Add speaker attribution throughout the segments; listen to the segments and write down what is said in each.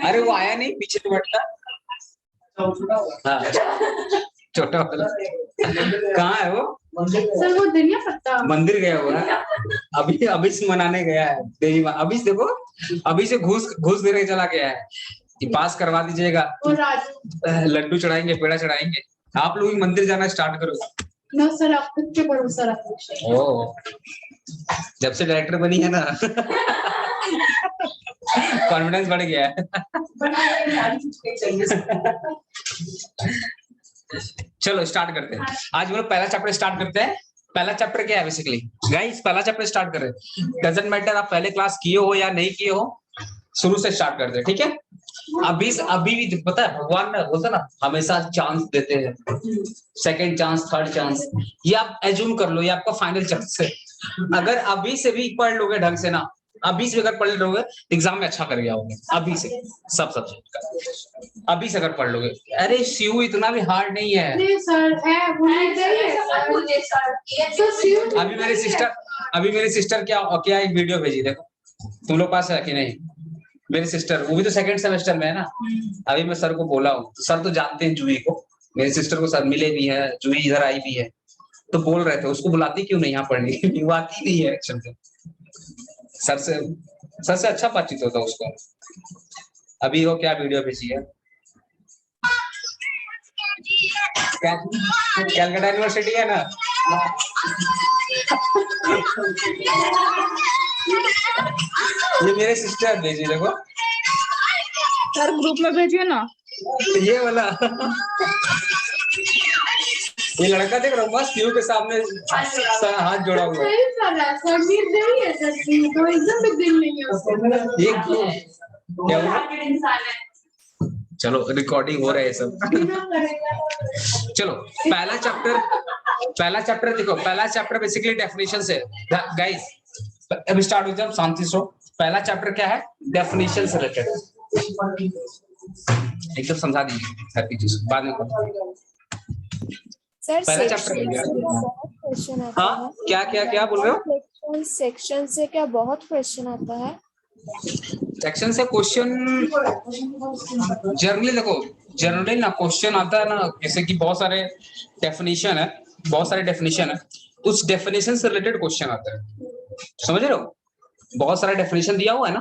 Speaker 1: अरे वो आया नहीं, पीछे तो बैठता। हाँ छोटा वाला कहाँ है वो?
Speaker 2: सर वो दुनिया पत्ता
Speaker 1: मंदिर गया हुआ है अभी, अभी से मनाने गया है देवी माँ। अभी से देखो, अभी से घूस देने चला गया है कि पास करवा दीजिएगा, लड्डू चढ़ाएंगे, पेड़ा चढ़ाएंगे। आप लोग मंदिर जाना स्टार्ट करो।
Speaker 2: नो सर, आप खुद के भरोसा रखो।
Speaker 1: ओ, जब से डायरेक्टर बनी है ना कॉन्फिडेंस बढ़ गया है। चलो स्टार्ट करते हैं। आज बोलो पहला चैप्टर स्टार्ट करते हैं। पहला चैप्टर क्या है बेसिकली गाइस? पहला चैप्टर स्टार्ट कर रहे हैं। डजंट मैटर आप पहले क्लास किए हो या नहीं किए हो, शुरू से स्टार्ट करते हैं, ठीक है? अभी भी पता है भगवान ने बोलता ना हमेशा चांस देते हैं, सेकंड चांस, थर्ड चांस। ये आप एज्यूम कर लो ये आपका फाइनल चांस है। अगर अभी से भी पढ़ लोगे ढंग से ना, अभी से अगर पढ़ लोगे एग्जाम में अच्छा कर गया होगे। अभी से सब सब्जेक्ट का अभी से अगर पढ़ लोगे। अरे सीयू इतना भी हार्ड नहीं है।
Speaker 2: नहीं सर है,
Speaker 1: अभी मेरी सिस्टर क्या एक वीडियो भेजी, देखो तुम लोग पास है कि नहीं? मेरी सिस्टर वो भी तो सेकंड सेमेस्टर में है ना। अभी मैं सर को बोला हूँ, तो सर तो जानते हैं जूही को, मेरी सिस्टर को सर मिले भी है, जूही इधर आई भी है, तो बोल रहे थे उसको बुलाती क्यों नहीं यहाँ पढ़ने वो आती नहीं है एक्शन से। सर से अच्छा बातचीत होता उसको। अभी वो क्या वीडियो भेजी है, कैलकाटा यूनिवर्सिटी है ना, ये मेरे सिस्टर भेजी, देखो
Speaker 2: सर ग्रुप में भेजिए ना
Speaker 1: ये वाला। ये लड़का देख रहा हूँ मस्त व्यू के सामने हाथ जोड़ा हुआ है। ये क्या हुआ? चलो रिकॉर्डिंग हो रहा है सब। चलो पहला चैप्टर देखो। पहला चैप्टर बेसिकली डेफिनेशन है गाइस। अभी स्टार्ट हो जाओ, शांति से। पहला चैप्टर क्या है? डेफिनेशन से रिलेटेड। एकदम समझा दीजिए हर चीज बाद में।
Speaker 3: सर
Speaker 1: पहला चैप्टर
Speaker 3: क्वेश्चन आता है।
Speaker 1: हाँ क्या बोल रहे हो?
Speaker 3: सेक्शन से क्या बहुत क्वेश्चन आता है?
Speaker 1: सेक्शन से क्वेश्चन जनरली देखो, जनरली ना क्वेश्चन आता है ना, जैसे कि बहुत सारे डेफिनेशन है, उस डेफिनेशन से रिलेटेड क्वेश्चन आता है। समझ रहे हो? बहुत सारा डेफिनेशन दिया हुआ है ना,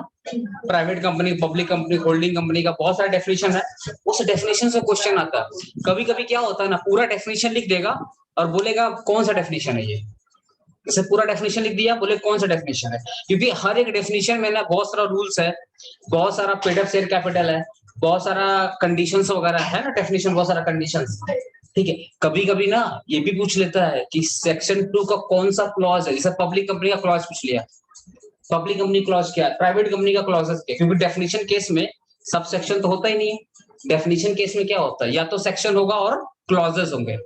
Speaker 1: private company, public company, holding company का बहुत सारा डेफिनेशन है, उस डेफिनेशन से क्वेश्चन आता है। कभी कभी क्या होता है ना, पूरा डेफिनेशन लिख देगा और बोलेगा कौन सा डेफिनेशन है ये। जैसे पूरा डेफिनेशन लिख दिया, बोले कौन सा डेफिनेशन है, क्योंकि हर एक डेफिनेशन में ना बहुत सारा रूल्स है, बहुत सारा पेड अप शेयर कैपिटल है, बहुत सारा कंडीशंस वगैरह है ना, डेफिनेशन बहुत सारा कंडीशंस। ठीक है, कभी कभी ना ये भी पूछ लेता है कि सेक्शन 2 का कौन सा क्लॉज है। जैसे पब्लिक कंपनी का क्लॉज पूछ लिया, पब्लिक कंपनी क्लॉज क्या है, प्राइवेट कंपनी का क्लॉजेस क्या है, क्योंकि डेफिनेशन केस में सब सेक्शन तो होता ही नहीं है। डेफिनेशन केस में क्या होता है, या तो सेक्शन होगा और क्लॉजेस होंगे।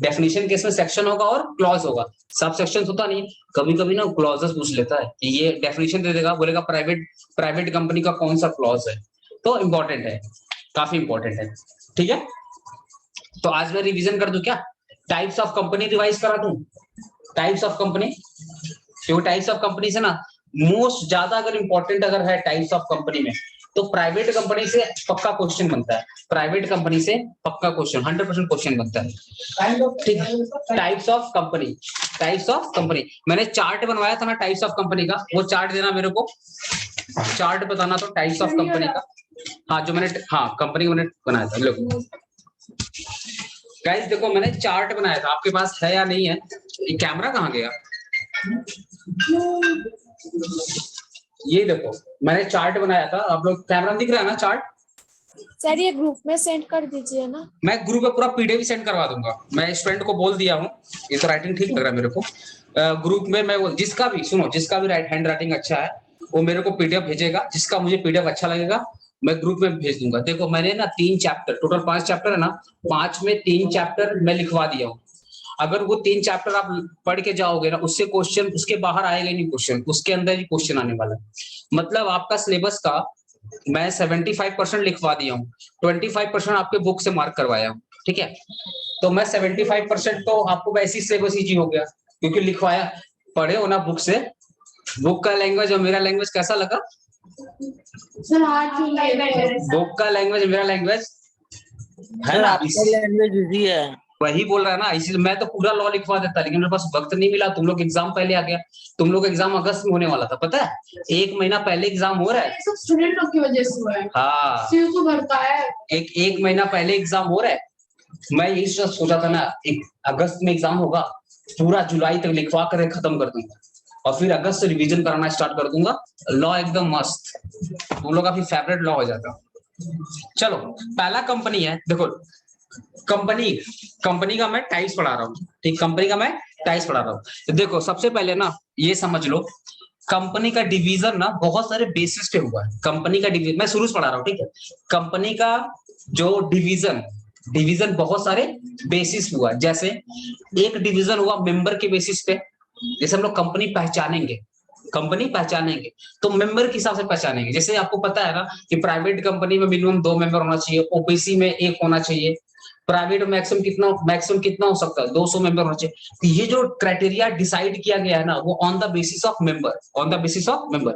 Speaker 1: डेफिनेशन केस में सेक्शन होगा और क्लॉज होगा, सब सेक्शन होता नहीं है। कभी कभी ना क्लॉजेस पूछ लेता है कि ये डेफिनेशन दे देगा, बोलेगा प्राइवेट कंपनी का कौन सा क्लॉज है। तो इंपॉर्टेंट है, काफी इंपॉर्टेंट है। ठीक है, तो आज मैं रिवीजन कर दूं क्या? टाइप्स ऑफ कंपनी रिवाइज करा दूं। टाइप्स ऑफ कंपनी, क्योंकि टाइप्स ऑफ कंपनी से ना मोस्ट ज्यादा अगर इंपॉर्टेंट अगर है टाइप्स ऑफ कंपनी में, तो प्राइवेट कंपनी से पक्का क्वेश्चन बनता है। प्राइवेट कंपनी से पक्का क्वेश्चन 100% क्वेश्चन बनता है। ठीक है, टाइप्स ऑफ कंपनी मैंने चार्ट बनवाया था ना टाइप्स ऑफ कंपनी का, वो चार्ट देना मेरे को, चार्ट बताना तो टाइप्स ऑफ कंपनी का। हाँ जो मैंने, हाँ कंपनी मैंने बनाया था। लोग गाइस देखो, मैंने चार्ट बनाया था, आपके पास है या नहीं है? ये कैमरा कहाँ गया? ये देखो मैंने चार्ट बनाया था, आप लोग कैमरा दिख रहा है ना चार्ट?
Speaker 3: सर ये ग्रुप में सेंड कर दीजिए ना।
Speaker 1: मैं ग्रुप में पूरा पीडीएफ सेंड करवा दूंगा। मैं स्टूडेंट को बोल दिया हूँ, ये तो राइटिंग ठीक लग रहा है मेरे को। ग्रुप में मैं जिसका भी राइट हैंड राइटिंग अच्छा है वो मेरे को पीडीएफ भेजेगा। जिसका मुझे पीडीएफ अच्छा लगेगा मैं ग्रुप में भेज दूंगा। देखो मैंने ना 3 चैप्टर, टोटल 5 चैप्टर है ना, 5 में 3 चैप्टर मैं लिखवा दिया हूँ। अगर वो 3 चैप्टर आप पढ़ के जाओगे ना, उससे क्वेश्चन उसके बाहर आएगा नहीं, क्वेश्चन उसके अंदर ही क्वेश्चन आने वाला है। मतलब आपका सिलेबस का मैं 75% लिखवा दिया हूँ, 25% आपके बुक से मार्क करवाया हूँ। ठीक है, तो मैं 75% तो आपको वैसी सिलेबस इजी हो गया, क्योंकि लिखवाया, पढ़े हो ना बुक से। बुक का लैंग्वेज और मेरा लैंग्वेज कैसा लगा?
Speaker 2: सर हार्ड क्यों है?
Speaker 1: बुक का लैंग्वेज मेरा लैंग्वेज है
Speaker 4: सर
Speaker 1: ना,
Speaker 4: आपका लैंग्वेज इजी है।
Speaker 1: वही बोल रहा है ना, इसलिए मैं तो पूरा लॉ लिखवा देता, लेकिन मेरे पास वक्त नहीं मिला। तुम लोग एग्जाम पहले आ गया, तुम लोग एग्जाम अगस्त में होने वाला था, पता है 1 महीना पहले एग्जाम हो रहा है।
Speaker 2: ये सब स्टूडेंट लोग की वजह से हुआ है।
Speaker 1: हाँ,
Speaker 2: सीयू को भरता है।
Speaker 1: एक महीना पहले एग्जाम हो रहा है। मैं यही सोचा था ना, अगस्त में एग्जाम होगा, पूरा जुलाई तक लिखवा कर खत्म कर दूंगा और फिर अगस्त से रिवीजन कराना स्टार्ट कर दूंगा। लॉ एकदम मस्त, तुम लोग का भी फेवरेट लॉ हो जाता। चलो, पहला कंपनी है, देखो कंपनी का मैं टाइप्स पढ़ा रहा हूँ, ठीक, कंपनी का मैं टाइप्स पढ़ा रहा हूँ। तो देखो सबसे पहले ना ये समझ लो, कंपनी का डिवीजन ना बहुत सारे बेसिस पे हुआ है। कंपनी का डिवीजन मैं शुरू से पढ़ा रहा हूँ, ठीक है। कंपनी का जो डिवीजन बहुत सारे बेसिस हुआ, जैसे एक डिवीजन हुआ मेंबर के बेसिस पे। जैसे हम लोग कंपनी पहचानेंगे तो मेंबर के हिसाब से पहचानेंगे। जैसे आपको पता है ना कि प्राइवेट कंपनी में मिनिमम 2 मेंबर होना चाहिए, ओपीसी में 1 होना चाहिए, प्राइवेट मैक्सिमम कितना हो सकता है, 200 मेंबर होना चाहिए। तो ये जो क्राइटेरिया डिसाइड किया गया है ना, वो on the basis of member.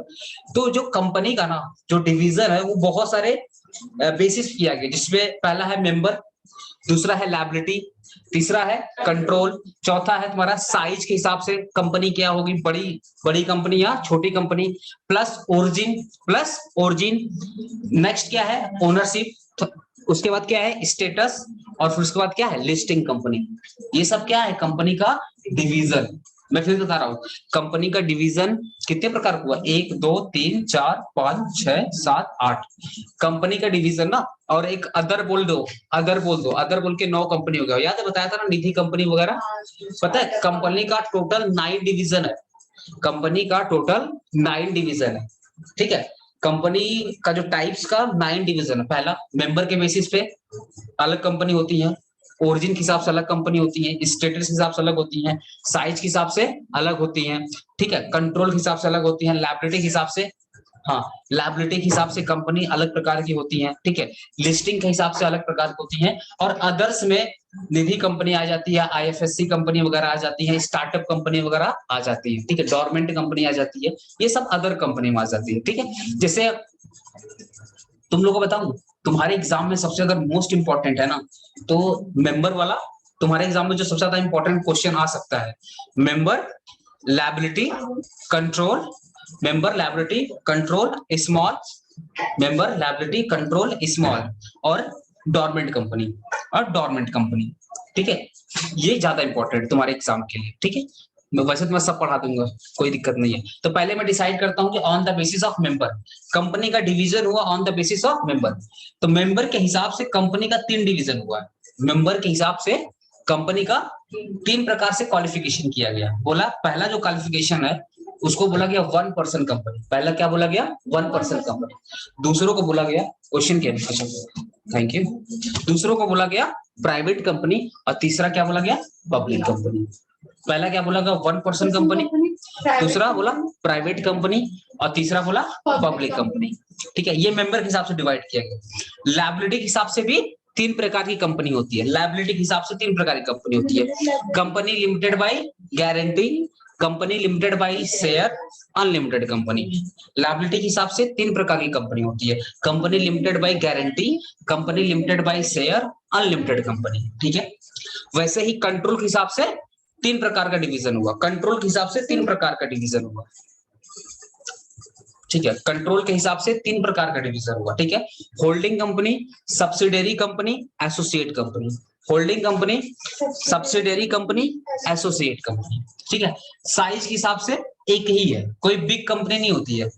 Speaker 1: तो जो कंपनी का ना जो डिवीजन है वो बहुत सारे बेसिस किया गया, जिसमें पहला है मेंबर, दूसरा है लायबिलिटी, तीसरा है कंट्रोल, चौथा है तुम्हारा साइज के हिसाब से कंपनी क्या होगी, बड़ी कंपनी या छोटी कंपनी, प्लस ओरिजिन। नेक्स्ट क्या है, ओनरशिप, उसके बाद क्या है स्टेटस, और फिर उसके बाद क्या है लिस्टिंग कंपनी। ये सब क्या है कंपनी का डिवीजन। मैं फिर बता रहा हूँ, कंपनी का डिवीजन कितने प्रकार का हुआ, 1 2 3 4 5 6 7 8 कंपनी का डिवीजन ना। और एक अदर बोल के 9 कंपनी हो गया। याद है बताया था ना, निधि कंपनी वगैरह। पता है कंपनी का टोटल 9 डिवीजन है, कंपनी का टोटल 9 डिवीजन है, ठीक है। कंपनी का जो टाइप्स का 9 डिवीजन है। पहला मेंबर के बेसिस पे अलग कंपनी होती है, ओरिजिन के हिसाब से अलग कंपनी होती है, स्टेटस के हिसाब से अलग होती है, साइज के हिसाब से अलग होती है, ठीक है, कंट्रोल के हिसाब से अलग होती है, लायबिलिटी के हिसाब से, हाँ लायबिलिटी के हिसाब से कंपनी अलग प्रकार की होती है, ठीक है, लिस्टिंग के हिसाब से अलग प्रकार की होती है। और अदर्स में निधि कंपनी आ जाती है, आईएफएससी कंपनी वगैरह आ जाती है, स्टार्टअप कंपनी वगैरह आ जाती है, ठीक है, डोरमेंट कंपनी आ जाती है, ये सब अदर कंपनी में आ जाती है, ठीक है। जैसे तुम लोगों को बताऊं, तुम्हारे एग्जाम में सबसे अगर मोस्ट इंपॉर्टेंट है ना, तो मेंबर वाला तुम्हारे एग्जाम में जो सबसे ज्यादा इंपॉर्टेंट क्वेश्चन आ सकता है, member liability control, member liability control small, member liability control small, और डोरमेंट कंपनी, ठीक है। ये ज्यादा इंपॉर्टेंट है तुम्हारे एग्जाम के लिए, ठीक है। वैसे तो मैं सब पढ़ा दूंगा, कोई दिक्कत नहीं है। तो पहले मैं डिसाइड करता हूं कि on the basis of member, company का डिवीजन हुआ on the basis of member. तो मेंबर के हिसाब से कंपनी का 3 डिवीजन हुआ है। मेंबर के हिसाब से कंपनी का 3 प्रकार से क्वालिफिकेशन किया गया। बोला पहला जो क्वालिफिकेशन है उसको बोला गया 1% कंपनी। पहला क्या बोला गया, 1% कंपनी। दूसरों को बोला गया, क्वेश्चन के थैंक यू, दूसरों को बोला गया प्राइवेट कंपनी, और तीसरा क्या बोला गया, पब्लिक कंपनी। पहला क्या बोला गया, 1% कंपनी, दूसरा बोला प्राइवेट कंपनी, और तीसरा बोला पब्लिक कंपनी, ठीक है। ये मेंबर के हिसाब से डिवाइड किया गया। लायबिलिटी के हिसाब से भी 3 प्रकार की कंपनी होती है। लायबिलिटी के हिसाब से 3 प्रकार की कंपनी होती है, company limited by guarantee, company limited by share, unlimited company. Liability के हिसाब से 3 प्रकार की कंपनी होती है, company limited by guarantee, company limited by share, unlimited company, ठीक है। वैसे ही कंट्रोल के हिसाब से 3 प्रकार का डिवीजन हुआ, कंट्रोल के हिसाब से 3 प्रकार का डिवीजन हुआ, ठीक है। कंट्रोल के हिसाब से 3 प्रकार का डिवीजन हुआ, ठीक है। Holding company, subsidiary company, associate company. Holding company, subsidiary company, associate company, ठीक है। साइज के हिसाब से एक ही है, कोई बिग कंपनी नहीं होती है,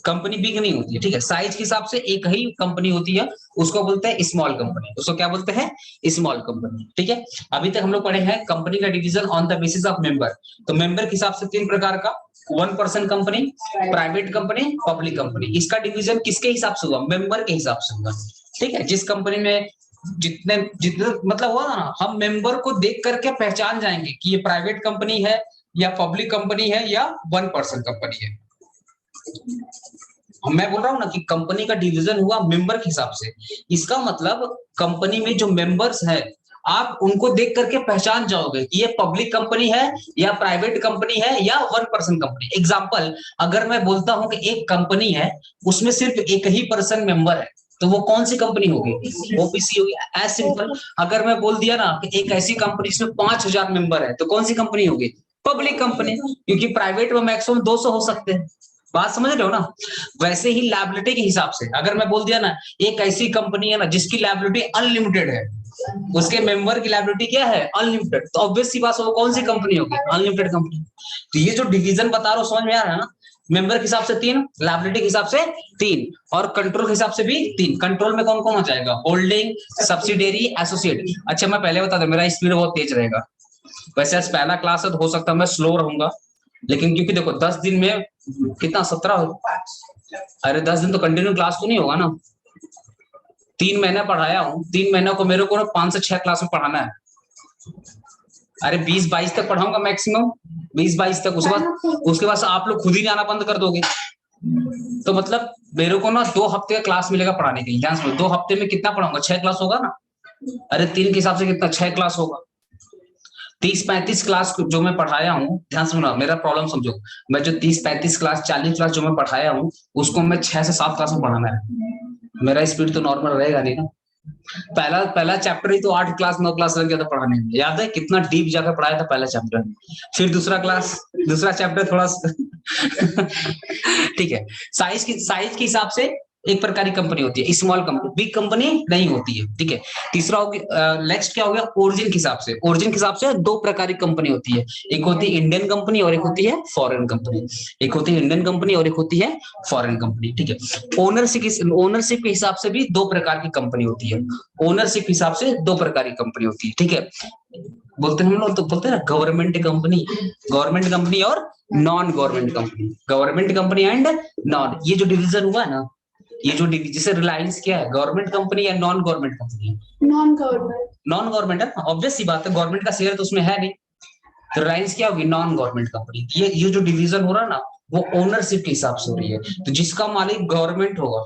Speaker 1: कंपनी बिग नहीं होती है, ठीक है। साइज के हिसाब से एक ही कंपनी होती है, उसको बोलते हैं स्मॉल कंपनी। उसको क्या बोलते हैं, स्मॉल कंपनी, ठीक है। अभी तक हम लोग पढ़े हैं कंपनी का division on the basis of member. तो मेंबर के हिसाब से 3 प्रकार का, 1% company, private company, public company. इसका डिवीजन किसके हिसाब से हुआ, मेंबर के हिसाब से हुआ, ठीक है। जिस कंपनी में जितने मतलब हुआ ना, हम मेंबर को देख करके पहचान जाएंगे कि ये प्राइवेट कंपनी है या पब्लिक कंपनी है या 1% कंपनी है। मैं बोल रहा हूं ना कि कंपनी का डिवीजन हुआ मेंबर के हिसाब से। इसका मतलब कंपनी में जो मेंबर्स है आप उनको देख करके पहचान जाओगे कि ये पब्लिक कंपनी है या प्राइवेट कंपनी है या वन पर्सन कंपनी। एग्जाम्पल, अगर मैं बोलता हूं कि एक कंपनी है उसमें सिर्फ एक ही पर्सन मेंबर है, तो वो कौन सी कंपनी होगी? ओपीसी होगी। एज सिंपल, अगर मैं बोल दिया ना कि एक ऐसी कंपनी जिसमें 5000 मेंबर है, तो कौन सी कंपनी होगी? पब्लिक कंपनी, क्योंकि प्राइवेट में मैक्सिमम 200 हो सकते हैं। बात समझ रहे हो ना? वैसे ही लायबिलिटी के हिसाब से अगर मैं बोल दिया ना एक ऐसी कंपनी है ना जिसकी लायबिलिटी अनलिमिटेड है, उसके मेंबर की लायबिलिटी क्या है? अनलिमिटेड, तो ऑब्वियस सी बात है वो कौन सी कंपनी होगी? Unlimited company. तो ये जो डिवीजन बता रहा हूं समझ में आ रहा है ना? मेंबर के हिसाब से 3, लायबिलिटी के हिसाब से 3 और कंट्रोल के हिसाब से भी 3। कंट्रोल में कौन कौन आ जाएगा? Holding, subsidiary, associate. अच्छा मैं पहले बता दूं मेरा स्पीड बहुत तेज रहेगा, वैसे आज पहला क्लास है तो हो सकता है मैं स्लो रहूंगा, लेकिन क्योंकि देखो 10 दिन में कितना 17 हो, अरे 10 दिन तो कंटिन्यू क्लास तो नहीं होगा ना। 3 महीना पढ़ाया हूँ, 3 महीनों को मेरे को 5 से 6 क्लास में पढ़ाना है। अरे 20-22 तक पढ़ाऊंगा मैक्सिमम, 20-22 तक। उसके बाद आप लोग खुद ही आना बंद कर दोगे। तो मतलब मेरे को ना 2 हफ्ते का क्लास मिलेगा पढ़ाने के लिए। ध्यान से 2 हफ्ते में कितना पढ़ाऊंगा? 6 क्लास होगा ना। अरे 3 के हिसाब से कितना? 6 क्लास होगा। 30-35 क्लास जो मैं पढ़ाया हूँ, ध्यान सुना मेरा प्रॉब्लम समझो, मैं जो 30-35 क्लास 40 क्लास जो मैं पढ़ाया हूँ उसको मैं 6 से 7 क्लास में पढ़ाना है। मेरा स्पीड तो नॉर्मल रहेगा नहीं ना। पहला पहला चैप्टर ही तो 8 क्लास 9 क्लास लग गया था पढ़ाने में, याद है कितना डीप जाकर पढ़ाया था पहला चैप्टर। फिर दूसरा चैप्टर थोड़ा ठीक है। साइज के हिसाब से एक प्रकार की कंपनी होती है, स्मॉल कंपनी, बिग कंपनी नहीं होती है। ठीक है। तीसरा हो गया, नेक्स्ट क्या हो गया? ओरिजिन के हिसाब से। ओरिजिन के हिसाब से 2 प्रकार की कंपनी होती है, एक होती है इंडियन कंपनी और एक होती है फॉरेन कंपनी। एक होती है इंडियन कंपनी और एक होती है फॉरेन कंपनी। ठीक है। ओनरशिप के हिसाब से भी 2 प्रकार की कंपनी होती है। ओनरशिप के हिसाब से 2 प्रकार की कंपनी होती है। ठीक है। बोलते हैं हम लोग, तो बोलते हैं ना गवर्नमेंट कंपनी और non government company. Government company and non, ये जो डिवीजन हुआ है ना, ये जो जैसे रिलायंस क्या है? गवर्नमेंट कंपनी या non government company?
Speaker 2: Non government.
Speaker 1: Non government है, ऑब्वियस सी बात है, गवर्नमेंट का शेयर तो उसमें है नहीं। तो रिलायंस क्या होगी? Non government company. ये जो डिवीजन हो रहा है ना, वो ओनरशिप के हिसाब से हो रही है। तो जिसका मालिक गवर्नमेंट होगा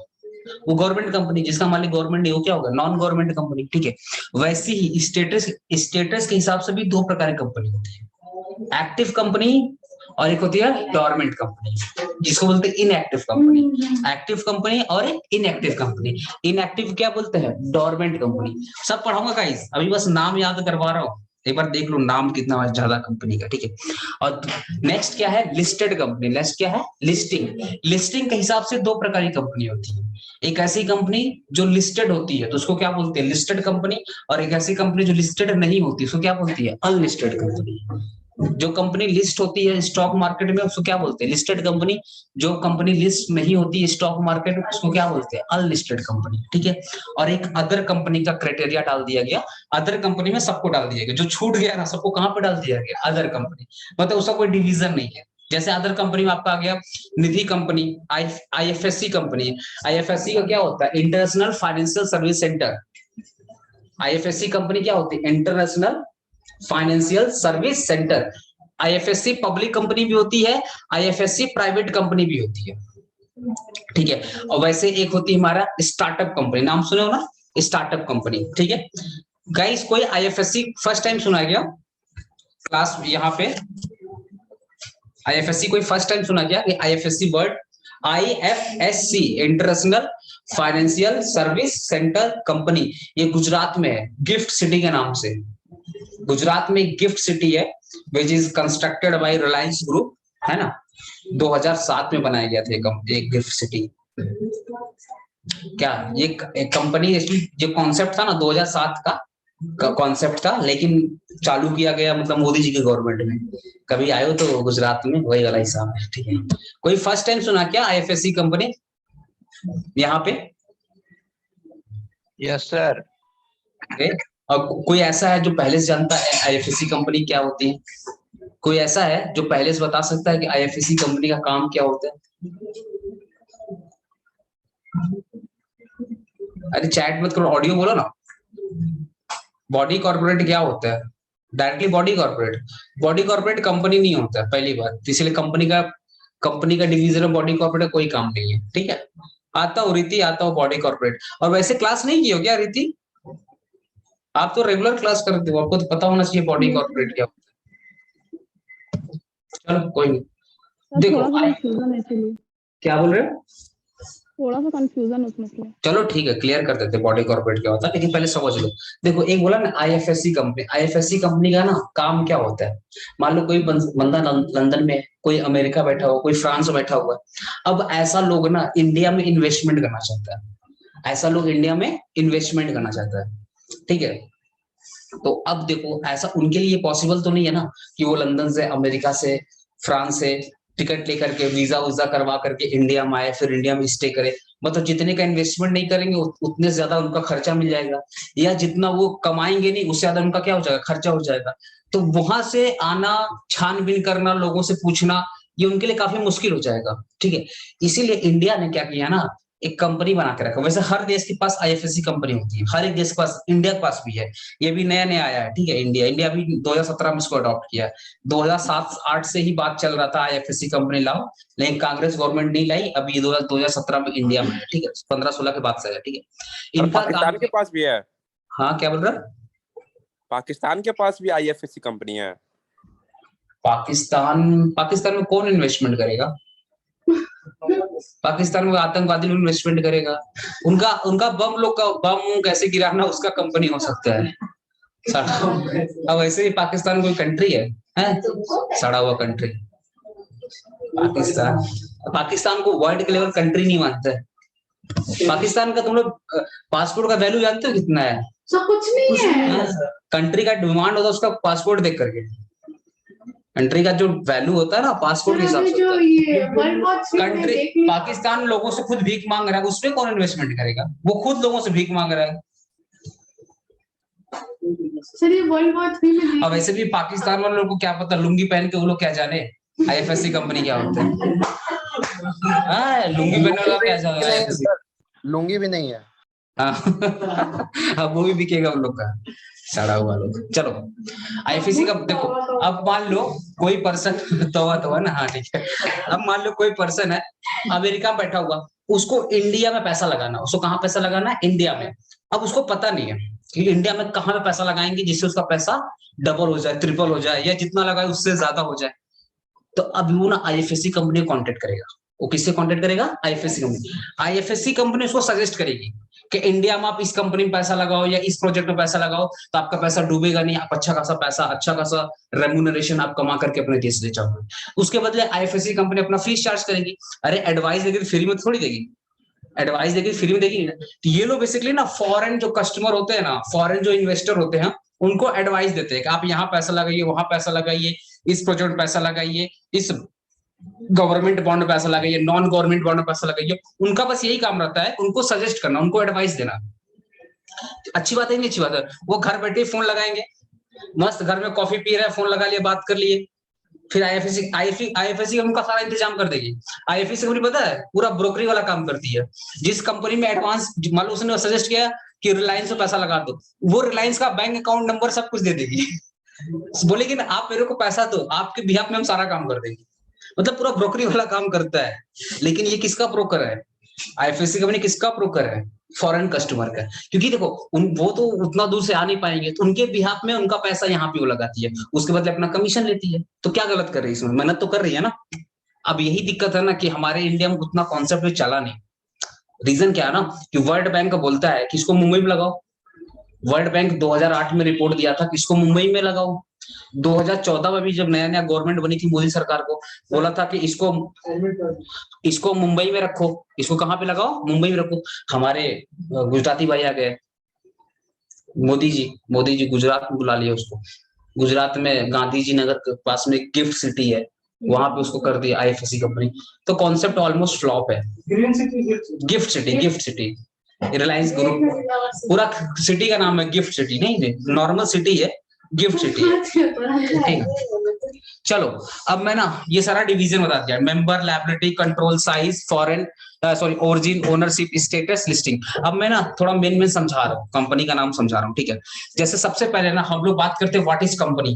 Speaker 1: वो गवर्नमेंट कंपनी, जिसका मालिक गवर्नमेंट नहीं, वो क्या होगा? Non government company. ठीक है। वैसे ही स्टेटस के हिसाब से भी 2 प्रकार की कंपनी होती है, एक्टिव कंपनी और एक होती है डोरमेंट कंपनी, जिसको बोलते हैं इनएक्टिव कंपनी। एक्टिव कंपनी और एक इनएक्टिव कंपनी। इनएक्टिव क्या बोलते हैं? Dormant company. सब पढ़ाऊंगा गाइस, अभी बस नाम याद करवा रहा हूँ, एक बार देख लो नाम कितना ज्यादा कंपनी का। ठीक है। और नेक्स्ट क्या है? Listed company. नेक्स्ट क्या है? लिस्टिंग के हिसाब से 2 प्रकार की कंपनी होती है, एक ऐसी कंपनी जो लिस्टेड होती है तो उसको क्या बोलते हैं? Listed company. और एक ऐसी कंपनी जो लिस्टेड नहीं होती उसको क्या बोलती है? Unlisted company. जो कंपनी लिस्ट होती है स्टॉक मार्केट में उसको क्या बोलते हैं? Listed company. जो कंपनी लिस्ट नहीं होती है स्टॉक मार्केट में उसको क्या बोलते हैं? Unlisted company. ठीक है। और एक अदर कंपनी का क्राइटेरिया डाल दिया गया, अदर कंपनी में सबको डाल दिया गया, जो छूट गया ना सबको कहां पे डाल दिया गया? Other company. मतलब उसका कोई डिवीजन नहीं है। जैसे अदर कंपनी में आपका आ गया निधि कंपनी, आईएफएससी कंपनी। आईएफएससी का क्या होता है? International financial service centre. IFSC company क्या होती है? International financial service centre. IFSC public company भी होती है, आईएफएससी प्राइवेट कंपनी भी होती है। ठीक है। और वैसे एक होती है हमारा स्टार्टअप कंपनी, नाम सुने हो ना? Startup company. ठीक है गाइस, कोई आईएफएससी फर्स्ट टाइम सुना गया क्लास यहाँ पे? आईएफएससी कोई फर्स्ट टाइम सुना गया? IFSC word, IFSC international financial service centre company, ये गुजरात में है, गिफ्ट सिटी के नाम से। गुजरात में गिफ्ट सिटी है which is constructed by Reliance group, है ना। 2007 में बनाया गया था एक गिफ्ट सिटी। क्या ये कंपनी, जो कॉन्सेप्ट था ना 2007 का कॉन्सेप्ट था, लेकिन चालू किया गया मतलब मोदी जी के गवर्नमेंट में। कभी आयो तो गुजरात में वही वाला हिसाब है। ठीक है। कोई फर्स्ट टाइम सुना क्या आईएफएससी कंपनी यहाँ पे?
Speaker 4: Yes sir.
Speaker 1: और कोई ऐसा है जो पहले से जानता है आईएफएससी कंपनी क्या होती है? कोई ऐसा है जो पहले से बता सकता है कि आईएफएससी कंपनी का काम क्या होता है? अरे चैट मत करो, ऑडियो बोलो ना। बॉडी कॉर्पोरेट क्या होता है? डायरेक्टली बॉडी कॉर्पोरेट कंपनी नहीं होता है पहली बात, इसलिए कंपनी का डिवीजन में बॉडी कॉर्पोरेट कोई काम नहीं है। ठीक है। आता हो रीति, आता हो बॉडी कॉर्पोरेट। और वैसे क्लास नहीं की हो क्या रीति? आप तो रेगुलर क्लास करते हो, आपको तो पता होना चाहिए बॉडी कॉर्पोरेट क्या होता है। चलो कोई नहीं,
Speaker 4: सर
Speaker 1: देखो
Speaker 4: थोड़ा सा कंफ्यूजन है इसलिए,
Speaker 1: क्या बोल रहे हो?
Speaker 4: थोड़ा सा कंफ्यूजन उसमें इसलिए।
Speaker 1: चलो ठीक है, क्लियर कर देते बॉडी कॉर्पोरेट क्या होता है, लेकिन पहले समझ लो। देखो एक बोला ना आईएफएससी कंपनी, आईएफएससी कंपनी का ना काम क्या होता है। मान लो कोई बंदा लंदन में है, कोई अमेरिका बैठा हुआ, कोई फ्रांस में बैठा हुआ है। अब ऐसा लोग ना इंडिया में इन्वेस्टमेंट करना चाहता है, ऐसा लोग इंडिया में इन्वेस्टमेंट करना चाहता है, ठीक है। तो अब देखो ऐसा उनके लिए पॉसिबल तो नहीं है ना कि वो लंदन से, अमेरिका से, फ्रांस से टिकट लेकर के वीजा उजा करवा करके इंडिया में आए, फिर इंडिया में स्टे करे। मतलब जितने का इन्वेस्टमेंट नहीं करेंगे उतने ज्यादा उनका खर्चा मिल जाएगा, या जितना वो कमाएंगे नहीं उससे ज्यादा उनका क्या हो जाएगा, खर्चा हो जाएगा। तो वहां से आना, छानबीन करना, लोगों से पूछना, ये उनके लिए काफी मुश्किल हो जाएगा, ठीक है। इसीलिए इंडिया ने क्या किया ना, एक कंपनी बना के रखा। वैसे हर देश के पास आईएफएससी कंपनी होती है, हर एक देश के पास, इंडिया के पास भी है। ये भी नया नया आया है, ठीक है। इंडिया भी 2017 में इसको अडॉप्ट किया है। 2007-8 से ही बात चल रहा था आईएफएससी कंपनी लाओ, लेकिन कांग्रेस गवर्नमेंट नहीं लाई। अभी ये 2017 में इंडिया में है, ठीक है। 15-16 के बाद से है, ठीक है।
Speaker 5: और
Speaker 1: इनका
Speaker 5: पाकिस्तान
Speaker 1: काम
Speaker 5: के पास भी है,
Speaker 1: हाँ क्या बोल रहा?
Speaker 5: पाकिस्तान के पास भी आईएफएससी कंपनी है।
Speaker 1: पाकिस्तान में कौन इन्वेस्टमेंट करेगा? पाकिस्तान में आतंकवादी लोग इन्वेस्टमेंट करेगा। उनका उनका बम लोग का बम कैसे गिराना उसका कंपनी हो सकता है। अब वैसे ही पाकिस्तान कोई कंट्री है? सड़ा हुआ कंट्री पाकिस्तान। पाकिस्तान को वर्ल्ड के लेवल कंट्री नहीं मानते। पाकिस्तान का तुम लोग पासपोर्ट का वैल्यू जानते हो कितना है?
Speaker 2: सब कुछ नहीं है।
Speaker 1: कंट्री का डिमांड होता है उसका पासपोर्ट देख करके। कंट्री का जो वैल्यू होता है ना पासपोर्ट के हिसाब से
Speaker 2: जो ये वर्ल्ड वॉर
Speaker 1: कंट्री पाकिस्तान लोगों से खुद भीख मांग रहा है, उसमें कौन इन्वेस्टमेंट करेगा? वो खुद लोगों से भीख मांग रहा है।
Speaker 2: सर ये वर्ल्ड वॉर 3 में
Speaker 1: अब वैसे भी पाकिस्तान वाले लोगों को क्या पता, लुंगी पहन के वो लोग क्या जाने आईएफएससी कंपनी क्या होता है। हाँ लुंगी पहनने वाला क्या जाने,
Speaker 6: लुंगी भी नहीं है।
Speaker 1: अब वो भी बिकेगा उन लोग का, सड़ा हुआ लोग। चलो आईएफएससी का देखो, अब मान लो कोई पर्सन तो है ना, हाँ ठीक है। अब मान लो कोई पर्सन है अमेरिका में बैठा हुआ, उसको इंडिया में पैसा लगाना, उसको कहाँ पैसा लगाना है? इंडिया में। अब उसको पता नहीं है कि इंडिया में कहाँ पे पैसा लगाएंगे जिससे उसका पैसा डबल हो जाए, ट्रिपल हो जाए, या जितना लगाए उससे ज्यादा हो जाए। तो अब वो ना आईएफएससी कंपनी को कांटेक्ट करेगा। वो किससे कांटेक्ट करेगा? IFSC company. आईएफएससी कंपनी उसको सजेस्ट करेगी कि इंडिया में आप इस कंपनी में पैसा लगाओ या इस प्रोजेक्ट में पैसा लगाओ, तो आपका पैसा डूबेगा नहीं, आप अच्छा खासा पैसा, अच्छा खासा रेम्यूनरेशन आप कमा करके अपने देश ले जाओगे। उसके बदले आईएफएससी कंपनी अपना फीस चार्ज करेगी। अरे एडवाइस देगी फ्री में थोड़ी देगी, एडवाइस देगी फ्री में देगी। तो ये लोग बेसिकली ना फॉरेन जो कस्टमर होते हैं ना, फॉरेन जो इन्वेस्टर होते हैं, उनको एडवाइस देते हैं कि आप यहाँ पैसा लगाइए, वहां पैसा लगाइए, इस प्रोजेक्ट में पैसा लगाइए, इस गवर्नमेंट बॉन्ड में पैसा लगाइए, नॉन गवर्नमेंट बॉन्ड में पैसा लगाइए। उनका बस यही काम रहता है, उनको सजेस्ट करना, उनको एडवाइस देना। अच्छी बात है नहीं अच्छी बात है? वो घर बैठे फोन लगाएंगे, मस्त घर में कॉफी पी रहे हैं, फोन लगा लिया, बात कर लिए। फिर आईएफएससी उनका सारा इंतजाम कर देगी। आईएफएससी कंपनी पता है पूरा ब्रोकरी वाला काम करती है। जिस कंपनी में एडवांस, मान लो उसने सजेस्ट किया कि रिलायंस में पैसा लगा दो, वो रिलायंस का बैंक अकाउंट नंबर सब कुछ दे देगी। बोलेगी ना आप मेरे को पैसा दो, आपके बिहाफ में हम सारा काम कर देंगे। मतलब पूरा ब्रोकरी वाला काम करता है। लेकिन ये किसका ब्रोकर है? आईएफएससी कंपनी किसका ब्रोकर है? फॉरेन कस्टमर का। क्योंकि देखो वो तो उतना दूर से आ नहीं पाएंगे, तो उनके बिहाफ में उनका पैसा यहाँ पे वो लगाती है, उसके बदले अपना कमीशन लेती है। तो क्या गलत कर रही है इसमें? मेहनत तो कर रही है ना। अब यही दिक्कत है ना कि हमारे इंडिया में उतना कॉन्सेप्ट भी चला नहीं। रीजन क्या है ना कि वर्ल्ड बैंक बोलता है कि इसको मुंबई में लगाओ। वर्ल्ड बैंक 2008 में रिपोर्ट दिया था कि इसको मुंबई में लगाओ। 2014 में भी जब नया नया गवर्नमेंट बनी थी मोदी सरकार को, बोला था कि इसको मुंबई में रखो। इसको कहाँ पे लगाओ? मुंबई में रखो। हमारे गुजराती भाई आ गए, मोदी जी गुजरात में बुला लिया उसको। गुजरात में गांधी जी नगर के पास में गिफ्ट सिटी है, वहां पे उसको कर दिया आईएफएससी कंपनी। तो कॉन्सेप्ट ऑलमोस्ट फ्लॉप है। गिफ्ट सिटी रिलायंस ग्रुप, पूरा सिटी का नाम है गिफ्ट सिटी, नहीं नॉर्मल सिटी है, गिफ्ट सिटी है, ठीक। चलो अब मैं ना ये सारा डिवीजन बता दिया, member, liability, control, size, foreign origin, ownership, status, listing. अब मैं ना थोड़ा मेन समझा रहा हूँ, कंपनी का नाम समझा रहा हूँ, ठीक है। जैसे सबसे पहले ना हम लोग बात करते हैं व्हाट इज कंपनी।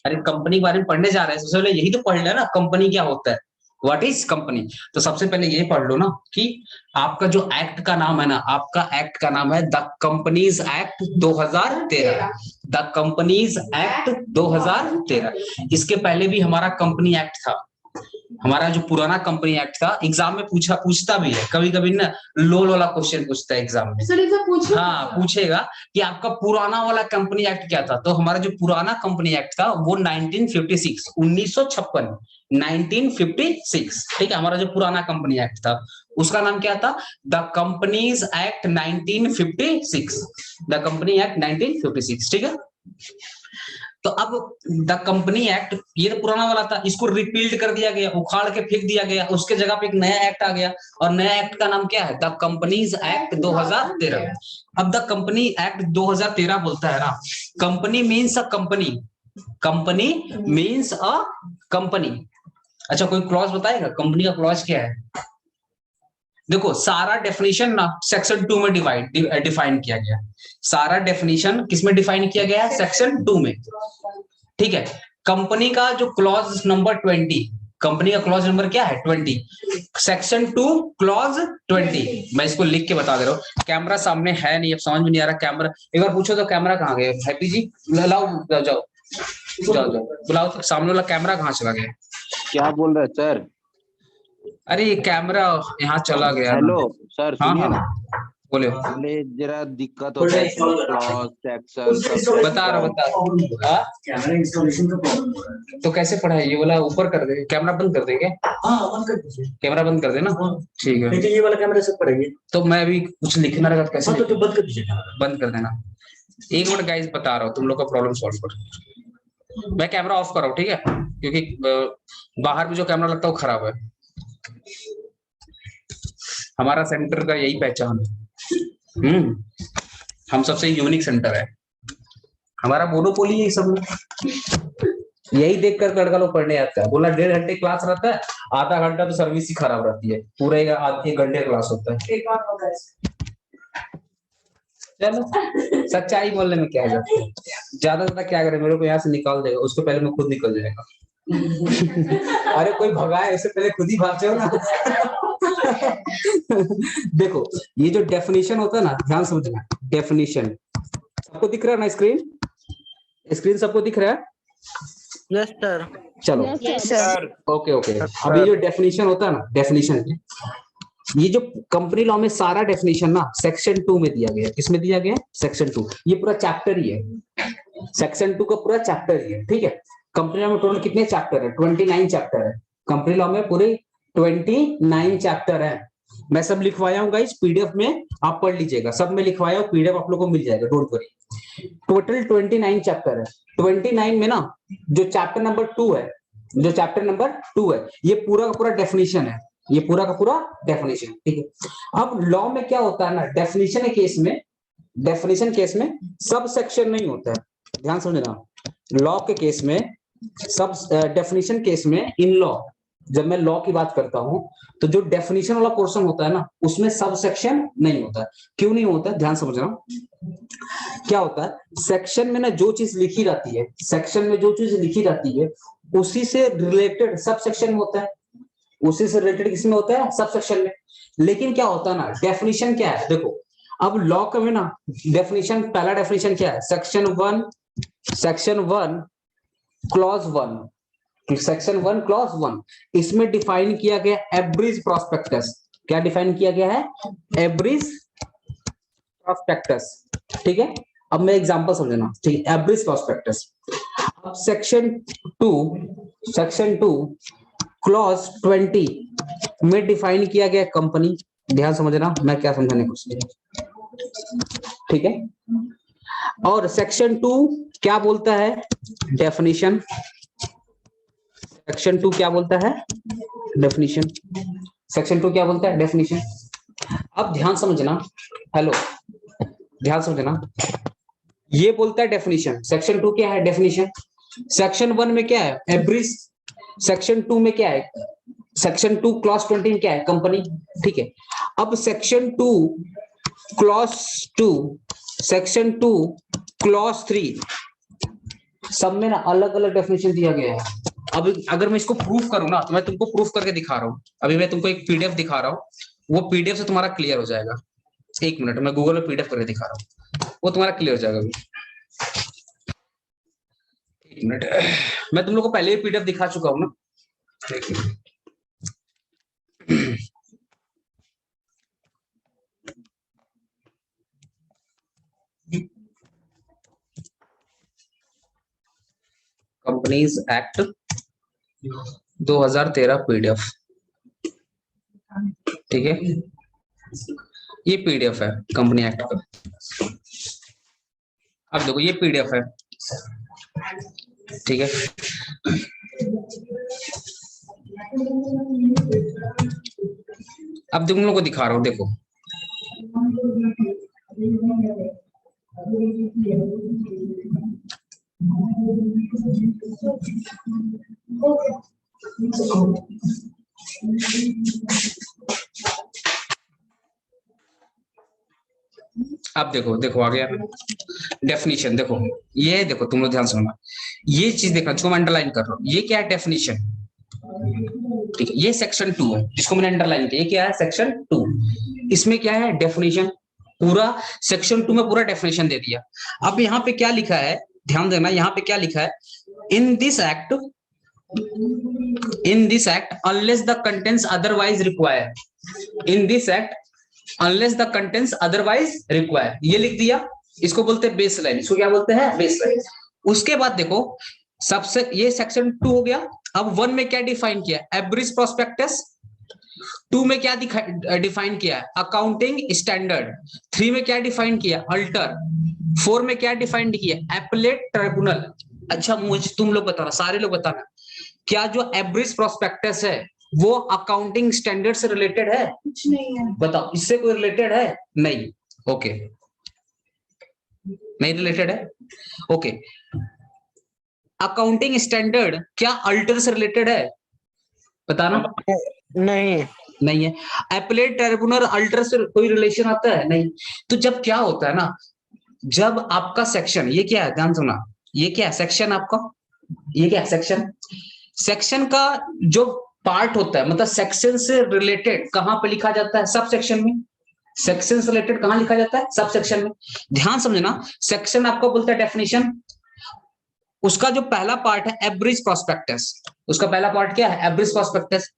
Speaker 1: अरे कंपनी के बारे में पढ़ने जा रहे हैं, सबसे पहले यही तो पढ़ लेना कंपनी क्या होता है। What is company. तो सबसे पहले ये पढ़ लो ना कि आपका जो एक्ट का नाम है ना, आपका एक्ट का नाम है the companies act 2013। The companies act 2013। इसके पहले भी हमारा कंपनी एक्ट था, हमारा जो पुराना कंपनी एक्ट था। एग्जाम में पूछता भी है कभी कभी ना, लोल वाला क्वेश्चन पूछता है एग्जाम में।
Speaker 2: सर इसे पूछो।
Speaker 1: हाँ पूछेगा कि आपका पुराना वाला कंपनी एक्ट क्या था। तो हमारा जो पुराना कंपनी एक्ट था वो 1956 1956 1956, ठीक है। हमारा जो पुराना कंपनी एक्ट था उसका नाम क्या था, the companies act 1956। The company act 1956, ठीक है। तो अब द कंपनी एक्ट, ये तो पुराना वाला था, इसको रिपील्ड कर दिया गया, उखाड़ के फेंक दिया गया, उसके जगह पे एक नया एक्ट आ गया, और नया एक्ट का नाम क्या है, द कंपनीज एक्ट 2013। अब द कंपनी एक्ट 2013 बोलता है ना, company means a company, company means a company. अच्छा कोई क्लॉज बताएगा कंपनी का क्लॉज क्या है। देखो सारा डेफिनेशन ना सेक्शन 2 में डिफाइन किया गया, सारा डेफिनेशन किसमें डिफाइन किया गया है, सेक्शन 2 में, ठीक है। कंपनी का जो क्लॉज नंबर 20, कंपनी का क्लॉज नंबर क्या है 20, सेक्शन 2 क्लॉज 20। मैं इसको लिख के बता दे रहा हूँ, कैमरा सामने है नहीं, अब समझ में नहीं आ रहा कैमरा, एक बार पूछो तो कैमरा कहाँ गया, हैप्पी जी लाओ, जाओ जाओ जाओ जाओ बुलाओ तो, सामने वाला कैमरा कहाँ चला गया।
Speaker 6: क्या बोल रहे हैं सर।
Speaker 1: अरे ये कैमरा यहाँ चला गया।
Speaker 6: हेलो सर
Speaker 1: हाँ
Speaker 6: सुनिए
Speaker 1: हाँ
Speaker 6: ना,
Speaker 1: बोले,
Speaker 6: पहले जरा दिक्कत होता है क्लॉज सेक्शन सब
Speaker 1: बता रहा बता। तो कैसे पढ़ाई, ये वाला ऊपर कर दे, कैमरा बंद कर देंगे, कैमरा बंद कर देना, ठीक है।
Speaker 7: ये वाला कैमरा से पढ़ेंगे
Speaker 1: तो मैं अभी कुछ लिखना रहेगा कैसे,
Speaker 7: तो बंद कर दीजिए,
Speaker 1: बंद कर देना। एक मिनट गाइस बता रहा हूँ तुम लोग का प्रॉब्लम सॉल्व कर। मैं कैमरा ऑफ कर रहा हूँ, ठीक है, क्योंकि बाहर भी जो कैमरा लगता है वो खराब है। हमारा सेंटर का यही पहचान है, हम सबसे यूनिक सेंटर है हमारा, मोनोपोली है सब। यही देख कर लड़का लोग पढ़ने आता है, बोला 1.5 घंटे क्लास रहता है, आधा घंटा तो सर्विस ही खराब रहती है, पूरे 1 घंटे क्लास होता है। चलो सच्चाई बोलने में क्या है, ज्यादा ज्यादा क्या करे, मेरे को यहाँ से निकाल देगा, उसको पहले मैं खुद निकल जाएगा। अरे कोई भगाए इससे पहले खुद ही भाग जाओ ना। देखो ये जो डेफिनेशन होता है ना, ध्यान समझना, डेफिनेशन सबको दिख रहा है ना, स्क्रीन सबको दिख रहा है।
Speaker 7: Yes sir.
Speaker 1: चलो
Speaker 4: Yes, sir.
Speaker 1: Okay okay. अब ये जो डेफिनेशन होता है ना, डेफिनेशन ये जो कंपनी लॉ में सारा डेफिनेशन ना सेक्शन 2 में दिया गया है। किसमें दिया गया है, सेक्शन 2। ये पूरा चैप्टर ही है, सेक्शन 2 का पूरा चैप्टर ही है, ठीक है। कंपनी लॉ में टोटल कितने चैप्टर है, 29 चैप्टर है। कंपनी लॉ में पूरे 29 चैप्टर है। मैं सब लिखवाया हूँ गाइस पीडीएफ में, आप पढ़ लीजिएगा, सब में लिखवाया हूँ, पीडीएफ आप लोगों को मिल जाएगा, डोंट वरी। टोटल 29 चैप्टर है। 29 में ना जो चैप्टर नंबर 2 है, जो चैप्टर नंबर 2 है, ये पूरा का पूरा डेफिनेशन है, ये पूरा का पूरा डेफिनेशन, ठीक है। अब लॉ में क्या होता है ना, डेफिनेशन केस में सब सेक्शन नहीं होता है, ध्यान समझना। लॉ के केस में सब डेफिनेशन केस में, इन लॉ जब मैं लॉ की बात करता हूं तो जो डेफिनेशन वाला पोर्शन होता है ना, उसमें सब सेक्शन नहीं होता है। क्यों नहीं होता है, ध्यान समझना। क्या होता है, सेक्शन में ना जो चीज लिखी रहती है, सेक्शन में जो चीज लिखी रहती है उसी से रिलेटेड सब सेक्शन में होता है, उसी से रिलेटेड किसमें होता है, सब सेक्शन में। लेकिन क्या होता है ना, डेफिनेशन क्या है, देखो अब लॉ का में ना डेफिनेशन, पहला डेफिनेशन क्या है, सेक्शन 1 क्लॉज 1, सेक्शन 1 क्लॉज 1, इसमें डिफाइन किया गया एब्रिज प्रॉस्पेक्टस। क्या डिफाइन किया गया है, एब्रिज प्रॉस्पेक्टस, ठीक है। अब मैं एग्जांपल समझना, ठीक है, एब्रिज प्रॉस्पेक्टस। अब सेक्शन 2 क्लॉज 20 में डिफाइन किया गया कंपनी। ध्यान समझना, मैं क्या समझाने की कोशिश, ठीक है। और सेक्शन 2 क्या बोलता है, डेफिनेशन। सेक्शन 2 क्या बोलता है, डेफिनेशन। सेक्शन 2 क्या बोलता है, डेफिनेशन। अब ध्यान समझना, हेलो ध्यान समझना, ये बोलता है डेफिनेशन, सेक्शन 2 क्या है, डेफिनेशन। सेक्शन 1 में क्या है, एब्रिज। सेक्शन 2 में क्या है, सेक्शन 2 क्लॉज 20 में क्या है, कंपनी, ठीक है। अब सेक्शन 2 क्लॉज 2, सेक्शन 2 क्लॉज 3, सब में ना अलग अलग डेफिनेशन दिया गया है। अब अगर मैं इसको प्रूफ करूँ ना, तो मैं तुमको प्रूफ करके दिखा रहा हूँ। अभी मैं तुमको एक पीडीएफ दिखा रहा हूँ, वो पीडीएफ से तुम्हारा क्लियर हो जाएगा। एक मिनट, मैं गूगल में पीडीएफ करके दिखा रहा हूँ, वो तुम्हारा क्लियर हो जाएगा अभी। एक मिनट, मैं तुम लोग को पहले ही पीडीएफ दिखा चुका हूँ ना। एक मिनट, कंपनीज एक्ट 2013 पीडीएफ, ठीक है, ये पीडीएफ है कंपनी एक्ट का। अब देखो ये पीडीएफ है, ठीक है। अब तुम लोग को दिखा रहा हूं, देखो अब देखो, देखो आ गया डेफिनेशन। देखो ये देखो, तुम लोग ध्यान सुनना, ये चीज देखना जिसको मैं अंडरलाइन कर रहा हूँ, ये क्या है डेफिनेशन, ठीक है। ये सेक्शन 2 है जिसको मैंने अंडरलाइन किया, ये क्या है सेक्शन 2, इसमें क्या है डेफिनेशन, पूरा सेक्शन 2 में पूरा डेफिनेशन दे दिया। अब यहाँ पे क्या लिखा है, ध्यान देना, यहाँ पे क्या लिखा है, in this act unless the contents otherwise require, in this act unless the contents otherwise require, ये लिख दिया। इसको बोलते हैं बेस लाइन, इसको क्या बोलते हैं बेस लाइन। उसके बाद देखो सबसे, ये सेक्शन 2 हो गया। अब 1 में क्या डिफाइन किया, एवरेज प्रोस्पेक्टस। 2 में क्या डिफाइन किया, अकाउंटिंग स्टैंडर्ड। 3 में क्या डिफाइन किया, अल्टर। 4 में क्या डिफाइन किया, एपलेट ट्रिब्यूनल। अच्छा मुझे तुम लोग बताना, सारे लोग बताना, क्या जो एवरेज प्रोस्पेक्टस है वो अकाउंटिंग स्टैंडर्ड से रिलेटेड है?
Speaker 2: कुछ नहीं है।
Speaker 1: बताओ, इससे कोई रिलेटेड है? नहीं, ओके, नहीं रिलेटेड है, ओके। अकाउंटिंग स्टैंडर्ड क्या अल्टर से रिलेटेड है? बताना।
Speaker 7: नहीं
Speaker 1: नहीं है। एपलेट ट्रिब्यूनल अल्टर से कोई रिलेशन आता है? नहीं। तो जब क्या होता है ना, जब आपका सेक्शन, ये क्या है ध्यान सुना, ये क्या है सेक्शन आपका, ये क्या है सेक्शन, सेक्शन का जो पार्ट होता है, मतलब सेक्शन से रिलेटेड कहां पे लिखा जाता है, सब सेक्शन में। सेक्शन से रिलेटेड कहां लिखा जाता है, सब सेक्शन में। ध्यान समझना, सेक्शन आपको बोलता है डेफिनेशन, उसका जो पहला पार्ट है एवरेज प्रोस्पेक्टस, उसका पहला पार्ट क्या है, एवरेज प्रोस्पेक्टस।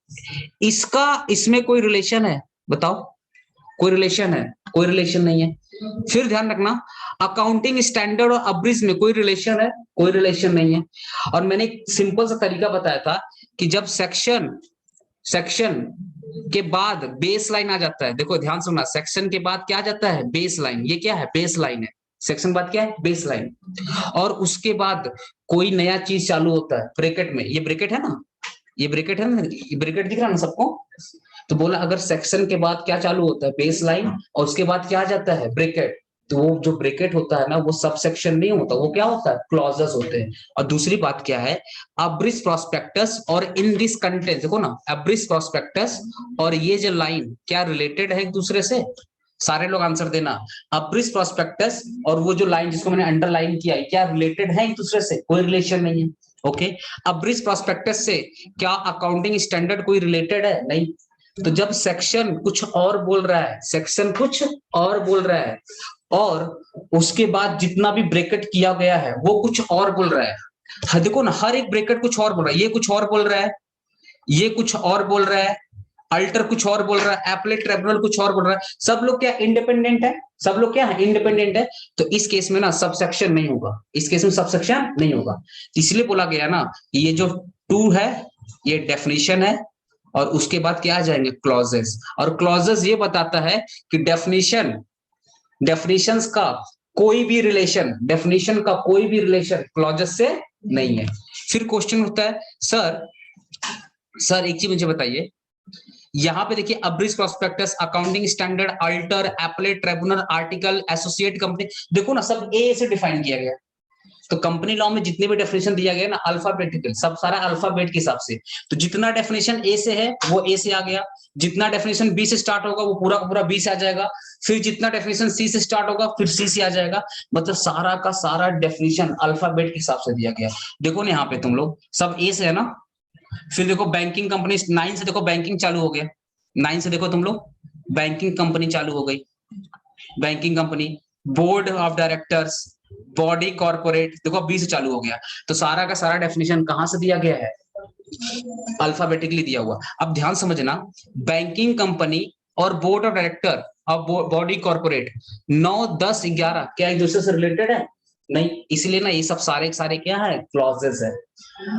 Speaker 1: इसका इसमें कोई रिलेशन है? बताओ, कोई रिलेशन है? कोई रिलेशन नहीं है। फिर ध्यान रखना, अकाउंटिंग स्टैंडर्ड और एवरेज में कोई रिलेशन है? कोई रिलेशन नहीं है। और मैंने एक सिंपल सा तरीका बताया था कि जब सेक्शन के बाद बेस लाइन आ जाता है, देखो ध्यान सुनना, सेक्शन के बाद क्या आ जाता है, बेस लाइन। ये क्या है, बेस लाइन है। सेक्शन बाद क्या है, बेस लाइन। और उसके बाद कोई नया चीज चालू होता है ब्रैकेट में, ये ब्रैकेट है ना, ये ब्रैकेट है ना, ये ब्रैकेट दिख रहा है ना सबको। तो बोला अगर सेक्शन के बाद क्या चालू होता है, बेस लाइन, और उसके बाद क्या आ जाता है, ब्रैकेट, तो वो जो ब्रैकेट होता है ना, वो सब सेक्शन नहीं होता, वो क्या होता है, क्लॉजेस होते हैं। और दूसरी बात क्या है, एवरेज प्रोस्पेक्टस और इन दिस कंटेंट, देखो ना, एवरेज प्रोस्पेक्टस और ये जो लाइन क्या रिलेटेड है एक दूसरे से? सारे लोग आंसर देना, एवरेज प्रोस्पेक्टस और वो जो लाइन जिसको मैंने अंडरलाइन किया है, क्या रिलेटेड है एक दूसरे से? कोई रिलेशन नहीं है, ओके। एवरेज प्रोस्पेक्टस से क्या अकाउंटिंग स्टैंडर्ड कोई रिलेटेड है? नहीं। तो जब सेक्शन कुछ और बोल रहा है, सेक्शन कुछ और बोल रहा है, और उसके बाद जितना भी ब्रैकेट किया गया है वो कुछ और बोल रहा है, हाँ देखो ना, हर एक ब्रैकेट कुछ और बोल रहा है, ये कुछ और बोल रहा है, ये कुछ और बोल रहा है, अल्टर कुछ और बोल रहा है, एपलेट ट्रिब्यूनल कुछ और बोल रहा है, सब लोग क्या इंडिपेंडेंट है, सब लोग क्या है इंडिपेंडेंट है। तो इस केस में ना सबसेक्शन नहीं होगा, इस केस में सबसेक्शन नहीं होगा। इसलिए बोला गया ना, ये जो 2 है ये डेफिनेशन है, और उसके बाद क्या आ जाएंगे, क्लॉजेस। और क्लॉजेस ये बताता है कि डेफिनेशंस का कोई भी रिलेशन, डेफिनेशन का कोई भी रिलेशन क्लॉजेस से नहीं है। फिर क्वेश्चन उठता है, सर एक चीज मुझे बताइए, यहाँ पे देखिए average prospectus, accounting standard, alter, appellate tribunal, article, associate company, देखो ना सब ए से डिफाइन किया गया। तो कंपनी लॉ में जितने भी डेफिनेशन दिया गया ना अल्फाबेटिकल, सब सारा अल्फाबेट के हिसाब से। तो जितना डेफिनेशन ए से है वो ए से आ गया, जितना डेफिनेशन बी से स्टार्ट होगा वो पूरा का पूरा बी से आ जाएगा, फिर जितना डेफिनेशन सी से स्टार्ट होगा फिर सी से आ जाएगा। मतलब सारा का सारा डेफिनेशन अल्फाबेट के हिसाब से दिया गया। देखो ना यहाँ पे तुम लोग सब ए से है ना, फिर देखो बैंकिंग कंपनी 9 से देखो बैंकिंग चालू हो गया, 9 से देखो तुम लोग बैंकिंग कंपनी चालू हो गई, banking company, board of directors, body corporate, देखो बी से चालू हो गया। तो सारा का सारा डेफिनेशन कहां से दिया गया है? अल्फाबेटिकली दिया हुआ। अब ध्यान समझना, बैंकिंग कंपनी और बोर्ड ऑफ डायरेक्टर और बॉडी कॉर्पोरेट 9, 10, 11 क्या एक दूसरे से रिलेटेड है? नहीं, इसलिए ना ये सब सारे के सारे क्या है? क्लॉजेस है।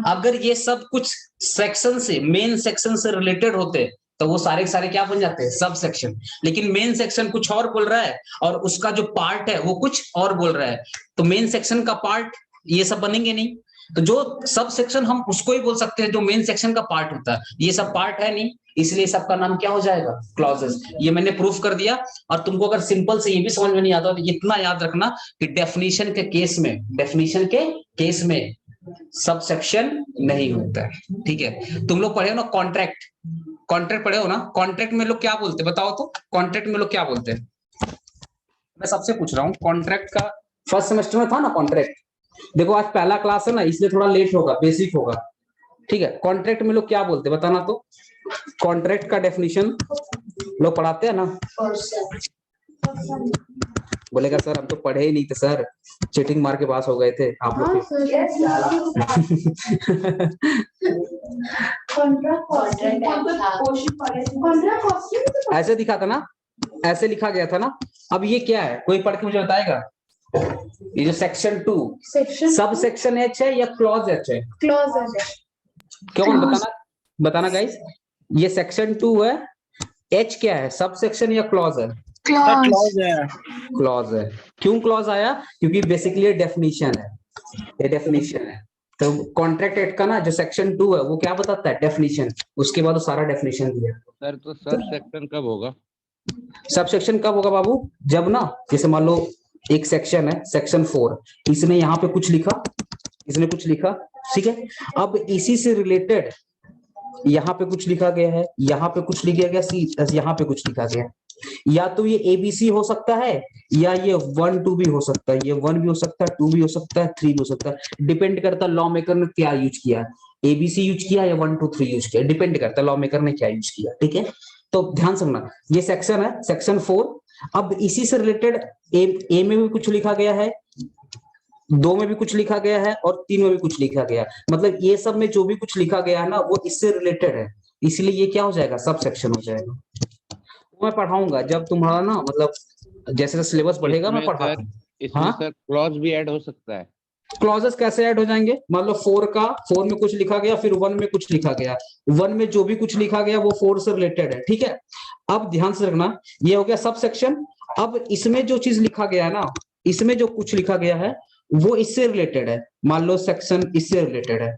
Speaker 1: अगर ये सब कुछ सेक्शन से, मेन सेक्शन से रिलेटेड होते तो वो सारे के सारे क्या बन जाते हैं? Sub section. लेकिन मेन सेक्शन कुछ और बोल रहा है और उसका जो पार्ट है वो कुछ और बोल रहा है, तो मेन सेक्शन का पार्ट ये सब बनेंगे नहीं। तो जो सब सेक्शन हम उसको ही बोल सकते हैं जो मेन सेक्शन का पार्ट होता है, ये सब पार्ट है नहीं, इसलिए सबका नाम क्या हो जाएगा? क्लॉजेस। ये मैंने प्रूफ कर दिया। और तुमको अगर सिंपल से ये भी समझ में नहीं आता तो इतना याद रखना कि डेफिनेशन के केस में सब सेक्शन नहीं होता है। ठीक है, तुम लोग पढ़े हो ना कॉन्ट्रैक्ट, कॉन्ट्रैक्ट पढ़े हो ना? कॉन्ट्रैक्ट में लोग क्या बोलते हैं बताओ तो? कॉन्ट्रैक्ट में लोग क्या बोलते हैं? मैं सबसे पूछ रहा हूँ, कॉन्ट्रैक्ट का फर्स्ट सेमेस्टर में था ना कॉन्ट्रैक्ट? देखो आज पहला क्लास है ना, इसलिए थोड़ा लेट होगा, बेसिक होगा। ठीक है, कॉन्ट्रैक्ट में लोग क्या बोलते हैं बताना तो? कॉन्ट्रैक्ट का डेफिनेशन लोग पढ़ाते हैं ना? बोलेगा सर हम तो पढ़े ही नहीं थे सर, चीटिंग मार के पास हो गए थे आप लोग। ऐसे दिखा था ना, ऐसे लिखा गया था ना। अब ये क्या है, कोई पढ़ के मुझे बताएगा? ये जो सेक्शन 2 सब सेक्शन एच है या क्लॉज एच है?
Speaker 2: क्लॉज है।
Speaker 1: क्यों बताना गाइस, ये सेक्शन 2 है, एच क्या है? सब सेक्शन या क्लॉज है?
Speaker 7: क्लॉज है।
Speaker 1: क्लॉज है। क्यों क्लॉज आया? क्योंकि बेसिकली ये डेफिनेशन है, ये डेफिनेशन है। तो कॉन्ट्रैक्ट एक्ट का ना जो सेक्शन 2 है वो क्या बताता है? डेफिनेशन। उसके बाद वो सारा डेफिनेशन दिया।
Speaker 6: सर तो सब सेक्शन कब होगा?
Speaker 1: सब सेक्शन कब होगा बाबू? जब ना, जैसे मान लो एक सेक्शन है सेक्शन 4, इसने यहाँ पे कुछ लिखा, इसने कुछ लिखा, ठीक है। अब इसी से रिलेटेड यहाँ पे कुछ लिखा गया है, यहाँ पे कुछ लिखा गया, यहाँ पे कुछ लिखा गया। या तो ये ABC हो सकता है या ये 1, 2 भी हो सकता है, ये 1 भी हो सकता है, 2 भी हो सकता है, 3 भी हो सकता है। डिपेंड करता है लॉ मेकर ने क्या यूज किया है, ABC यूज किया या 1, 2, 3 यूज किया, डिपेंड करता है लॉ मेकर ने क्या यूज किया। ठीक है, तो ध्यान समझना, ये सेक्शन है सेक्शन 4। अब इसी से रिलेटेड ए में भी कुछ लिखा गया है, 2 में भी कुछ लिखा गया है और 3 में भी कुछ लिखा गया है। मतलब ये सब में जो भी कुछ लिखा गया है ना वो इससे रिलेटेड है, इसलिए ये क्या हो जाएगा? सब सेक्शन हो जाएगा। मैं पढ़ाऊंगा जब तुम्हारा ना, मतलब जैसे जैसे सिलेबस बढ़ेगा मैं पढ़ाऊंगा।
Speaker 6: इसमें सर क्लॉज भी ऐड हो सकता है?
Speaker 1: क्लॉजेस कैसे ऐड हो जाएंगे? मान लो 4 में कुछ लिखा गया, फिर 1 में कुछ लिखा गया, 1 में जो भी कुछ लिखा गया वो 4 से रिलेटेड है। ठीक है, अब ध्यान से रखना, ये हो गया सब सेक्शन। अब इसमें जो चीज लिखा गया है ना, इसमें जो कुछ लिखा गया है वो इससे रिलेटेड है। मान लो सेक्शन इससे रिलेटेड है,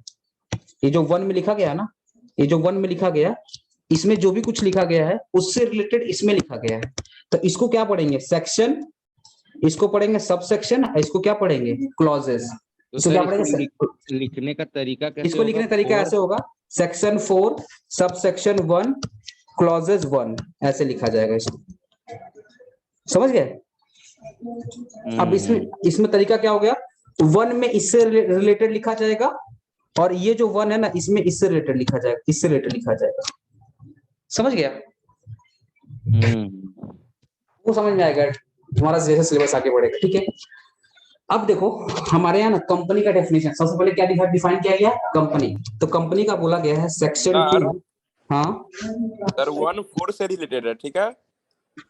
Speaker 1: ये जो 1 में लिखा गया है ना, ये जो 1 में लिखा गया, इसमें जो भी कुछ लिखा गया है उससे रिलेटेड इसमें लिखा गया है। तो इसको क्या पढ़ेंगे? सेक्शन, इसको पढ़ेंगे सब सेक्शन, इसको क्या पढ़ेंगे? क्लॉजेस।
Speaker 6: तो क्या पढ़ेंगे? लिखने का तरीका कैसे?
Speaker 1: इसको लिखने का तरीका ऐसे होगा, सेक्शन 4 सब सेक्शन 1 क्लॉजेस 1, ऐसे लिखा जाएगा इसको। समझ गए? अब इसमें तरीका क्या हो गया? 1 में इससे रिलेटेड लिखा जाएगा और ये जो 1 है ना इसमें इससे रिलेटेड लिखा जाएगा, इससे रिलेटेड लिखा जाएगा। समझ गया? वो समझ में आएगा तुम्हारा जैसे सिलेबस आगे बढ़ेगा। ठीक है, अब देखो हमारे यहाँ ना कंपनी का डेफिनेशन सबसे पहले क्या डिफाइन किया गया? कंपनी। तो कंपनी का बोला गया है सेक्शन 2। हाँ
Speaker 5: सर 1 4 से रिलेटेड है, ठीक है,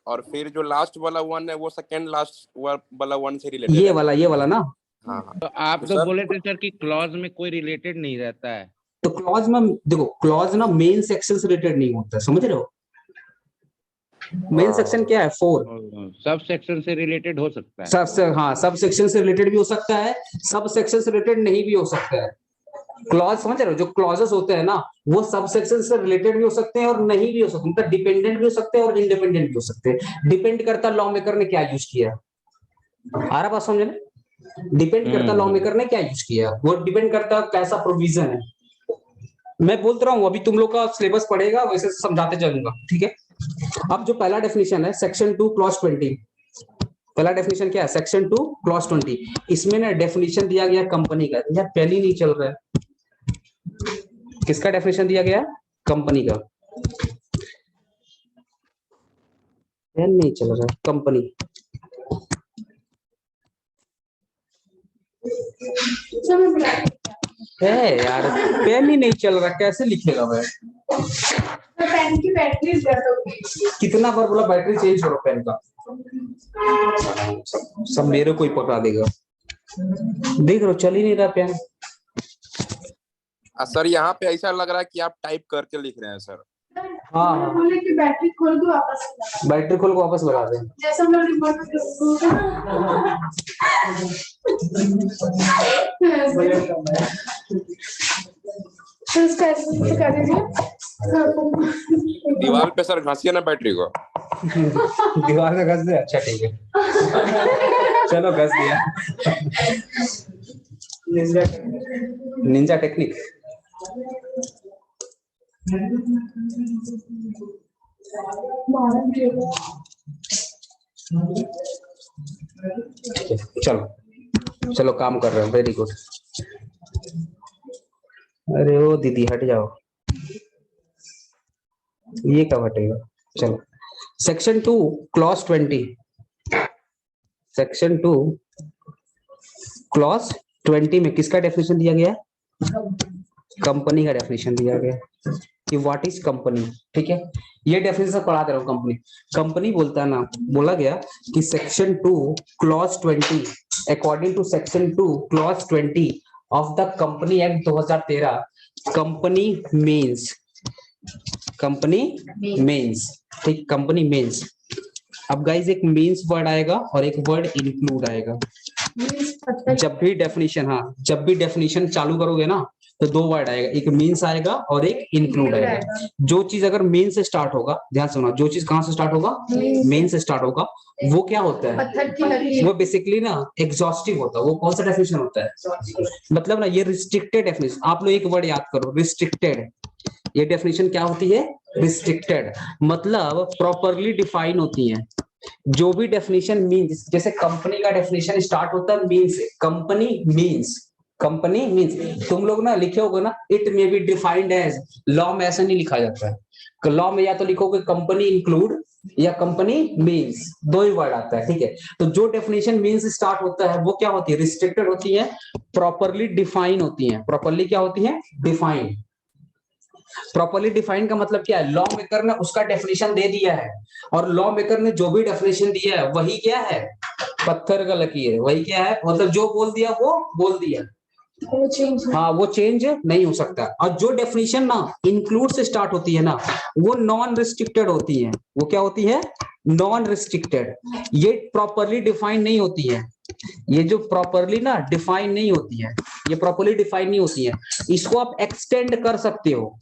Speaker 5: और फिर जो लास्ट वाला 1 है वो सेकंड लास्ट वाला 1 से रिलेटेड
Speaker 1: ये
Speaker 5: है।
Speaker 1: ये वाला ना।
Speaker 5: हाँ
Speaker 6: तो आप तो बोले थे सर कि क्लॉज में कोई रिलेटेड नहीं रहता है।
Speaker 1: तो क्लॉज में देखो, क्लॉज ना मेन सेक्शन से रिलेटेड नहीं होता, समझ रहे हो? मेन सेक्शन क्या है? 4।
Speaker 6: सब सेक्शन से रिलेटेड हो सकता है।
Speaker 1: सब सेक्शन से रिलेटेड भी हो सकता है, सब सेक्शन से रिलेटेड नहीं भी हो सकता है। क्लॉज समझ रहे हो? जो क्लॉजेस होते हैं ना वो सब सेक्शन से रिलेटेड भी हो सकते हैं और नहीं भी हो सकते, मतलब डिपेंडेंट भी हो सकते हैं और इंडिपेंडेंट भी हो सकते हैं। डिपेंड करता है लॉ मेकर ने क्या यूज किया। आ रहा बात समझ में? डिपेंड करता लॉ मेकर ने क्या यूज किया, वो डिपेंड करता कैसा प्रोविजन है। मैं बोलता रहा हूँ, अभी तुम लोग का सिलेबस पढ़ेगा वैसे समझाते चलूंगा, ठीक है। अब जो पहला डेफिनेशन है सेक्शन 2 क्लॉज 20, पहला डेफिनेशन क्या है, सेक्शन 2 क्लॉज 20, इसमें ना डेफिनेशन दिया गया कंपनी का, यार पेन ही नहीं चल रहा है, किसका डेफिनेशन दिया गया, कंपनी का, पेन नहीं चल रहा है, कंपनी। है यार पेन ही नहीं चल रहा, कैसे लिखेगा भाई,
Speaker 2: पेन की बैटरी डेड हो गई।
Speaker 1: कितना बार बोला बैटरी चेंज करो पेन का, सब मेरे को ही पकड़ा देगा, देख रहे हो चल ही नहीं रहा पेन।
Speaker 5: सर यहाँ पे ऐसा लग रहा है कि आप टाइप करके लिख रहे हैं सर।
Speaker 1: हाँ
Speaker 2: बोले कि बैटरी खोल दो वापस लगा।
Speaker 1: बैटरी खोल को वापस लगा दे,
Speaker 2: जैसे हम लोग रिमोट
Speaker 5: दीवार पे सर घासिए ना बैटरी को।
Speaker 1: दीवार में घस दे, अच्छा ठीक है चलो घस दिया, निंजा टेक्निक। चलो चलो काम कर रहे हो, वेरी गुड। अरे ओ दीदी हट जाओ, ये कब हटेगा। चलो सेक्शन 2 क्लॉज 20, सेक्शन 2 क्लॉज 20 में किसका डेफिनेशन दिया गया, कंपनी का डेफिनेशन दिया गया कि व्हाट इज कंपनी, ठीक है। ये डेफिनेशन पढ़ा दे रहा हूँ, कंपनी, कंपनी बोलता है ना, बोला गया कि section 2 clause 20, according to section 2 clause 20 of the company act 2013, company means, company means, ठीक, कंपनी मीन्स। अब गाइस एक मीन्स वर्ड आएगा और एक वर्ड इंक्लूड आएगा। जब भी डेफिनेशन, हाँ जब भी डेफिनेशन चालू करोगे ना तो दो वर्ड आएगा, एक मीन्स आएगा और एक इंक्लूड आएगा। जो चीज अगर मेन से स्टार्ट होगा, ध्यान सुनो, जो चीज कहां से स्टार्ट होगा, मेन से स्टार्ट होगा, वो क्या होता है, वो बेसिकली ना एग्जॉस्टिव होता है। वो कौन सा डेफिनेशन होता है, मतलब ना ये रिस्ट्रिक्टेड डेफिनेशन। आप लोग एक वर्ड याद करो, रिस्ट्रिक्टेड। ये डेफिनेशन क्या होती है, रिस्ट्रिक्टेड, मतलब प्रॉपरली डिफाइन होती है। जो भी डेफिनेशन मीन्स, जैसे कंपनी का डेफिनेशन स्टार्ट होता है मीन से, कंपनी मीन्स, कंपनी मीन्स। तुम लोग ना लिखे होगे ना, it may be defined as, law में ऐसा नहीं लिखा जाता है। लॉ में या तो लिखोगे कंपनी इंक्लूड या कंपनी मीन्स, दो ही वर्ड आता है, ठीक है। तो जो डेफिनेशन मीन्स स्टार्ट होता है वो क्या होती है, रिस्ट्रिक्टेड होती है, प्रॉपरली डिफाइन होती है। प्रॉपरली क्या होती है, डिफाइन। प्रॉपरली डिफाइन का मतलब क्या है, लॉ मेकर ने उसका डेफिनेशन दे दिया है, और लॉ मेकर ने जो भी डेफिनेशन दिया है वही क्या है, पत्थर का लकीर है, वही क्या है, मतलब जो बोल दिया वो बोल दिया, हाँ वो चेंज नहीं हो सकता। और जो डेफिनेशन ना इंक्लूड से स्टार्ट होती है ना, वो नॉन रिस्ट्रिक्टेड होती है। वो क्या होती है, नॉन रिस्ट्रिक्टेड। ये प्रॉपरली डिफाइन नहीं होती है, ये जो प्रॉपरली ना डिफाइन नहीं होती है, ये प्रॉपरली डिफाइन नहीं होती है। इसको आप एक्सटेंड कर सकते हो,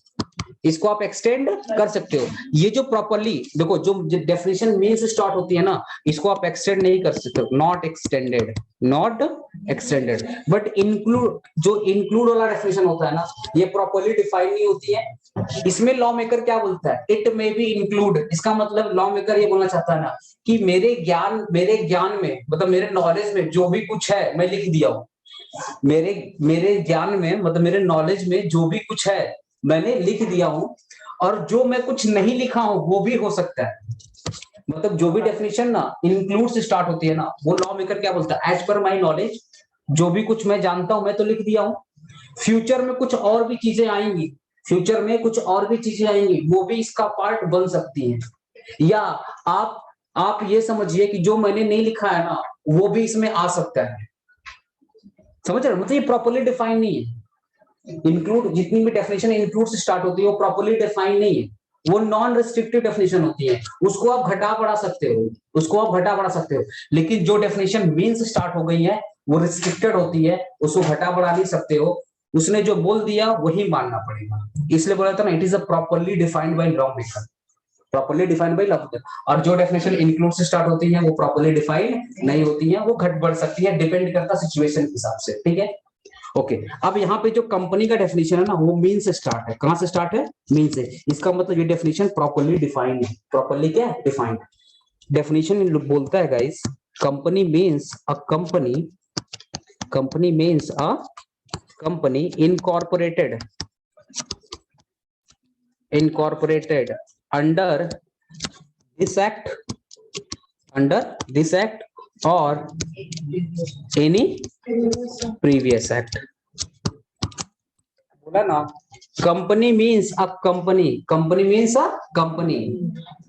Speaker 1: इसको आप एक्सटेंड कर सकते हो। ये जो प्रॉपरली देखो, जो डेफिनेशन मीन से स्टार्ट होती है ना, इसको आप एक्सटेंड नहीं कर सकते, not extended, not extended. But include, जो इंक्लूड वाला डेफिनेशन होता है ना, ये प्रॉपरली डिफाइन नहीं होती है। इसमें लॉ मेकर क्या बोलता है, इट मे बी इंक्लूड। इसका मतलब लॉ मेकर ये बोलना चाहता है ना कि मेरे ज्ञान में, मतलब मेरे नॉलेज में जो भी कुछ है मैं लिख दिया हूं, मेरे ज्ञान में, मतलब मेरे नॉलेज में जो भी कुछ है मैंने लिख दिया हूं, और जो मैं कुछ नहीं लिखा हूं वो भी हो सकता है। मतलब जो भी डेफिनेशन ना इंक्लूड से स्टार्ट होती है ना, वो लॉ मेकर क्या बोलता है, एज पर माई नॉलेज, जो भी कुछ मैं जानता हूं मैं तो लिख दिया हूं। फ्यूचर में कुछ और भी चीजें आएंगी, फ्यूचर में कुछ और भी चीजें आएंगी, वो भी इसका पार्ट बन सकती हैं। या आप ये समझिए कि जो मैंने नहीं लिखा है ना, वो भी इसमें आ सकता है। समझ रहे हो, मतलब ये प्रॉपरली डिफाइन नहीं है। इंक्लूड, जितनी भी डेफिनेशन इंक्लूड से स्टार्ट होती है वो प्रॉपरली डिफाइन नहीं है, वो नॉन रिस्ट्रिक्टिव डेफिनेशन होती है। उसको आप घटा बढ़ा सकते हो, उसको आप घटा बढ़ा सकते हो। लेकिन जो डेफिनेशन मीन से स्टार्ट हो गई है वो रिस्ट्रिक्टेड होती है, उसको घटा बढ़ा नहीं सकते हो। उसने जो बोल दिया वही मानना पड़ेगा। इसलिए बोला था ना, it is a properly defined by law maker. Properly defined by law of the, और जो डेफिनेशन इंक्लूड से स्टार्ट होती है वो प्रॉपर्ली डिफाइंड नहीं होती है, वो घट बढ़ सकती है, डिपेंड करता सिचुएशन के हिसाब से, ठीक है। ओके अब यहाँ पे जो कंपनी का डेफिनेशन है ना वो मीन से स्टार्ट है। कहां से स्टार्ट है? मीन से। इसका मतलब ये डेफिनेशन प्रॉपर्ली डिफाइंड है। प्रॉपर्ली क्या है? डिफाइंड। डेफिनेशन बोलता है guys, company means a company, company means a company incorporated, incorporated under this act, under this act और एनी प्रीवियस एक्ट। बोला ना, company means a company, company means a company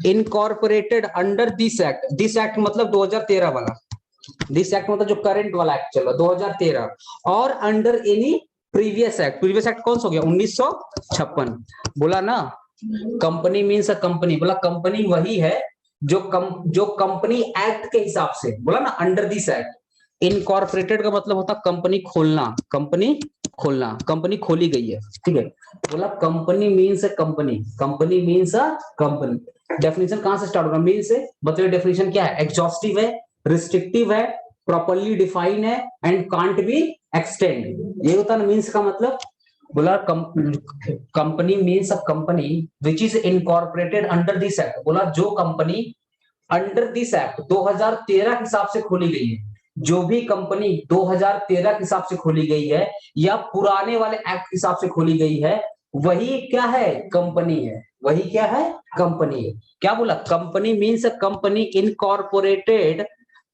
Speaker 1: incorporated under this act. This act मतलब 2013 वाला, this act मतलब जो current वाला act चल रहा 2013, और under any previous act. Previous act कौन सा हो गया? 1956। बोला ना, कंपनी मीन्स अ कंपनी, बोला कंपनी वही है जो कंपनी एक्ट के हिसाब से, बोला ना अंडर दिस एक्ट। इनकॉर्पोरेटेड का मतलब होता कंपनी खोलना, कंपनी खोलना, कंपनी खोली गई है, ठीक है। बोला company means a company, company means a company. Definition कहां से स्टार्ट होगा? मीन से। बताइए डेफिनेशन क्या है? एग्जॉस्टिव है, रिस्ट्रिक्टिव है, प्रॉपर्ली डिफाइन है एंड कांट बी एक्सटेंड। ये होता है ना मीन्स का मतलब। बोला company means a company which is incorporated under this act. बोला जो कंपनी अंडर दिस एक्ट 2013 के हिसाब से खोली गई है, जो भी कंपनी 2013 के हिसाब से खोली गई है या पुराने वाले एक्ट के हिसाब से खोली गई है, वही क्या है? कंपनी है। वही क्या है? कंपनी है। क्या बोला? Company means a company incorporated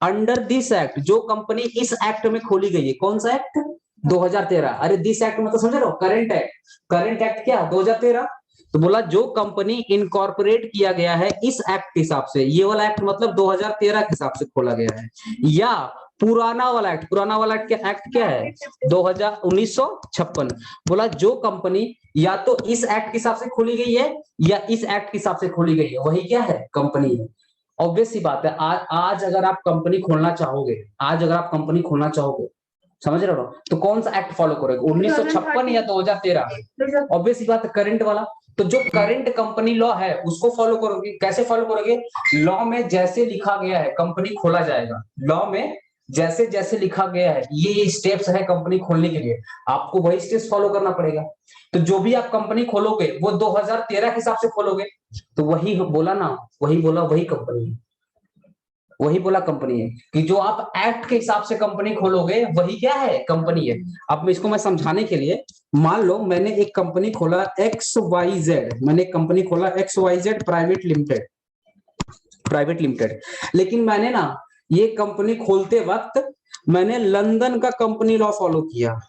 Speaker 1: under this act. जो कंपनी इस एक्ट में खोली गई है, कौन सा एक्ट? 2013। अरे दिस एक्ट मतलब समझ रहे हो? Current act. करंट एक्ट क्या? 2013। तो बोला जो कंपनी इनकॉर्पोरेट किया गया है इस एक्ट के हिसाब से, ये वाला एक्ट मतलब 2013 के हिसाब से खोला गया है, या पुराना वाला एक्ट। पुराना वाला एक्ट क्या है? 1956। बोला जो कंपनी या तो इस एक्ट के हिसाब से खोली गई है या इस एक्ट के हिसाब से खोली गई है, वही क्या है? कंपनी है। ऑब्वियस सी बात है, आज अगर आप कंपनी खोलना चाहोगे, आज अगर आप कंपनी खोलना चाहोगे, समझ रहे हो, तो कौन सा एक्ट फॉलो करोगे? 1956 या 2013? ऑब्वियस सी बात है, करंट वाला। तो जो करंट कंपनी लॉ है उसको फॉलो करोगे। कैसे फॉलो करोगे? लॉ में जैसे लिखा गया है कंपनी खोला जाएगा। लॉ में जैसे जैसे लिखा गया है ये स्टेप्स है कंपनी खोलने के लिए, आपको वही स्टेप्स फॉलो करना पड़ेगा। तो जो भी आप कंपनी खोलोगे वो 2013 के हिसाब से खोलोगे, तो वही बोला ना, वही बोला, वही कंपनी है। वही बोला कंपनी है कि जो आप एक्ट के हिसाब से कंपनी खोलोगे वही क्या है? कंपनी है। अब इसको मैं समझाने के लिए, मान लो मैंने एक कंपनी खोला XYZ, मैंने एक कंपनी खोला XYZ private limited, private limited. लेकिन मैंने ना ये कंपनी खोलते वक्त मैंने लंदन का कंपनी लॉ फॉलो किया,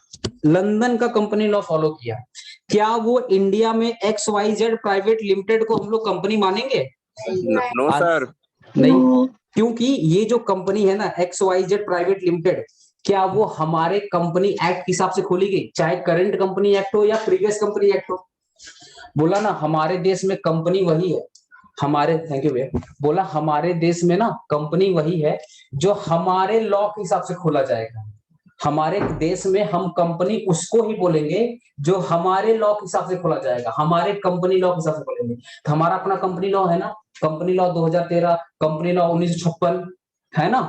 Speaker 1: लंदन का कंपनी लॉ फॉलो किया। क्या वो इंडिया में XYZ प्राइवेट लिमिटेड को हम लोग कंपनी मानेंगे?
Speaker 5: No sir.
Speaker 1: नहीं, क्योंकि ये जो कंपनी है ना XYZ प्राइवेट लिमिटेड, क्या वो हमारे कंपनी एक्ट के हिसाब से खोली गई, चाहे करंट कंपनी एक्ट हो या प्रीवियस कंपनी एक्ट हो? बोला ना हमारे देश में कंपनी वही है, हमारे, थैंक यू भैया। बोला हमारे देश में ना कंपनी वही है जो हमारे लॉ के हिसाब से खोला जाएगा। हमारे देश में हम कंपनी उसको ही बोलेंगे जो हमारे लॉ के हिसाब से खोला जाएगा, हमारे कंपनी लॉ के हिसाब से खोलेंगे। तो हमारा अपना कंपनी लॉ है ना, कंपनी लॉ 2013, कंपनी लॉ 1956 है ना।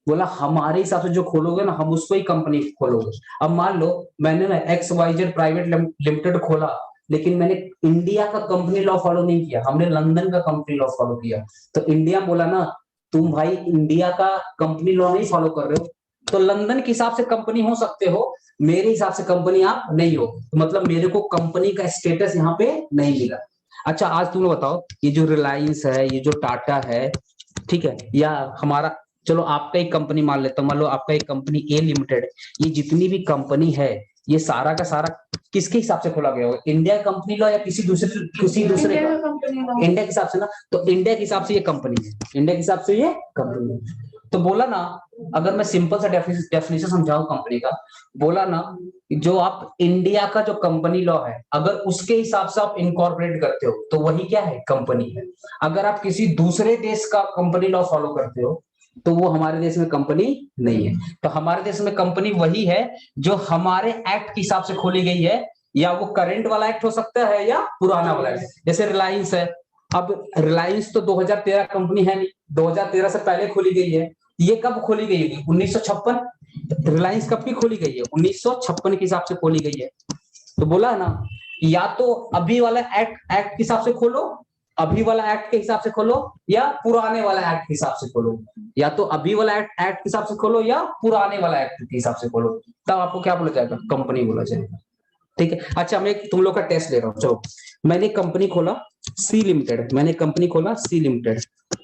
Speaker 1: बोला हमारे हिसाब से जो खोलोगे ना हम उसको ही कंपनी खोलोगे। अब मान लो मैंने ना XYZ प्राइवेट लिमिटेड खोला, लेकिन मैंने इंडिया का कंपनी लॉ फॉलो नहीं किया, हमने लंदन का कंपनी लॉ फॉलो किया। तो इंडिया बोला ना तुम भाई इंडिया का कंपनी लॉ नहीं फॉलो कर रहे हो, तो लंदन के हिसाब से कंपनी हो सकते हो, मेरे हिसाब से कंपनी आप नहीं हो, तो मतलब मेरे को कंपनी का स्टेटस यहाँ पे नहीं मिला। अच्छा आज तुम बताओ, ये जो रिलायंस है, ये जो टाटा है, ठीक है, या हमारा, चलो आपका एक कंपनी मान लेता हूं, मान लो आपका एक कंपनी ए लिमिटेड, ये जितनी भी कंपनी है ये सारा का सारा किसके हिसाब से खोला गया होगा? इंडिया कंपनी लॉ या किसी दूसरे का? इंडिया के हिसाब से ना, तो इंडिया के हिसाब से ये कंपनी है, इंडिया के हिसाब से ये कंपनी है। तो बोला ना, अगर मैं सिंपल सा डेफिनेशन समझाऊं कंपनी का, बोला ना जो आप इंडिया का जो कंपनी लॉ है अगर उसके हिसाब से आप इनकॉर्पोरेट करते हो तो वही क्या है? कंपनी है। अगर आप किसी दूसरे देश का कंपनी लॉ फॉलो करते हो तो वो हमारे देश में कंपनी नहीं है। तो हमारे देश में कंपनी वही है जो हमारे एक्ट के हिसाब से खोली गई है, या वो करंट वाला एक्ट हो सकता है या पुराना वाला एक्ट। जैसे रिलायंस है, अब रिलायंस तो 2013 कंपनी है नहीं, 2013 से पहले खोली गई है। ये कब खोली गई होगी? 1956। रिलायंस कब की खोली गई है? 1956 के हिसाब से खोली गई है। तो बोला है ना, या तो अभी वाला एक्ट के हिसाब से खोलो, अभी वाला एक्ट के हिसाब से खोलो, या पुराने वाला एक्ट के हिसाब से खोलो। या तो अभी वाला एक्ट के हिसाब से खोलो या पुराने वाला एक्ट के हिसाब से खोलो, तब आपको क्या बोला जाएगा? कंपनी बोला जाएगा। ठीक है। अच्छा, मैं तुम लोग का टेस्ट ले रहा हूँ। चलो, मैंने कंपनी खोला सी लिमिटेड, मैंने कंपनी खोला सी लिमिटेड,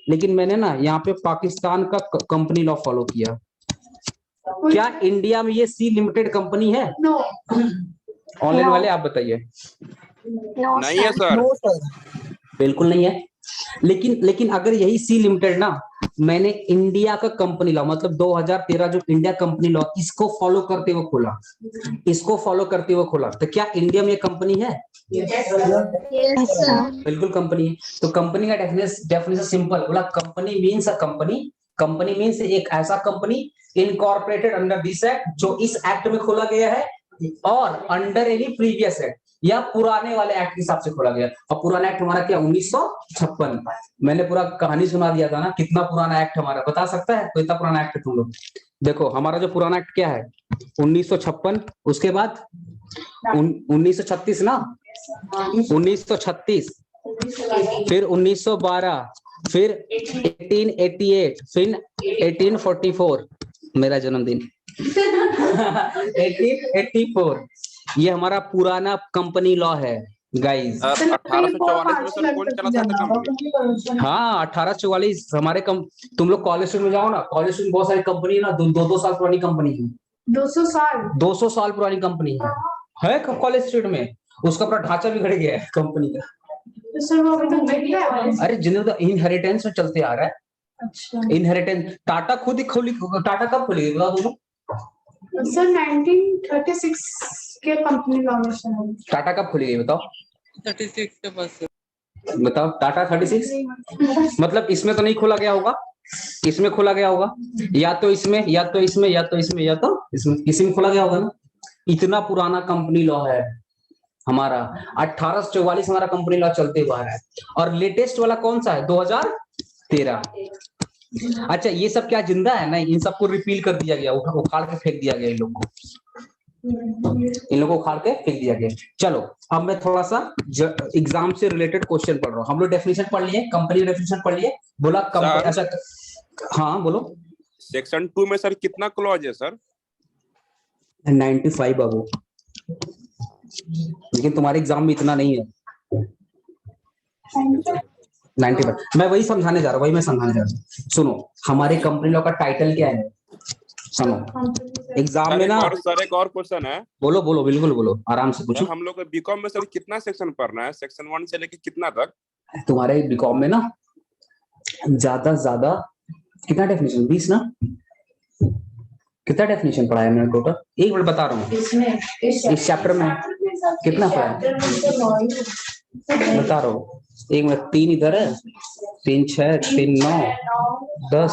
Speaker 1: लेकिन मैंने ना यहाँ पे पाकिस्तान का कंपनी लॉ फॉलो किया। क्या इंडिया में ये सी लिमिटेड कंपनी है?
Speaker 2: नो।
Speaker 1: ऑनलाइन वाले आप बताइए।
Speaker 5: नहीं है सर।
Speaker 1: बिल्कुल नहीं है। लेकिन अगर यही सी लिमिटेड ना, मैंने इंडिया का कंपनी लॉ, मतलब 2013 जो इंडिया कंपनी लॉ, इसको फॉलो करते हुए खोला, इसको फॉलो करते हुए खोला, तो क्या इंडिया में ये कंपनी है? बिल्कुल कंपनी है। तो कंपनी का डेफिनेशन सिंपल, बोला company means a company. Company means एक ऐसा company incorporated under this act, जो इस एक्ट में खोला गया है, और अंडर एनी प्रीवियस एक्ट, या पुराने वाले एक्ट के हिसाब से खोला गया। और पुराना एक्ट हमारा क्या? 1956। मैंने पूरा कहानी सुना दिया था ना, कितना पुराना एक्ट हमारा, बता सकता है कोई? इतना पुराना एक्ट है तुम लोग? देखो हमारा जो पुराना एक्ट क्या है, 1956, उसके बाद 1936 ना, 1936, फिर 1912, फिर 1888, फिर 1844, मेरा जन्मदिन 1884। ये हमारा पुराना कंपनी लॉ है गाइस।
Speaker 5: 1844 में सर कौन चलाता था कंपनी?
Speaker 1: हाँ, 1844 हमारे तुम लोग कॉलेज में जाओ ना, कॉलेज में बहुत सारी कंपनी ना, 200 साल पुरानी कंपनी है। 200 साल पुरानी कंपनी है कॉलेज स्ट्रीट में। उसका पूरा ढांचा बिगड़ गया है कंपनी का। अरे जिन्हें तो इनहेरिटेंस में चलते आ रहा है।
Speaker 2: अच्छा।
Speaker 1: इनहेरिटेंस। टाटा खुद ही खोली, टाटा कब खोली बता दो?
Speaker 2: सर 1936 के कंपनी लॉन्च है।
Speaker 1: टाटा कब खोली गई बताओ?
Speaker 7: 36 के पास
Speaker 1: बताओ, टाटा 36 मतलब इसमें तो नहीं खोला गया होगा, इसमें खोला गया होगा, या तो इसमें, या तो इसमें, या तो इसमें, या तो इसमें, किसी में खोला गया होगा ना। इतना पुराना कंपनी लॉ है हमारा। 1844 हमारा कंपनी लॉ चलते हुआ है। और लेटेस्ट वाला कौन सा है? 2013। अच्छा, ये सब क्या जिंदा है? नहीं, इन सबको रिपील कर दिया गया, उखाड़ के फेंक दिया गया इन लोगों को, इन लोगों को उखाड़ के फेंक दिया गया। चलो, अब मैं थोड़ा सा एग्जाम से रिलेटेड क्वेश्चन पढ़ रहा हूँ। हम लोग डेफिनेशन पढ़ लिए, कंपनी डेफिनेशन पढ़ लिए, बोला कंपनी। अच्छा हाँ बोलो।
Speaker 5: सेक्शन 2 में सर कितना क्लॉज है सर?
Speaker 1: 95 बाबू, लेकिन तुम्हारे एग्जाम में इतना नहीं है। 95 मैं वही समझाने जा रहा हूँ, वही मैं समझाने जा रहा हूँ। सुनो, हमारे कंपनी लॉ का टाइटल क्या है? सुनो, एग्जाम में ना
Speaker 5: सर एक और क्वेश्चन है।
Speaker 1: बोलो बोलो, बिल्कुल बोलो, आराम से पूछो।
Speaker 5: हम लोग बीकॉम में सर कितना सेक्शन पढ़ना है? सेक्शन 1 से लेके कितना तक?
Speaker 1: तुम्हारे बीकॉम में ना ज्यादा ज्यादा कितना डेफिनेशन? 20 ना? कितना डेफिनेशन पढ़ा है मैंने टोटल? एक मिनट बता रहा हूँ। इस चैप्टर में कितना पढ़ा है बता रहा हूँ। एक मिनट, 3 इधर है, 3 6 3 9 10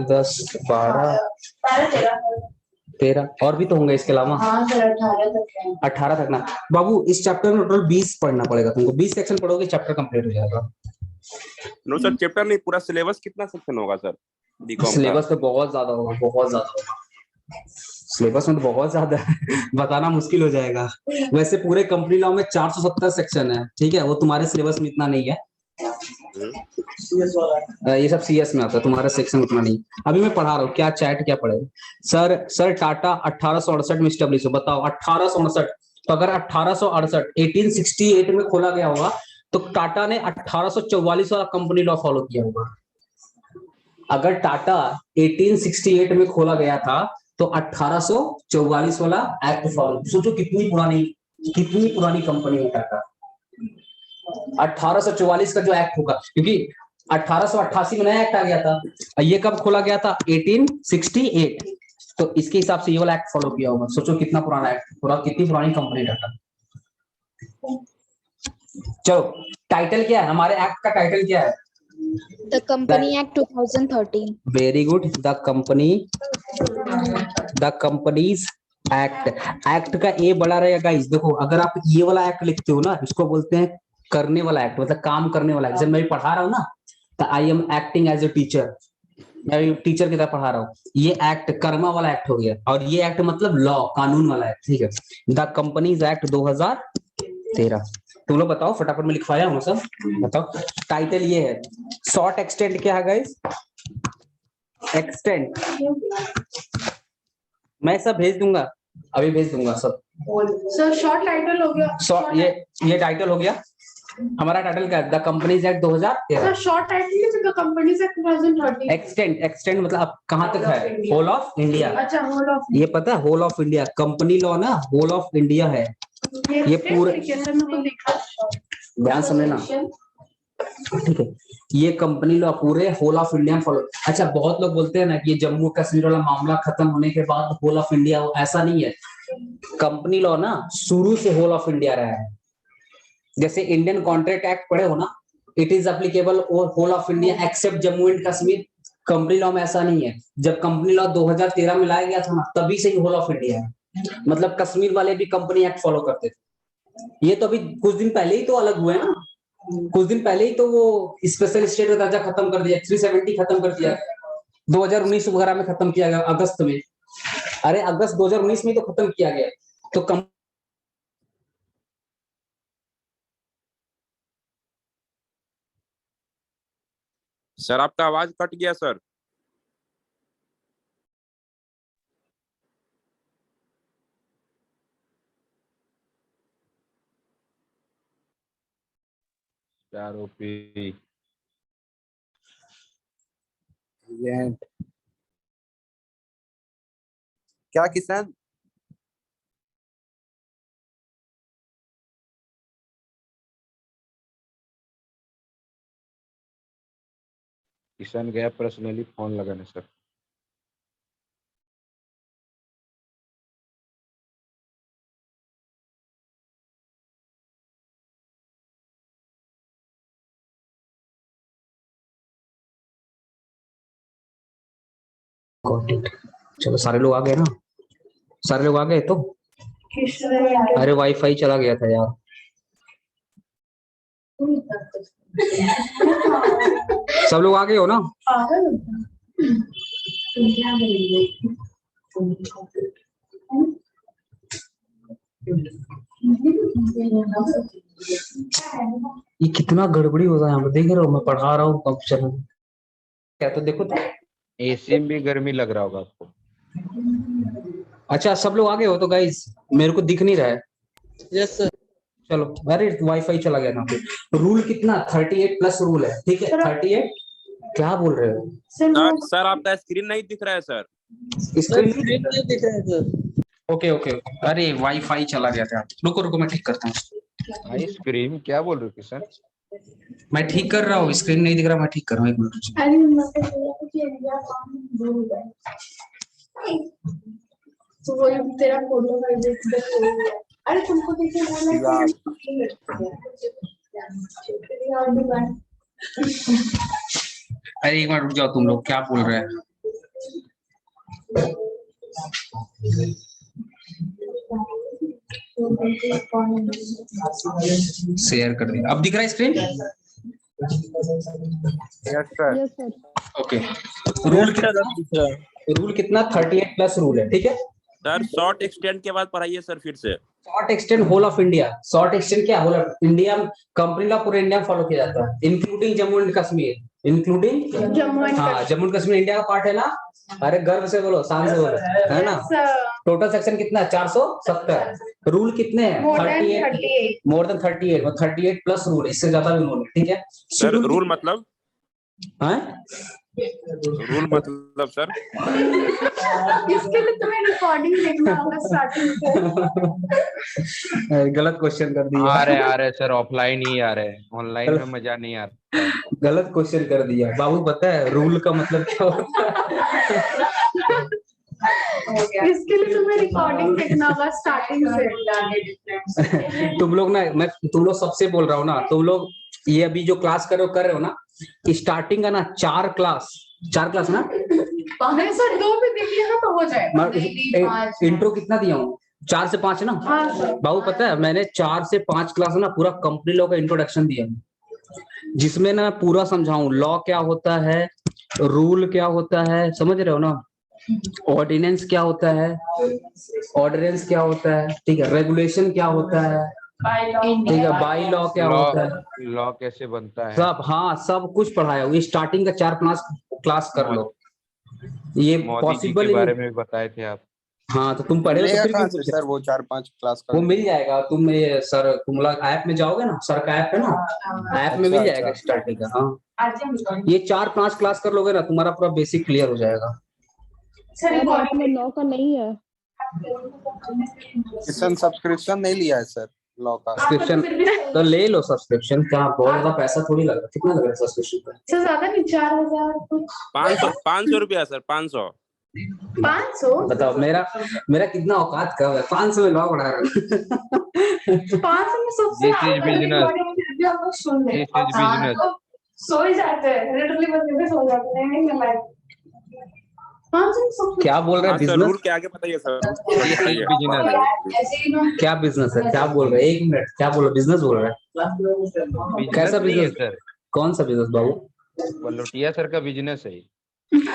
Speaker 1: 10 12 13 और भी तो होंगे इसके अलावा। 18 तक ना बाबू। इस चैप्टर में टोटल 20 पढ़ना पड़ेगा तुमको। 20 सेक्शन पढ़ोगे, चैप्टर कंप्लीट हो जाएगा।
Speaker 5: नो सर, चैप्टर नहीं, पूरा सिलेबस कितना सेक्शन होगा सर बीकॉम का?
Speaker 1: सिलेबस तो बहुत ज्यादा होगा, बहुत ज्यादा होगा। सिलेबस में तो बहुत ज्यादा है बताना मुश्किल हो जाएगा। वैसे पूरे कंपनी लॉ में 470 सेक्शन है, ठीक है, वो तुम्हारे सिलेबस में इतना नहीं है। ये सब सीएस में आता है, तुम्हारा सेक्शन उतना नहीं। अभी मैं पढ़ा रहा हूँ, क्या चैट क्या पढ़े सर टाटा 1868 में स्टेब्लिश हो। बताओ 1868, तो अगर 1868 1868 में खोला गया होगा, तो टाटा ने 1844 वाला कंपनी लॉ फॉलो किया होगा। अगर टाटा 1868 में खोला गया था, तो 1844 वाला एक्ट फॉलो। सोचो कितनी पुरानी कंपनी है टाटा। 1844 का जो एक्ट होगा, क्योंकि 1888 में नया एक्ट आ गया था। ये कब खोला गया था? 1868। तो इसके हिसाब से ये वाला एक्ट फॉलो किया होगा। सोचो कितना पुराना एक्ट, कितनी पुरानी कंपनी टाटा। चलो, टाइटल क्या है हमारे एक्ट का? टाइटल क्या है?
Speaker 8: The Company Act 2013.
Speaker 1: Very good. The companies act. Act का ए बड़ा रहेगा गाइस। देखो, अगर आप ये वाला एक्ट लिखते हो ना, इसको बोलते हैं करने वाला एक्ट, मतलब काम करने वाला एक्ट। जब मैं पढ़ा रहा हूँ ना, तो I am acting as a teacher, मैं टीचर की तरह पढ़ा रहा हूँ, ये एक्ट कर्मा वाला एक्ट हो गया। और ये एक्ट मतलब लॉ, कानून वाला एक्ट, ठीक है। The companies act 2013। तुम लोग बताओ, फटाफट में लिखवाया हूँ सब, बताओ। टाइटल ये है, शॉर्ट एक्सटेंड क्या है गाइस? एक्सटेंड मैं सब भेज दूंगा, अभी भेज दूंगा सब।
Speaker 2: सर शॉर्ट टाइटल हो गया।
Speaker 1: ये टाइटल हो गया। हमारा टाइटल क्या है? The companies act 2013।
Speaker 2: Sir short title है द कंपनीज एक्ट 2013।
Speaker 1: एक्सटेंड मतलब अब कहाँ तक है? Whole of India.
Speaker 2: अच्छा, होल ऑफ।
Speaker 1: ये पता है, whole of India. Company law ना होल ऑफ इंडिया है। ये पूरे ध्यान समझना, ठीक है। ये कंपनी लॉ पूरे होल ऑफ इंडिया फॉलो। अच्छा, बहुत लोग बोलते हैं ना कि ये जम्मू कश्मीर वाला मामला खत्म होने के बाद होल ऑफ इंडिया, ऐसा नहीं है। कंपनी लॉ ना शुरू से होल ऑफ इंडिया रहा है। जैसे इंडियन कॉन्ट्रैक्ट एक्ट पढ़े हो ना, it is applicable whole of India except Jammu and Kashmir. Company law में ऐसा नहीं है। जब कंपनी लॉ 2013 में लाया गया था ना, तभी से ही होल ऑफ इंडिया है। मतलब कश्मीर वाले भी कंपनी एक्ट फॉलो करते थे। ये तो अभी कुछ दिन पहले ही तो अलग हुए ना, कुछ दिन पहले ही तो वो स्पेशल स्टेट का दर्जा खत्म कर दिया, 370 खत्म कर दिया, 2019 वगैरह में खत्म किया गया, अगस्त में। अरे अगस्त 2019 में तो खत्म किया गया। तो
Speaker 5: सर आपका आवाज कट गया सर। क्या किसान?
Speaker 6: किशन गया पर्सनली फोन लगाने सर।
Speaker 1: चलो सारे लोग आ गए ना, सारे लोग आ गए तो। अरे वाईफाई चला गया था यार। सब लोग आ गए हो ना? ये कितना गड़बड़ी हो रहा है यहाँ पे, देख रहे हो? मैं पढ़ा रहा हूँ कब चलो क्या, तो देखो तो।
Speaker 6: एसी में भी गर्मी लग रहा होगा आपको।
Speaker 1: अच्छा, सब लोग आ गए हो तो गाइस, मेरे को दिख नहीं रहा है।
Speaker 7: Yes sir.
Speaker 1: चलो, अरे वाईफाई चला गया ना। रूल कितना? 38 प्लस रूल है, ठीक है। 38 क्या बोल रहे हो?
Speaker 5: सर आपका स्क्रीन नहीं दिख रहा है सर।
Speaker 1: स्क्रीन
Speaker 7: नहीं दिख रहा है सर।
Speaker 1: Okay okay. अरे वाईफाई चला गया था, रुको रुको मैं ठीक करता हूँ।
Speaker 6: भाई स्क्रीन क्या बोल रहे हो किशन?
Speaker 1: मैं ठीक कर रहा हूँ, स्क्रीन नहीं दिख रहा, मैं ठीक कर रहा हूँ, एक मिनट।
Speaker 2: तो वो तेरा फोटो का देख। अरे तुमको देखिए बोला
Speaker 1: अरे एक बार रुक जाओ, तुम लोग क्या बोल रहे हैं? शेयर कर दिया, अब दिख रहा है screen?
Speaker 6: Yes sir.
Speaker 4: Yes sir.
Speaker 1: Okay. Rule कितना? 38 प्लस रूल है, ठीक है
Speaker 5: सर शॉर्ट एक्सटेंड के बाद पढ़ाइए सर फिर से।
Speaker 1: Short extend whole of India. Short extend क्या? Whole of India. Company law पूरे इंडिया में फॉलो किया जाता है, including Jammu and Kashmir. Including Jammu and Kashmir India का पार्ट है ना। अरे गर्व से बोलो, शान से बोलो, है ना। टोटल सेक्शन कितना है? 470। रूल कितने हैं? 38। मोर देन 38 और 38 प्लस रूल, इससे ज्यादा भी नहीं, ठीक है।
Speaker 5: सर रूल मतलब?
Speaker 1: हाँ,
Speaker 5: रूल मतलब सर?
Speaker 2: इसके लिए तुम्हें रिकॉर्डिंग देखना होगा स्टार्टिंग से।
Speaker 1: गलत क्वेश्चन कर दिया।
Speaker 6: आ रहे सर, ऑफलाइन ही आ रहे, ऑनलाइन में मजा नहीं आ रहा।
Speaker 1: गलत क्वेश्चन कर दिया बाबू। पता है रूल का मतलब क्या होता है?
Speaker 2: इसके लिए तुम्हें रिकॉर्डिंग देखना होगा स्टार्टिंग से।
Speaker 1: तुम लोग ना, मैं तुम लोग सबसे बोल रहा हूँ ना, तुम लोग ये अभी जो क्लास कर रहे हो ना, स्टार्टिंग का ना 4 क्लास ना।
Speaker 2: नहीं सर, 2 भी देख लेना तो हो जाएगा।
Speaker 1: इंट्रो कितना दिया हूँ? 4 से 5 ना
Speaker 2: हाँ सर।
Speaker 1: बाबू, पता है मैंने 4 से 5 क्लास ना पूरा कंपनी लॉ का इंट्रोडक्शन दिया, जिसमें ना पूरा समझाऊं लॉ क्या होता है, रूल क्या होता है, समझ रहे हो ना, ऑर्डिनेंस क्या होता है, ऑर्डिनेंस क्या होता है, ठीक है, रेगुलेशन क्या होता है, ठीक है, बाई लॉ क्या होता है,
Speaker 6: लॉ कैसे बनता है,
Speaker 1: सब, हाँ सब कुछ पढ़ाया। ये स्टार्टिंग का 4 क्लास कर लो, ये
Speaker 6: मोदी जी
Speaker 1: पॉसिबल
Speaker 6: के
Speaker 1: ही
Speaker 6: बारे
Speaker 1: नहीं।
Speaker 6: में भी बताए थे आप।
Speaker 1: हाँ तो तुम पढ़े हो तो
Speaker 5: मिलेगा
Speaker 1: फिर
Speaker 5: कहाँ
Speaker 1: क्यों
Speaker 5: से
Speaker 1: पूछ रहे
Speaker 5: सर वो 4-5 क्लास
Speaker 1: हो? वो
Speaker 5: का?
Speaker 1: मिल जाएगा, तुम ये सर तुम लोग ऐप में जाओगे ना, सर का ऐप है ना, ऐप में मिल जाएगा स्टार्टिंग का। हाँ ये 4-5 क्लास कर लोगे ना, तुम्हारा पूरा बेसिक क्लियर हो जाएगा।
Speaker 4: सर ऐप में लॉ का नहीं है।
Speaker 5: सब्सक्रिप्शन नहीं लिया है सर लॉ का।
Speaker 1: सब्सक्रिप्शन तो ले लो, सब्सक्रिप्शन क्या बहुत ज्यादा पैसा थोड़ी लग रहा है, कितना लग रहा है सब्सक्रिप्शन का?
Speaker 2: सर ज्यादा नहीं, 4000 कुछ।
Speaker 5: 500 रुपया सर, 500।
Speaker 2: 500?
Speaker 1: बताओ मेरा मेरा कितना औकात कम है, 500 में लॉ बढ़ा रहा हूँ।
Speaker 2: 500 में सबसे
Speaker 6: This is business.
Speaker 2: फिर भी हम लोग सुन रहे
Speaker 6: This is business.
Speaker 2: सो ही जाते हैं, लिटरली बंदे सो जाते हैं, नहीं लाइक 500 में सब
Speaker 1: क्या बोल रहे
Speaker 5: हाँ
Speaker 1: हैं,
Speaker 5: सर,
Speaker 1: बिजनेस
Speaker 5: रूल के आगे बताइए सर।
Speaker 6: This is business.
Speaker 2: ऐसे ही ना।
Speaker 1: क्या बिजनेस है, क्या बोल रहे हैं, 1 मिनट, क्या बोल रहे हैं, बिजनेस बोल रहे हैं? कैसा
Speaker 6: नहीं है
Speaker 1: बिजनेस,
Speaker 6: सर,
Speaker 1: कौन सा बिजनेस बाबू?
Speaker 6: वो लोटिया सर का बिजनेस है।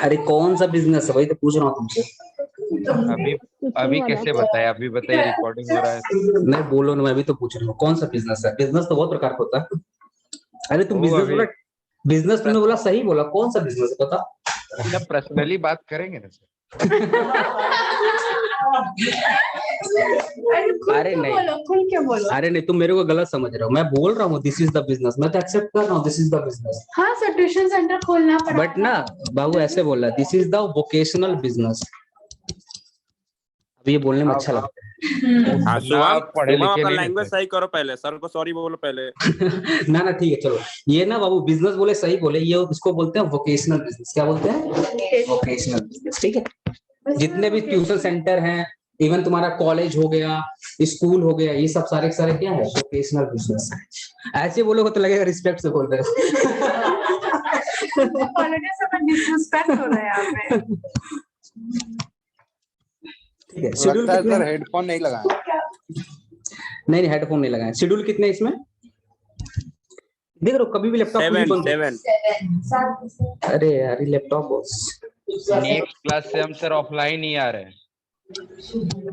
Speaker 1: अरे कौन सा बिजनेस है, वही तो पूछ रहा हूँ तुमसे।
Speaker 6: अभी कैसे बताए, अभी बताइए, रिकॉर्डिंग हो रहा है।
Speaker 1: नहीं बोलो ना, मैं भी तो पूछ रहा हूँ कौन सा बिजनेस है। बिजनेस तो बहुत प्रकार का होता है। अरे तुम
Speaker 6: वो
Speaker 1: बिजनेस
Speaker 6: अभी-
Speaker 1: बोला, बिजनेस तुमने बोला सही बोला, कौन सा बिजनेस है बता?
Speaker 6: अच्छा पर्सनली बात करेंगे ना सर।
Speaker 1: अरे नहीं,
Speaker 2: खुल के बोलो।
Speaker 1: अरे नहीं, तुम मेरे को गलत समझ रहे हो। मैं बोल रहा हूँ दिस इज द बिजनेस, मैं तो एक्सेप्ट कर रहा हूँ दिस इज द बिजनेस,
Speaker 2: हाँ सर, ट्यूशन सेंटर खोलना पड़ा।
Speaker 1: बट ना बाबू ऐसे बोल रहा है this is the vocational business. अब ये बोलने में अच्छा लगता
Speaker 5: हाँ,
Speaker 6: ना पढ़े लिखे
Speaker 5: अपना
Speaker 6: नहीं
Speaker 5: लैंग्वेज
Speaker 6: सर।
Speaker 5: सही करो पहले, सर को सॉरी बोलो पहले।
Speaker 1: है। ना ना ठीक है चलो, ये ना बाबू बिजनेस बोले सही बोले, ये इसको बोलते हैं वोकेशनल बिजनेस। क्या बोलते हैं? वोकेशनल बिजनेस, ठीक है। जितने भी ट्यूशन सेंटर हैं, इवन तुम्हारा कॉलेज हो गया, स्कूल हो गया, ये सब सारे के सारे क्या है? वोकेशनल बिजनेस है। ऐसे बोलोगे तो लगेगा रिस्पेक्ट से बोल रहे हो।
Speaker 2: ऑलरेडी सब डिसरिस्पेक्ट हो रहा है यहाँ पे।
Speaker 1: ठीक है, शेड्यूल
Speaker 5: लगता है
Speaker 1: कितने?
Speaker 5: सर हेडफोन नहीं लगाए।
Speaker 1: नहीं नहीं हेडफोन नहीं लगाए। शेड्यूल कितने हैं इसमें? देख रहे हो कभी भी लैपटॉप कुछ भी बंद
Speaker 5: 7।
Speaker 1: अरे यार लैपटॉप बॉस।
Speaker 6: नेक्स्ट क्लास से हम सर ऑफलाइन ही आ रहे हैं।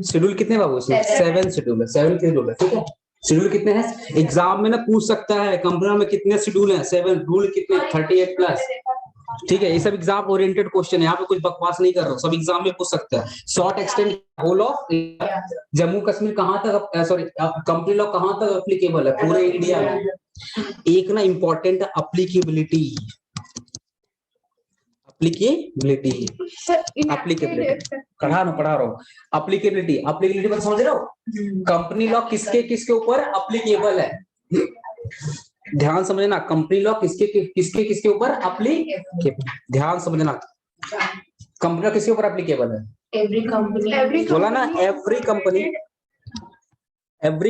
Speaker 1: शेड्यूल कितने बाबू इसमें? 7 शेड्यूल है, 7 शेड्यूल है, ठीक है। शेड्यूल कितने हैं? एग्जाम में ना पूछ सकता है कंपनी में कितने शेड्यूल हैं, 7 रूल कितने? 38 प्लस, ठीक है। ये सब एग्जाम ओरिएंटेड क्वेश्चन है, यहाँ पे कुछ बकवास नहीं कर रहा हूँ, सब एग्जाम में पूछ सकता है। Short extend whole of Jammu Kashmir कहाँ तक, सॉरी कंपनी लॉ कहाँ तक एप्लीकेबल है पूरे इंडिया में। एक ना इम्पोर्टेंट एप्लीकेबिलिटी, एप्लीकेबिलिटी पढ़ा रहा हूँ। एप्लीकेबिलिटी मतलब समझ रहे हो? कंपनी लॉ किसके किसके ऊपर एप्लीकेबल है, ध्यान समझना। कंपनी लॉ किसके किसके ऊपर एप्लीकेबल, ध्यान समझना। कंपनी लॉ किसके ऊपर एप्लीकेबल है?
Speaker 2: एवरी कंपनी
Speaker 1: बोला ना, every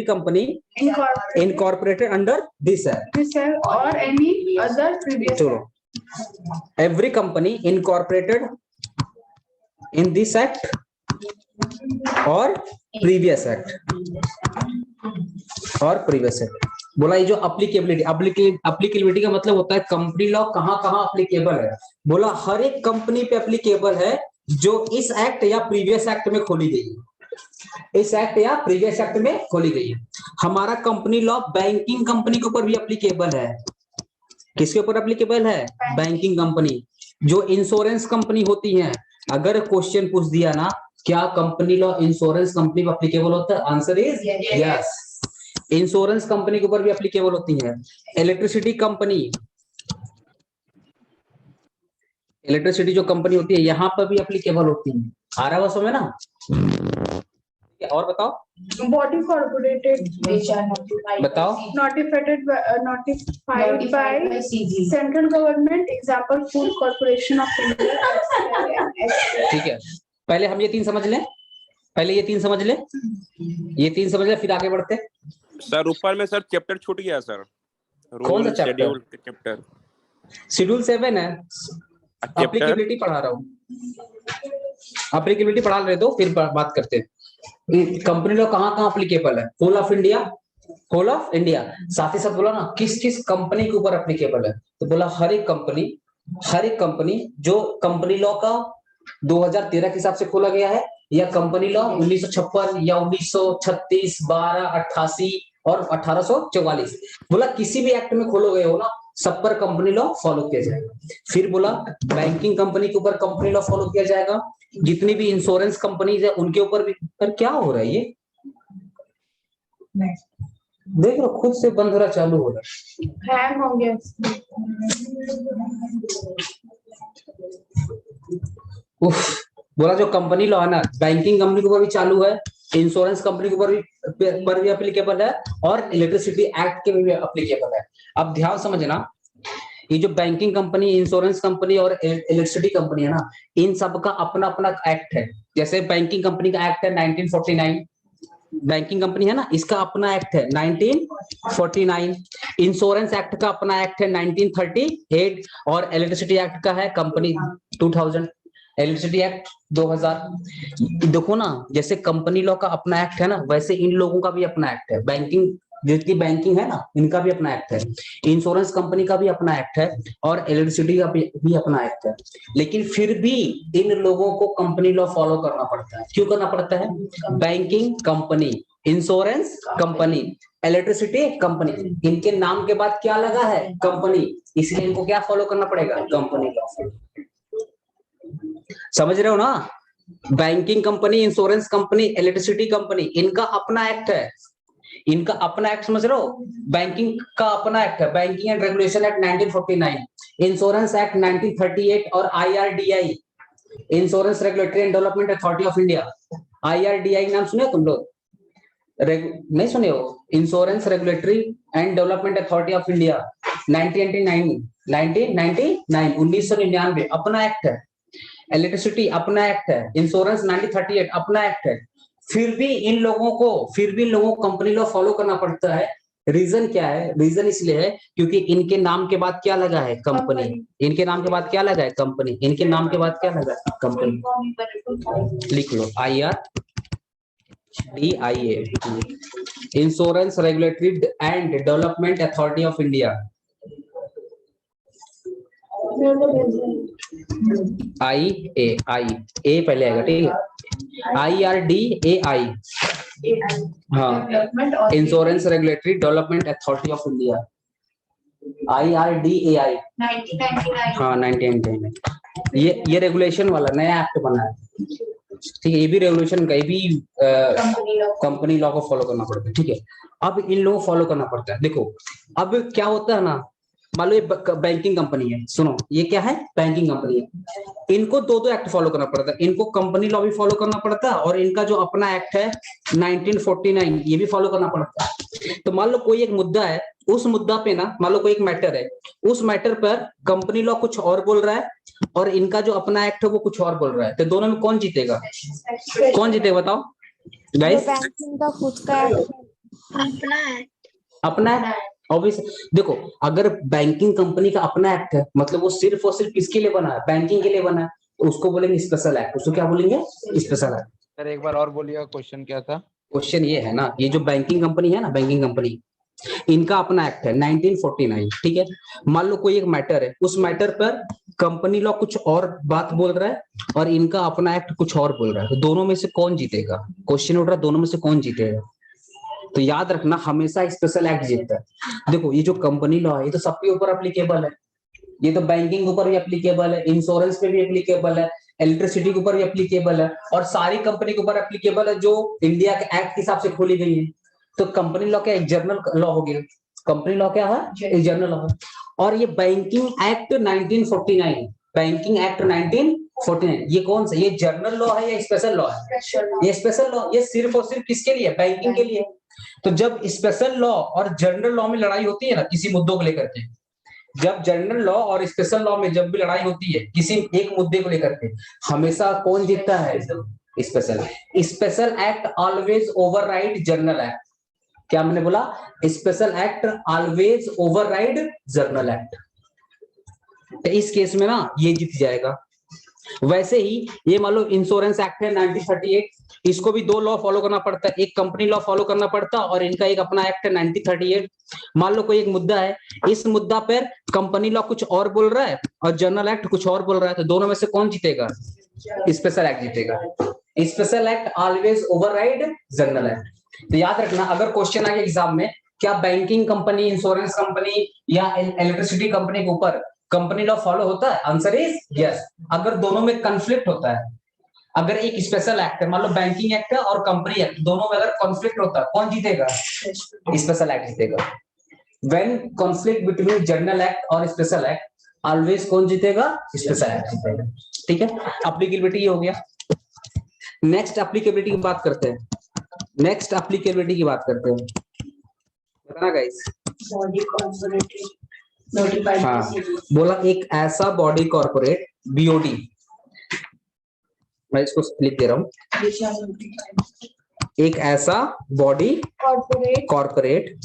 Speaker 1: company incorporated under this है,
Speaker 2: और एनी अदर प्रीवियस।
Speaker 1: चलो every company incorporated in this act or previous act बोला ये जो एप्लीकेबिलिटी का मतलब होता है कंपनी लॉ कहाँ कहाँ एप्लीकेबल है। बोला हर एक कंपनी पे एप्लीकेबल है जो इस एक्ट या प्रीवियस एक्ट में खोली गई है, इस एक्ट या प्रीवियस एक्ट में खोली गई है। हमारा कंपनी लॉ बैंकिंग कंपनी के ऊपर भी एप्लीकेबल है। किसके ऊपर एप्लीकेबल है? Banking company. जो इंश्योरेंस कंपनी होती है, अगर क्वेश्चन पूछ दिया ना क्या कंपनी लॉ इंश्योरेंस कंपनी पर एप्लीकेबल होता है? Answer is yes, insurance company के ऊपर भी एप्लीकेबल होती है। इलेक्ट्रिसिटी कंपनी, इलेक्ट्रिसिटी जो कंपनी होती है यहाँ पर भी एप्लीकेबल होती है। आ रहा है समझ में ना? और बताओ,
Speaker 2: बॉडी कॉर्पोरेटेड
Speaker 1: बताओ।
Speaker 2: notified by central government, example food corporation of India.
Speaker 1: ठीक है, पहले हम ये 3 समझ लें, ये 3 समझ ले, फिर आगे बढ़ते।
Speaker 5: सर ऊपर में सर चैप्टर छूट गया सर,
Speaker 1: कौन सा
Speaker 5: रूल
Speaker 1: chapter?
Speaker 5: शेड्यूल के चैप्टर।
Speaker 1: शेड्यूल 7 है, एप्लीकेबिलिटी पढ़ा रहा हूँ, एप्लीकेबिलिटी पढ़ा रहे तो फिर बात करते हैं। कंपनी लॉ कहाँ कहाँ अप्लीकेबल है? Whole of India, whole of India. साथ ही साथ बोला ना किस किस कंपनी के ऊपर अप्लीकेबल है, तो बोला हर एक कंपनी जो कंपनी लॉ का 2013 के हिसाब से खोला गया है, या कंपनी लॉ 1956 या 1936, 12, 88 और 1844, बोला किसी भी एक्ट में खोलो गए हो ना, सब पर कंपनी लॉ फॉलो किया जाएगा। फिर बोला बैंकिंग कंपनी के ऊपर कंपनी लॉ फॉलो किया जाएगा, जितनी भी इंश्योरेंस कंपनीज है उनके ऊपर भी। पर क्या हो रहा है ये, देख लो खुद से बंद हो रहा, चालू हो रहा।
Speaker 2: हैंग हो गया।
Speaker 1: उफ, बोला जो कंपनी लॉ है ना, बैंकिंग कंपनी के ऊपर भी चालू है, इंश्योरेंस कंपनी के ऊपर भी एप्लीकेबल है, और इलेक्ट्रिसिटी एक्ट के भी एप्लीकेबल है। अब ध्यान समझना, ये जो बैंकिंग कंपनी, इंश्योरेंस कंपनी और इलेक्ट्रिसिटी कंपनी है ना, इन सब का अपना अपना एक्ट है। जैसे बैंकिंग कंपनी का एक्ट है 1949, बैंकिंग कंपनी है ना, इसका अपना एक्ट है 1949। इंश्योरेंस एक्ट का अपना एक्ट है 1938, और इलेक्ट्रिसिटी एक्ट का है कंपनी 2000, इलेक्ट्रिसिटी एक्ट 2000। देखो ना, जैसे कंपनी लॉ का अपना एक्ट है ना, वैसे इन लोगों का भी अपना एक्ट है। बैंकिंग, जितनी बैंकिंग है ना, इनका भी अपना एक्ट है, इंश्योरेंस कंपनी का भी अपना एक्ट है, और इलेक्ट्रिसिटी का भी अपना एक्ट है। लेकिन फिर भी इन लोगों को कंपनी लॉ फॉलो करना पड़ता है। क्यों करना पड़ता है? Banking company, insurance company, electricity company, इनके नाम के बाद क्या लगा है? कंपनी, इसलिए इनको क्या फॉलो करना पड़ेगा? Company law. समझ रहे हो ना? Banking company, insurance company, electricity company, इनका अपना एक्ट है, इनका अपना एक्ट, समझ रहे हो? बैंकिंग का अपना एक्ट है, banking and regulation act 1949, insurance act 1938, और IRDI, insurance regulatory and development authority of India. IRDI नाम सुने तुम लोग? नहीं सुने हो? Insurance regulatory and development authority of India 1999, अपना एक्ट है। इलेक्ट्रिसिटी अपना एक्ट है, इंश्योरेंस 1938 अपना एक्ट है। फिर भी इन लोगों को कंपनी लॉ फॉलो करना पड़ता है। रीजन क्या है? रीजन इसलिए है क्योंकि इनके नाम के बाद क्या लगा है? कंपनी। इनके नाम के बाद क्या लगा है? कंपनी। इनके नाम के बाद क्या लगा है? कंपनी। लिख लो IRDIA, insurance regulatory and development authority of India. IA पहले आएगा, ठीक है? IRDAI, हाँ, insurance regulatory development authority of India, IRDAI
Speaker 2: 1999।
Speaker 1: हाँ 1999। ये रेगुलेशन वाला नया एक्ट बना है, ठीक है? ये भी रेगुलेशन का, ये भी कंपनी लॉ को फॉलो करना पड़ता है, ठीक है? अब इन लोगों को फॉलो करना पड़ता है। देखो अब क्या होता है ना, मान लो ये बैंकिंग कंपनी है, सुनो ये क्या है? बैंकिंग कंपनी है। इनको दो एक्ट फॉलो करना पड़ता है, इनको कंपनी लॉ भी फॉलो करना पड़ता है, और इनका जो अपना एक्ट है 1949 ये भी फॉलो करना पड़ता है। तो मान लो कोई एक मुद्दा है, उस मुद्दा पे ना, मान लो कोई एक मैटर है, उस मैटर पर कंपनी लॉ कुछ और बोल रहा है, और इनका जो अपना एक्ट है वो कुछ और बोल रहा है, तो दोनों में कौन जीतेगा? कौन जीतेगा बताओ गाइस?
Speaker 3: बैंकिंग का खुद का
Speaker 1: अपना ऑब्वियस। देखो अगर बैंकिंग कंपनी का अपना एक्ट है, मतलब वो सिर्फ और सिर्फ किसके लिए बना है? बैंकिंग के लिए बना है, तो उसको बोलेंगे स्पेशल एक्ट। उसको क्या बोलेंगे? Special act.
Speaker 6: सर एक बार और बोलिएगा, क्वेश्चन क्या था?
Speaker 1: क्वेश्चन ये है ना, ये जो बैंकिंग कंपनी है ना, बैंकिंग कंपनी, इनका अपना एक्ट है 1949, ठीक है? मान लो कोई एक मैटर है, उस मैटर पर कंपनी लॉ कुछ और बात बोल रहा है, और इनका अपना एक्ट कुछ और बोल रहा है, तो दोनों में से कौन जीतेगा? क्वेश्चन उठ रहा है, दोनों में से कौन जीतेगा? तो याद रखना हमेशा स्पेशल एक्ट जीतता है। देखो ये जो कंपनी लॉ है, ये तो सबके ऊपर एप्लीकेबल है, ये तो बैंकिंग के ऊपर भी एप्लीकेबल है, इंश्योरेंस पे भी एप्लीकेबल है, इलेक्ट्रिसिटी के ऊपर भी एप्लीकेबल है, और सारी कंपनी के ऊपर एप्लीकेबल है जो इंडिया के एक्ट के हिसाब से खोली गई है। तो कंपनी लॉ क्या एक जनरल लॉ हो गया? कंपनी लॉ क्या है? एक जनरल लॉ है। और ये बैंकिंग एक्ट 1949, बैंकिंग एक्ट 1949, ये कौन सा? ये जनरल लॉ है या स्पेशल लॉ है? ये स्पेशल लॉ, ये सिर्फ और सिर्फ किसके लिए? बैंकिंग के लिए। तो जब स्पेशल लॉ और जनरल लॉ में लड़ाई होती है ना किसी मुद्दों को लेकर के, जब जनरल लॉ और स्पेशल लॉ में जब भी लड़ाई होती है किसी एक मुद्दे को लेकर के, हमेशा कौन जीतता है? Special. Special act always override general act. क्या मैंने बोला? Special act always override general act. तो इस केस में ना ये जीत जाएगा, वैसे ही ये मान लो इंश्योरेंस एक्ट है 1938, इसको भी दो लॉ फॉलो करना पड़ता है, एक कंपनी लॉ फॉलो करना पड़ता है और इनका एक अपना एक्ट है 1938। मान लो कोई एक मुद्दा है, इस मुद्दा पर कंपनी लॉ कुछ और बोल रहा है और जनरल एक्ट कुछ और बोल रहा है, तो दोनों में से कौन जीतेगा? स्पेशल एक्ट जीतेगा। Special act always override general act. तो याद रखना, अगर क्वेश्चन आ गया एग्जाम में, क्या बैंकिंग कंपनी, इंश्योरेंस कंपनी या इलेक्ट्रिसिटी कंपनी के ऊपर कंपनी लॉ फॉलो होता है? Answer is yes. अगर दोनों में कॉन्फ्लिक्ट होता है, अगर एक स्पेशल एक्ट है, मान लो बैंकिंग एक्ट है और कंपनी एक्ट, दोनों में अगर कॉन्फ्लिक्ट होता है, कौन जीतेगा? स्पेशल एक्ट जीतेगा। When conflict between general act और स्पेशल एक्ट, ऑलवेज कौन जीतेगा? स्पेशल एक्ट जीतेगा। ठीक है, एप्लीकेबिलिटी ये हो गया। नेक्स्ट एप्लीकेबिलिटी की बात करते हैं। नेक्स्ट एप्लीकेबिलिटी की बात करते हैं, बताना गाइस।
Speaker 2: Body कॉर्पोरेटेड notified.
Speaker 1: हाँ, बोला एक ऐसा बॉडी कॉर्पोरेट, बीओडी, मैं इसको लिख दे रहा हूं, एक ऐसा बॉडी कॉर्पोरेट।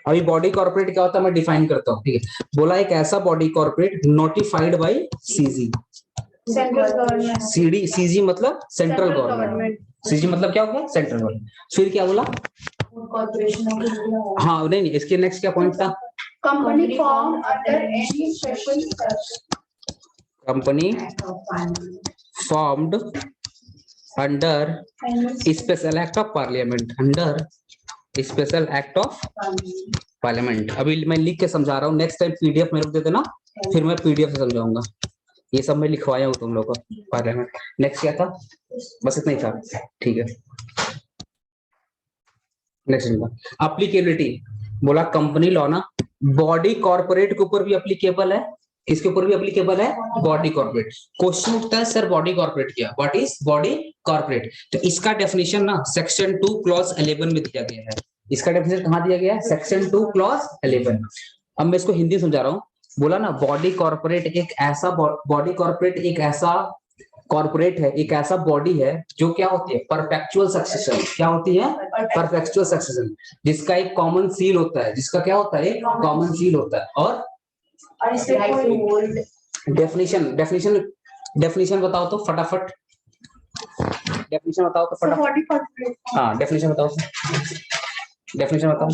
Speaker 1: अभी बॉडी कॉर्पोरेट क्या होता है मैं डिफाइन करता हूं, ठीक है। बोला एक ऐसा body corporate notified by CG.
Speaker 2: Central government.
Speaker 1: CD, CG मतलब सेंट्रल गवर्नमेंट, सीजी मतलब क्या हो गया? Central government. फिर क्या बोला?
Speaker 2: कॉर्पोरेशन।
Speaker 1: हाँ नहीं, इसके नेक्स्ट क्या पॉइंट था?
Speaker 2: Company form under any special
Speaker 1: company formed under special act of parliament, under special act of parliament. अभी मैं लिख के समझा रहा हूँ, नेक्स्ट टाइम पीडीएफ मेरे को दे देना, फिर मैं पीडीएफ से समझाऊंगा। ये सब मैं लिखवाया हूँ तुम लोगों को। पार्लियामेंट। नेक्स्ट क्या था? बस इतना ही था, ठीक है। नेक्स्ट एप्लीकेबिलिटी, बोला कंपनी लॉ ना बॉडी कॉर्पोरेट के ऊपर भी एप्लीकेबल है, इसके ऊपर भी एप्लीकेबल है, बॉडी कॉर्पोरेट। क्वेश्चन उठता है सर बॉडी कॉर्पोरेट क्या, व्हाट इज बॉडी कॉर्पोरेट? तो इसका डेफिनेशन ना सेक्शन 2 क्लॉज 11 में दिया गया है। इसका डेफिनेशन कहाँ दिया गया है? Section 2 clause 11। अब मैं इसको हिंदी समझा रहा हूँ। बोला ना बॉडी कॉर्पोरेट एक ऐसा, बॉडी कॉर्पोरेट एक ऐसा कॉर्पोरेट है, एक ऐसा बॉडी है जो क्या होती है? Perpetual succession. क्या होती है? परपेचुअल सक्सेशन, जिसका एक कॉमन सील होता है, जिसका क्या होता है? एक कॉमन सील होता है। और डेफिनेशन बताओ तो फटाफट, डेफिनेशन बताओ तो फटाफट। हाँ डेफिनेशन बताओ, डेफिनेशन बताओ।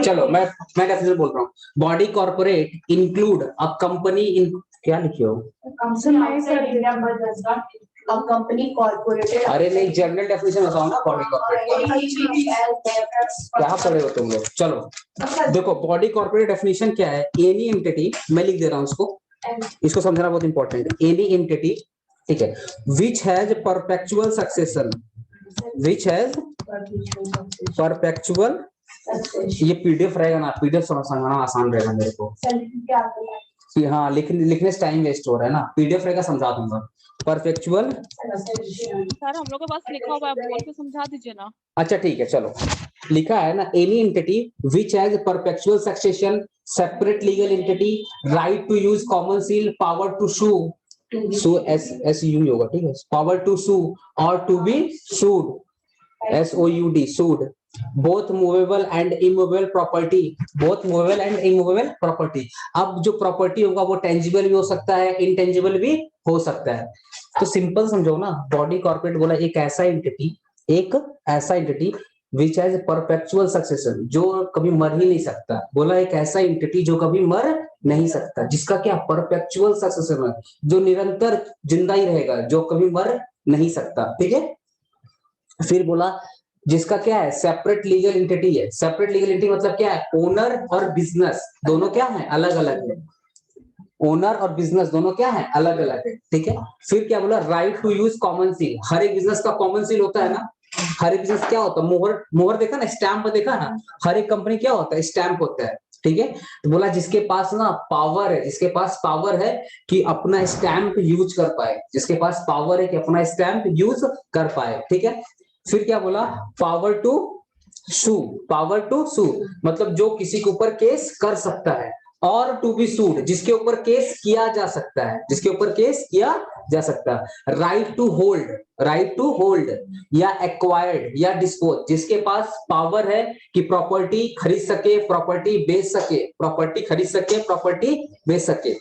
Speaker 1: चलो मैं डेफिनेशन बोल रहा हूँ। Body corporate include a company इन, क्या लिखे हो?
Speaker 2: कंपनी कॉर्पोरेटेड।
Speaker 1: अरे नहीं, जनरल डेफिनेशन बताओ ना बॉडी कॉर्पोरेट। क्या पढ़े हो तुम लोग? चलो देखो, बॉडी कॉर्पोरेट डेफिनेशन क्या है? एनी एंटिटी, मैं लिख दे रहा हूँ इसको समझना बहुत इंपॉर्टेंट है। एनी एंटिटी, ठीक है, विच has perpetual succession, which has perpetual, ये पीडीएफ रहेगा ना, पीडीएफ समझना आसान रहेगा मेरे को। हाँ लिखने से टाइम वेस्ट हो रहा है ना, पीडीएफ रहेगा समझा दूंगा। परपेचुअल,
Speaker 4: सर हम लोग के पास लिखा हुआ है, बोल के समझा दीजिए ना।
Speaker 1: अच्छा ठीक है, चलो लिखा है ना, any entity which has perpetual succession, separate legal entity, right to use common seal, power to sue S U होगा, ठीक है, पावर टू सू और to be sued, SOUD, sued, both movable and immovable property, both movable and immovable property. अब जो property होगा वो tangible भी हो सकता है, इनटेंजिबल भी हो सकता है। तो सिंपल समझो ना, बॉडी कॉर्पोरेट बोला एक ऐसा entity which has perpetual succession, जो कभी मर ही नहीं सकता। बोला एक ऐसा एंटिटी जो कभी मर नहीं सकता, जिसका क्या परपेचुअल सक्सेशन है, जो निरंतर जिंदा ही रहेगा, जो कभी मर नहीं सकता, ठीक है। फिर बोला जिसका क्या है? सेपरेट लीगल एंटिटी है। सेपरेट लीगल एंटिटी मतलब क्या है? ओनर और बिजनेस दोनों क्या है? अलग अलग है। ओनर और बिजनेस दोनों क्या है? अलग अलग है, ठीक है। फिर क्या बोला? Right to use common seal, हर एक बिजनेस का कॉमन सील होता है ना। हर एक बिजनेस क्या होता है? मोहर देखा ना, स्टैंप देखा ना, हर एक कंपनी क्या होता है? स्टैंप होता है, ठीक है। तो बोला जिसके पास ना पावर है, जिसके पास पावर है कि अपना स्टैंप यूज कर पाए, जिसके पास पावर है कि अपना स्टैंप यूज कर पाए, ठीक है। फिर क्या बोला? Power to sue, power to sue मतलब जो किसी के ऊपर केस कर सकता है, और टू बी सूड जिसके ऊपर केस किया जा सकता है, जिसके ऊपर केस किया जा सकता है। राइट टू होल्ड या एक्वायर्ड या डिस्पोज, जिसके पास पावर है कि प्रॉपर्टी खरीद सके, प्रॉपर्टी बेच सके, प्रॉपर्टी खरीद सके, प्रॉपर्टी बेच सके,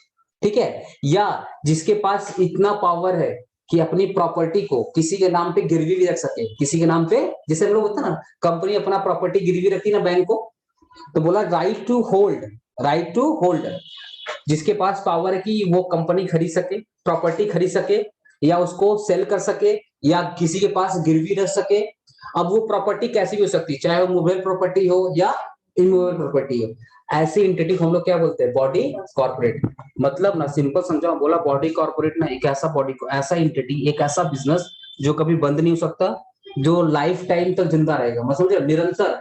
Speaker 1: ठीक है, या जिसके पास इतना पावर है कि अपनी प्रॉपर्टी को किसी के नाम पे गिरवी भी रख सके, किसी के नाम पे, जैसे हम लोग होता है ना कंपनी अपना प्रॉपर्टी गिरवी रखती है ना बैंक को, तो बोला right to hold, right to hold, जिसके पास पावर है कि वो कंपनी खरीद सके, प्रॉपर्टी खरीद सके, या उसको सेल कर सके, या किसी के पास गिरवी रख सके। अब वो प्रॉपर्टी कैसी भी हो सकती है, चाहे वो मूवेबल प्रॉपर्टी हो या इमूवेबल प्रॉपर्टी हो, ऐसी एंटिटी को हम लोग क्या बोलते हैं, बॉडी कॉर्पोरेट। मतलब ना सिंपल समझाओ, बोला बॉडी कॉर्पोरेट ना एक ऐसा बॉडी को ऐसा एंटिटी, एक ऐसा बिजनेस जो कभी बंद नहीं हो सकता, जो लाइफ टाइम तक जिंदा रहेगा, मतलब समझे, निरंतर,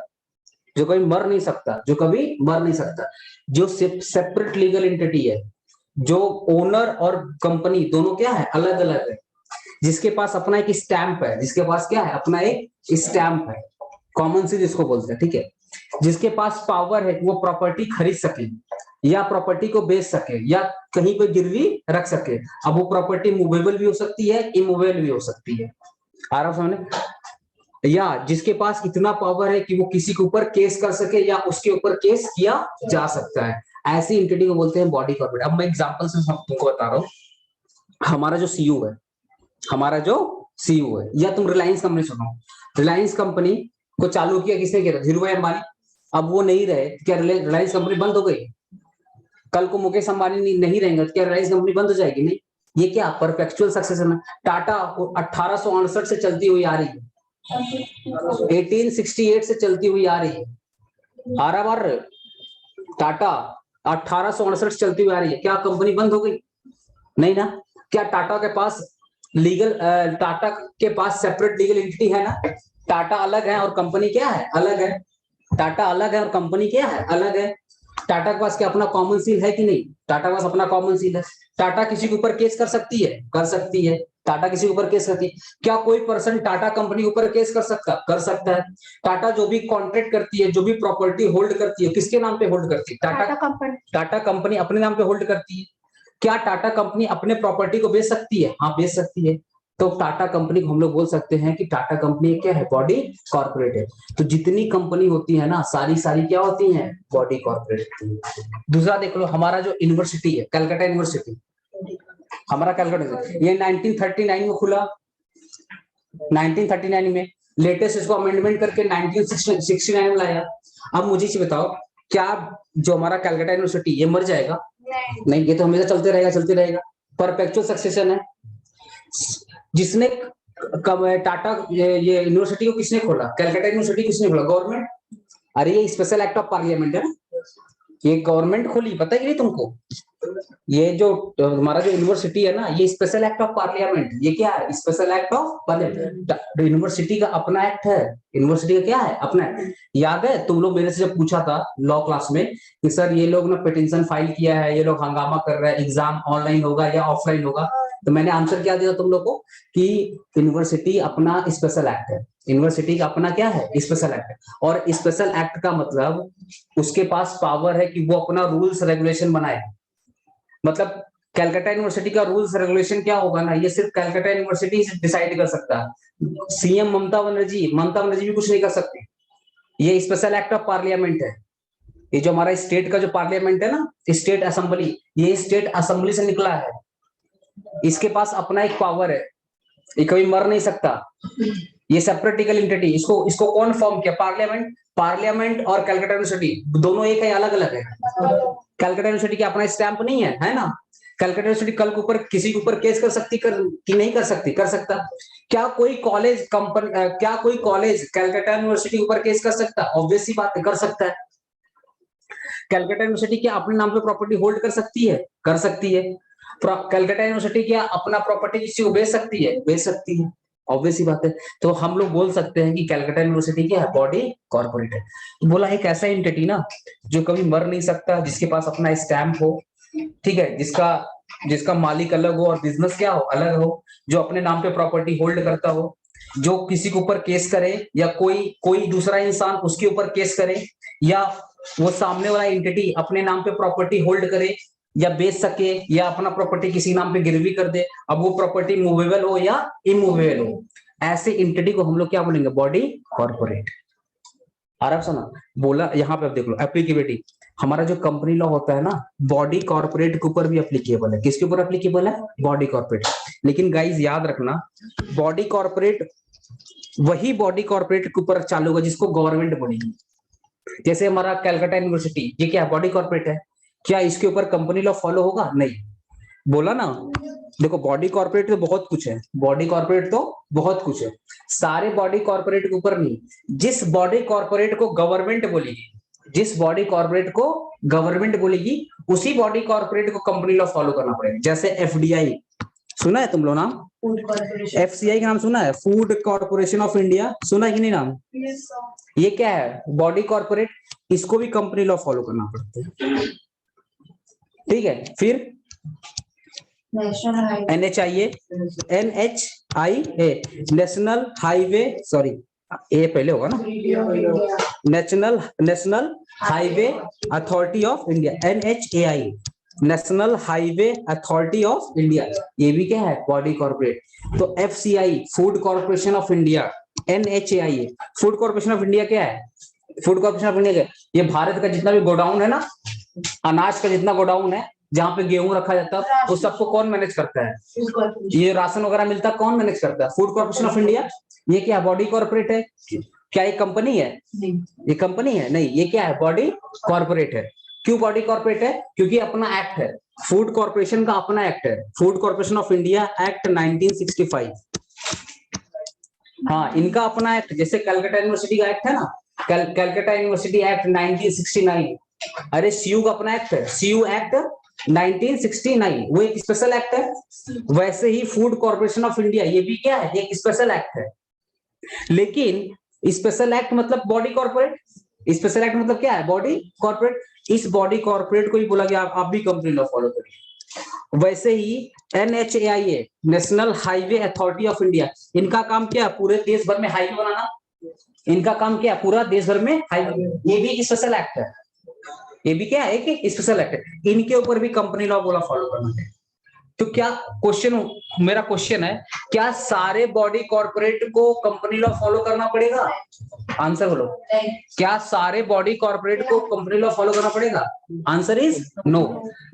Speaker 1: जो कभी मर नहीं सकता, जो कभी मर नहीं सकता, जो सेपरेट लीगल एंटिटी है, जो ओनर और कंपनी दोनों क्या है, अलग अलग है, जिसके पास अपना एक स्टैंप है, जिसके पास क्या है, अपना एक स्टैंप है, कॉमन सी जिसको बोलते हैं, ठीक है, जिसके पास पावर है वो प्रॉपर्टी खरीद सके या प्रॉपर्टी को बेच सके या कहीं पे गिरवी रख सके। अब वो प्रॉपर्टी मूवेबल भी हो सकती है, इमूवेबल भी हो सकती है, आ रहा समझ, या जिसके पास इतना पावर है कि वो किसी के ऊपर केस कर सके या उसके ऊपर केस किया जा सकता है, ऐसी एंटिटी को बोलते हैं बॉडी कॉर्पोरेट। अब मैं एग्जांपल से तुमको बता रहा हूँ, हमारा जो सीईओ है, हमारा जो सीईओ है, या तुम रिलायंस कंपनी सुनो, रिलायंस कंपनी को चालू किया किसने किया, धीरूभाई अंबानी। अब वो नहीं रहे, क्या रिलायंस कंपनी बंद हो गई? कल को मुकेश अंबानी नहीं रहेंगे, क्या रिलायंस कंपनी बंद हो जाएगी? नहीं, ये क्या परपेचुअल सक्सेशन है। टाटा 1868 से चलती हुई आ रही है, 1868 से चलती हुई आ रही है, आराबार टाटा 1868 से चलती हुई आ रही है, क्या कंपनी बंद हो गई? नहीं ना। क्या टाटा के पास टाटा के पास सेपरेट लीगल एंटिटी है ना, टाटा अलग है और कंपनी क्या है, अलग है, टाटा अलग है और कंपनी क्या है, अलग है। टाटा के पास क्या अपना कॉमन सील है कि नहीं, टाटा के पास अपना कॉमन सील है। टाटा किसी के ऊपर केस कर सकती है, कर सकती है, टाटा किसी के ऊपर केस करती है। क्या कोई पर्सन टाटा कंपनी के ऊपर केस कर सकता है। टाटा जो भी कॉन्ट्रैक्ट करती है, जो भी प्रॉपर्टी होल्ड करती है, किसके नाम पे होल्ड करती है, टाटा कंपनी अपने नाम पे होल्ड करती है। क्या टाटा कंपनी अपने प्रॉपर्टी को बेच सकती है? हाँ, बेच सकती है। तो टाटा कंपनी को हम लोग बोल सकते हैं कि टाटा कंपनी क्या है, बॉडी कॉर्पोरेट है। तो जितनी कंपनी होती है ना, सारी क्या होती हैं, बॉडी कॉर्पोरेट। दूसरा देख लो, हमारा जो यूनिवर्सिटी है, कलकत्ता यूनिवर्सिटी, हमारा कलकत्ता, ये 1939 में खुला, 1939 में, लेटेस्ट इसको अमेंडमेंट करके 1969 में लाया। अब मुझे ये बताओ, क्या जो हमारा कलकत्ता यूनिवर्सिटी ये मर जाएगा? नहीं, ये तो हमेशा चलते रहेगा, परपेचुअल सक्सेशन है। जिसने टाटा ये यूनिवर्सिटी को किसने खोला, कलकत्ता यूनिवर्सिटी किसने खोला, गवर्नमेंट। अरे ये स्पेशल एक्ट ऑफ पार्लियामेंट है, ये गवर्नमेंट खोली, पता है कि नहीं तुमको? ये जो हमारा जो यूनिवर्सिटी है ना, ये स्पेशल एक्ट ऑफ पार्लियामेंट, ये क्या है, special act of parliament. University का अपना एक्ट है, यूनिवर्सिटी का क्या है, अपना एक्ट। याद है तुम लोग मेरे से जब पूछा था लॉ क्लास में कि सर ये लोग ना पिटीशन फाइल किया है, ये लोग हंगामा कर रहे हैं, एग्जाम ऑनलाइन होगा या ऑफलाइन होगा, तो मैंने आंसर क्या दिया तुम लोग को कि यूनिवर्सिटी अपना स्पेशल एक्ट है, यूनिवर्सिटी का अपना क्या है, स्पेशल एक्ट है। और स्पेशल एक्ट का मतलब उसके पास पावर है कि वो अपना रूल्स रेगुलेशन बनाए। मतलब कलकत्ता यूनिवर्सिटी का रूल्स रेगुलेशन क्या होगा ना, ये सिर्फ कलकत्ता यूनिवर्सिटी डिसाइड कर सकता है, सीएम ममता बनर्जी भी कुछ नहीं कर सकती। ये स्पेशल एक्ट ऑफ पार्लियामेंट है। ये जो हमारा स्टेट का जो पार्लियामेंट है ना, स्टेट असेंबली, ये स्टेट असेंबली से निकला है। इसके पास अपना एक पावर है, ये कभी मर नहीं सकता। ये सेपरेट लीगल एंटिटी, इसको कौन फॉर्म किया, पार्लियामेंट और कलकत्ता यूनिवर्सिटी दोनों एक है, अलग अलग है। कलकत्ता यूनिवर्सिटी का अपना स्टैंप नहीं है ना। कलकत्ता यूनिवर्सिटी कल के ऊपर किसी के ऊपर केस कर सकती कि नहीं कर सकती, कर सकता। क्या कोई कॉलेज कलकत्ता यूनिवर्सिटी के ऊपर केस कर सकता? ऑब्वियस सी बात है, कर सकता है। कलकत्ता यूनिवर्सिटी क्या अपने नाम पे प्रॉपर्टी होल्ड कर सकती है? कर सकती है। कलकत्ता यूनिवर्सिटी क्या अपना प्रॉपर्टी किसी को बेच सकती है? बेच सकती है, ऑब्वियस सी बात है। तो हम लोग बोल सकते हैं कि कलकत्ता यूनिवर्सिटी क्या है, बॉडी कॉर्पोरेट है। तो बोला एक ऐसा एंटिटी ना जो कभी मर नहीं सकता, जिसके पास अपना स्टैंप हो, ठीक है, जिसका मालिक अलग हो और बिजनेस क्या हो, अलग हो, जो अपने नाम पे प्रॉपर्टी होल्ड करता हो, जो किसी के ऊपर केस करे या कोई दूसरा इंसान उसके ऊपर केस करे, या वो सामने वाला एंटिटी अपने नाम पे प्रॉपर्टी होल्ड करे या बेच सके, या अपना प्रॉपर्टी किसी नाम पे गिरवी कर दे, अब वो प्रॉपर्टी मूवेबल हो या इमूवेबल हो, ऐसे एंटिटी को हम लोग क्या बोलेंगे, बॉडी कॉर्पोरेट। आराम से ना बोला, यहाँ पे आप देख लो एप्लीकेबिलिटी। हमारा जो कंपनी लॉ होता है ना, बॉडी कॉर्पोरेट के ऊपर भी एप्लीकेबल है। किसके ऊपर एप्लीकेबल है? Body corporate. लेकिन गाइज याद रखना, बॉडी कॉर्पोरेट वही बॉडी कॉर्पोरेट के ऊपर चालू होगा जिसको गवर्नमेंट बोलेगी। जैसे हमारा कलकत्ता यूनिवर्सिटी, ये क्या बॉडी कॉर्पोरेट है? क्या इसके ऊपर कंपनी लॉ फॉलो होगा? नहीं। बोला ना, देखो बॉडी कॉर्पोरेट तो बहुत कुछ है, बॉडी कॉर्पोरेट तो बहुत कुछ है, सारे बॉडी कॉर्पोरेट के ऊपर नहीं। जिस बॉडी कॉर्पोरेट को गवर्नमेंट बोलेगी, जिस बॉडी कॉर्पोरेट को गवर्नमेंट बोलेगी, उसी बॉडी कॉर्पोरेट को कंपनी लॉ फॉलो करना पड़ेगा। जैसे एफडीआई सुना है तुम लोग नाम? एफसीआई का नाम सुना है? फूड कॉर्पोरेशन ऑफ इंडिया, सुना है कि नहीं नाम? ये क्या है? Body corporate. इसको भी कंपनी लॉ फॉलो करना पड़ता है, ठीक है। फिर NHIA, नेशनल हाईवे, सॉरी ये पहले होगा ना, national highway authority of India, NHAI, national highway authority of India. ये भी क्या है? Body corporate. तो FCI, food corporation of India, NHAI, food corporation of India क्या है? फूड कॉर्पोरेशन ऑफ इंडिया क्या है? ये भारत का जितना भी गोडाउन है ना, अनाज का जितना गोडाउन है, जहाँ पे गेहूं रखा जाता है, वो सबको कौन मैनेज करता है? ये राशन वगैरह मिलता है, कौन मैनेज करता है? Food corporation of India. ये क्या बॉडी कॉर्पोरेट है? क्या ये कंपनी है? ये कंपनी है? नहीं, ये क्या है? बॉडी कॉर्पोरेट है। क्यों बॉडी कॉर्पोरेट है? क्योंकि अपना एक्ट है, फूड कॉर्पोरेशन का अपना एक्ट है, food corporation of India act 1965। हाँ, इनका अपना एक्ट, जैसे कलकत्ता यूनिवर्सिटी का एक्ट है ना, कलकत्ता यूनिवर्सिटी एक्ट 1969। अरे सीयू का अपना एक्ट है, सीयू एक्ट 1969, वो एक स्पेशल एक्ट है। वैसे ही फूड कॉर्पोरेशन ऑफ इंडिया, ये भी क्या है? एक स्पेशल एक्ट है। लेकिन स्पेशल एक्ट मतलब बॉडी कॉर्पोरेट, स्पेशल एक्ट मतलब क्या है? Body corporate. इस बॉडी कॉर्पोरेट को ही बोला गया आप भी कंपनी लॉ फॉलो करिए। वैसे ही NHAI, national highway authority of India, इनका काम क्या? पूरे देश भर में हाईवे बनाना। इनका काम क्या? पूरा देश भर में हाईवे। ये भी एक स्पेशल एक्ट है, ये भी क्या है? एक स्पेशल एक्ट है। इनके ऊपर भी कंपनी लॉ बोला फॉलो करना है। तो क्या क्वेश्चन, मेरा क्वेश्चन है, क्या सारे बॉडी कॉर्पोरेट को कंपनी लॉ फॉलो करना पड़ेगा? आंसर बोलो। क्या सारे बॉडी कॉर्पोरेट को कंपनी लॉ फॉलो करना पड़ेगा? Answer is no.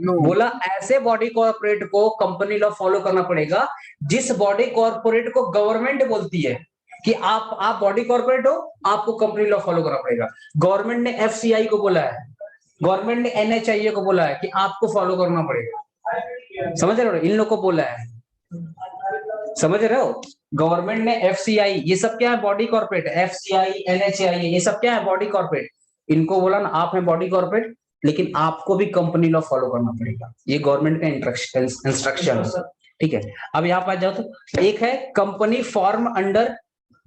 Speaker 1: बोला ऐसे बॉडी कॉर्पोरेट को कंपनी लॉ फॉलो करना पड़ेगा जिस बॉडी कॉर्पोरेट को गवर्नमेंट बोलती है कि आप बॉडी कॉर्पोरेट हो, आपको कंपनी लॉ फॉलो करना पड़ेगा। गवर्नमेंट ने FCI को बोला है, गवर्नमेंट ने NHIA को बोला है कि आपको फॉलो करना पड़ेगा। समझ रहे हो? इन लोगों को बोला है, समझ रहे हो? गवर्नमेंट ने FCI, ये सब क्या है? Body corporate. FCI, NHIA, ये सब क्या है? Body corporate. इनको बोला ना आप है बॉडी कॉर्पोरेट, लेकिन आपको भी कंपनी लॉ फॉलो करना पड़ेगा। ये गवर्नमेंट का इंस्ट्रक्शन, ठीक है। अब यहाँ पर जाओ तो एक है company form under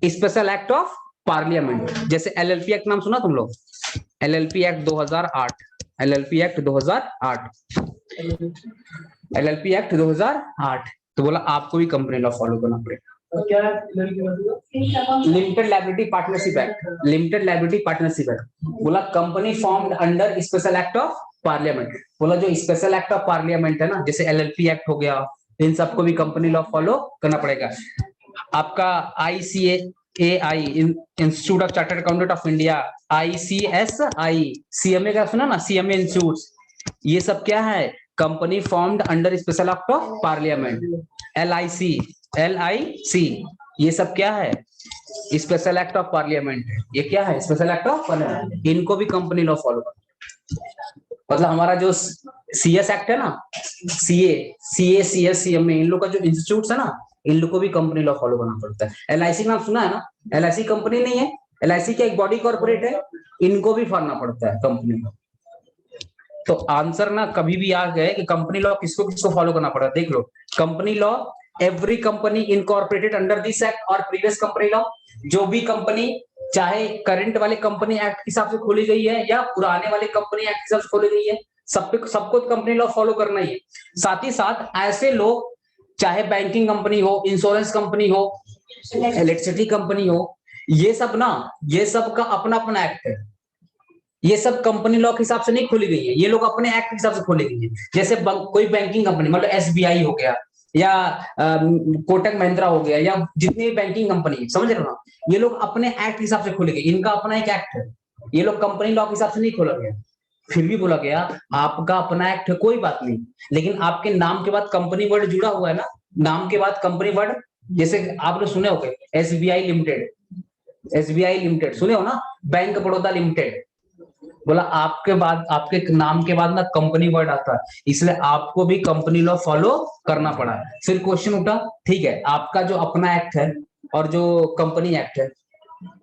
Speaker 1: special act of parliament. जैसे LLP एक्ट नाम सुना तुम लोग? LLP act 2008, LLP act 2008, LLP act 2008। तो बोला आपको भी कंपनी लॉ फॉलो करना पड़ेगा। Limited liability partnership act, limited liability partnership act. बोला company formed under special act of parliament. बोला जो स्पेशल एक्ट ऑफ पार्लियामेंट है ना, जैसे LLP एक्ट हो गया, इन सबको भी कंपनी लॉ फॉलो करना पड़ेगा। आपका ICAI, institute of chartered accountant of India, ICSI, CMA का सुना ना, CMA इंस्टीट्यूट, ये सब क्या है? Company formed under special act of parliament. LIC, ये सब क्या है? Special act of parliament. ये क्या है? Special act of parliament. इनको भी कंपनी लॉ फॉलो करना। मतलब हमारा जो CS एक्ट है ना, CA, CS, CMA, इन लोग का जो इंस्टीट्यूट है ना, इन लोग को भी कंपनी लॉ फॉलो करना पड़ता है। LIC नाम सुना है ना? LIC कंपनी नहीं है, LIC क्या एक बॉडी कॉर्पोरेट है, इनको भी फॉरना पड़ता है कंपनी लॉ। तो आंसर ना कभी भी आ गए कि कंपनी लॉ किसको किसको फॉलो करना पड़ता है। देख लो, company law every company incorporated under this act और प्रीवियस कंपनी लॉ। जो भी कंपनी चाहे करंट वाले कंपनी एक्ट के हिसाब से खोली गई है या पुराने वाले कंपनी एक्ट के हिसाब से खोली गई है, सबको कंपनी लॉ फॉलो करना ही है। साथ ही साथ ऐसे लोग, चाहे बैंकिंग कंपनी हो, इंश्योरेंस कंपनी हो, इलेक्ट्रिसिटी कंपनी हो, ये सब ना, ये सब का अपना अपना एक्ट है। ये सब कंपनी लॉ के हिसाब से नहीं खोली गई है, ये लोग अपने एक्ट के हिसाब से खोली गई है। जैसे कोई बैंकिंग कंपनी, मतलब SBI हो गया या कोटक महिंद्रा हो गया या जितनी भी बैंकिंग कंपनी, समझ रहे हो ना, ये लोग अपने एक्ट के हिसाब से खोले गए। इनका अपना एक एक्ट है, ये लोग कंपनी लॉ के हिसाब से नहीं खोला गया। फिर भी बोला गया आपका अपना एक्ट है, कोई बात नहीं, लेकिन आपके नाम के बाद कंपनी वर्ड जुड़ा हुआ है ना, नाम के बाद कंपनी वर्ड, जैसे आपने सुने होंगे एसबीआई लिमिटेड, एसबीआई लिमिटेड सुने हो ना, बैंक बड़ौदा लिमिटेड, बोला आपके बाद आपके नाम के बाद ना कंपनी वर्ड आता है, इसलिए आपको भी कंपनी लॉ फॉलो करना पड़ा। फिर क्वेश्चन उठा, ठीक है आपका जो अपना एक्ट है और जो कंपनी एक्ट है,